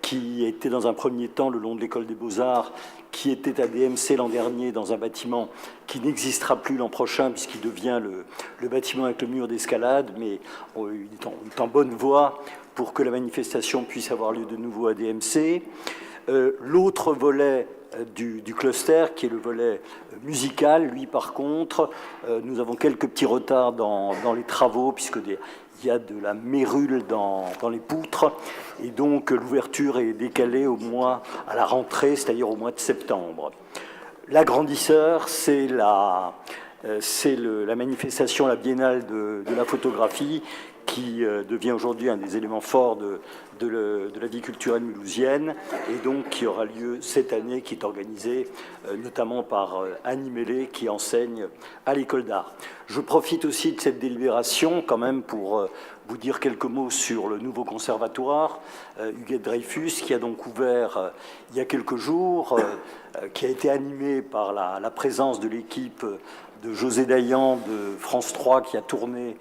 qui était dans un premier temps le long de l'école des Beaux-Arts, qui était à DMC l'an dernier dans un bâtiment qui n'existera plus l'an prochain puisqu'il devient le bâtiment avec le mur d'escalade, mais il est en bonne voie pour que la manifestation puisse avoir lieu de nouveau à DMC. L'autre volet du cluster, qui est le volet musical, lui, par contre, nous avons quelques petits retards dans les travaux, puisqu'il y a de la mérule dans les poutres, et donc l'ouverture est décalée à la rentrée, c'est-à-dire au mois de septembre. L'agrandisseur, c'est la manifestation, la biennale de la photographie, qui devient aujourd'hui un des éléments forts de la vie culturelle mulhousienne, et donc qui aura lieu cette année, qui est organisée notamment par Annie Mélé, qui enseigne à l'école d'art. Je profite aussi de cette délibération quand même pour vous dire quelques mots sur le nouveau conservatoire Huguette Dreyfus, qui a donc ouvert il y a quelques jours, qui a été animé par la présence de l'équipe de José Dayan de France 3, qui a tourné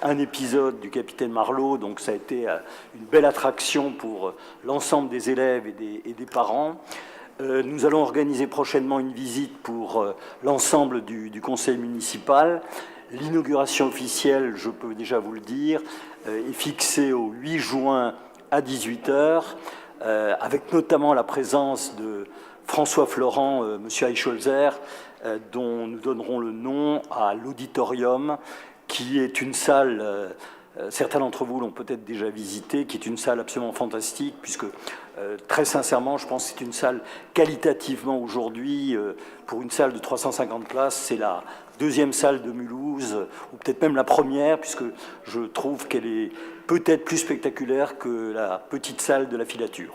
un épisode du Capitaine Marlowe. Donc ça a été une belle attraction pour l'ensemble des élèves et des parents. Nous allons organiser prochainement une visite pour l'ensemble du conseil municipal. L'inauguration officielle, je peux déjà vous le dire, est fixée au 8 juin à 18h, avec notamment la présence de François Florent, monsieur Eichholzer, dont nous donnerons le nom à l'auditorium, qui est une salle, certains d'entre vous l'ont peut-être déjà visité, qui est une salle absolument fantastique, puisque très sincèrement, je pense que c'est une salle qualitativement aujourd'hui, pour une salle de 350 places, c'est la deuxième salle de Mulhouse, ou peut-être même la première, puisque je trouve qu'elle est peut-être plus spectaculaire que la petite salle de la filature.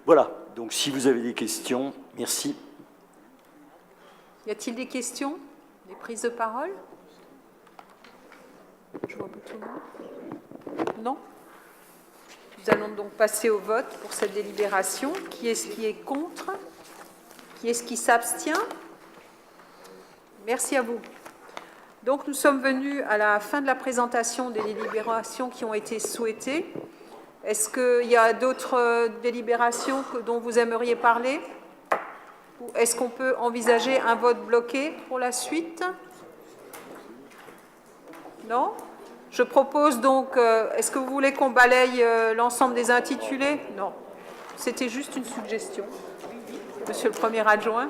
Voilà, donc si vous avez des questions, merci. Y a-t-il des questions? Des prises de parole? Je vois pas tout le monde. Non? Nous allons donc passer au vote pour cette délibération. Qui est-ce qui est contre? Qui est-ce qui s'abstient? Merci à vous. Donc nous sommes venus à la fin de la présentation des délibérations qui ont été souhaitées. Est-ce qu'il y a d'autres délibérations dont vous aimeriez parler? Ou est-ce qu'on peut envisager un vote bloqué pour la suite? Non? Je propose donc, est-ce que vous voulez qu'on balaye l'ensemble des intitulés? Non. C'était juste une suggestion, monsieur le premier adjoint.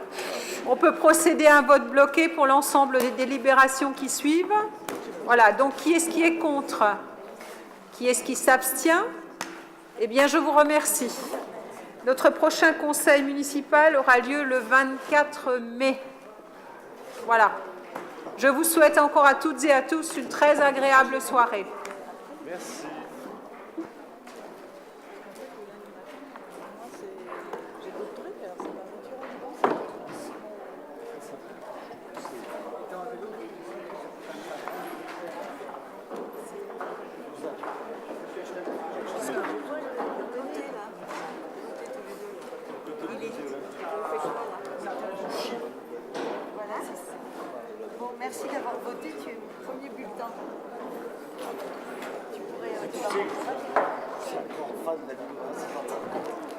On peut procéder à un vote bloqué pour l'ensemble des délibérations qui suivent. Voilà, donc qui est-ce qui est contre? Qui est-ce qui s'abstient? Eh bien, je vous remercie. Notre prochain conseil municipal aura lieu le 24 mai. Voilà. Je vous souhaite encore à toutes et à tous une très agréable soirée. Merci. Merci d'avoir voté, tu es le premier bulletin. Tu pourrais... C'est un grand fan de la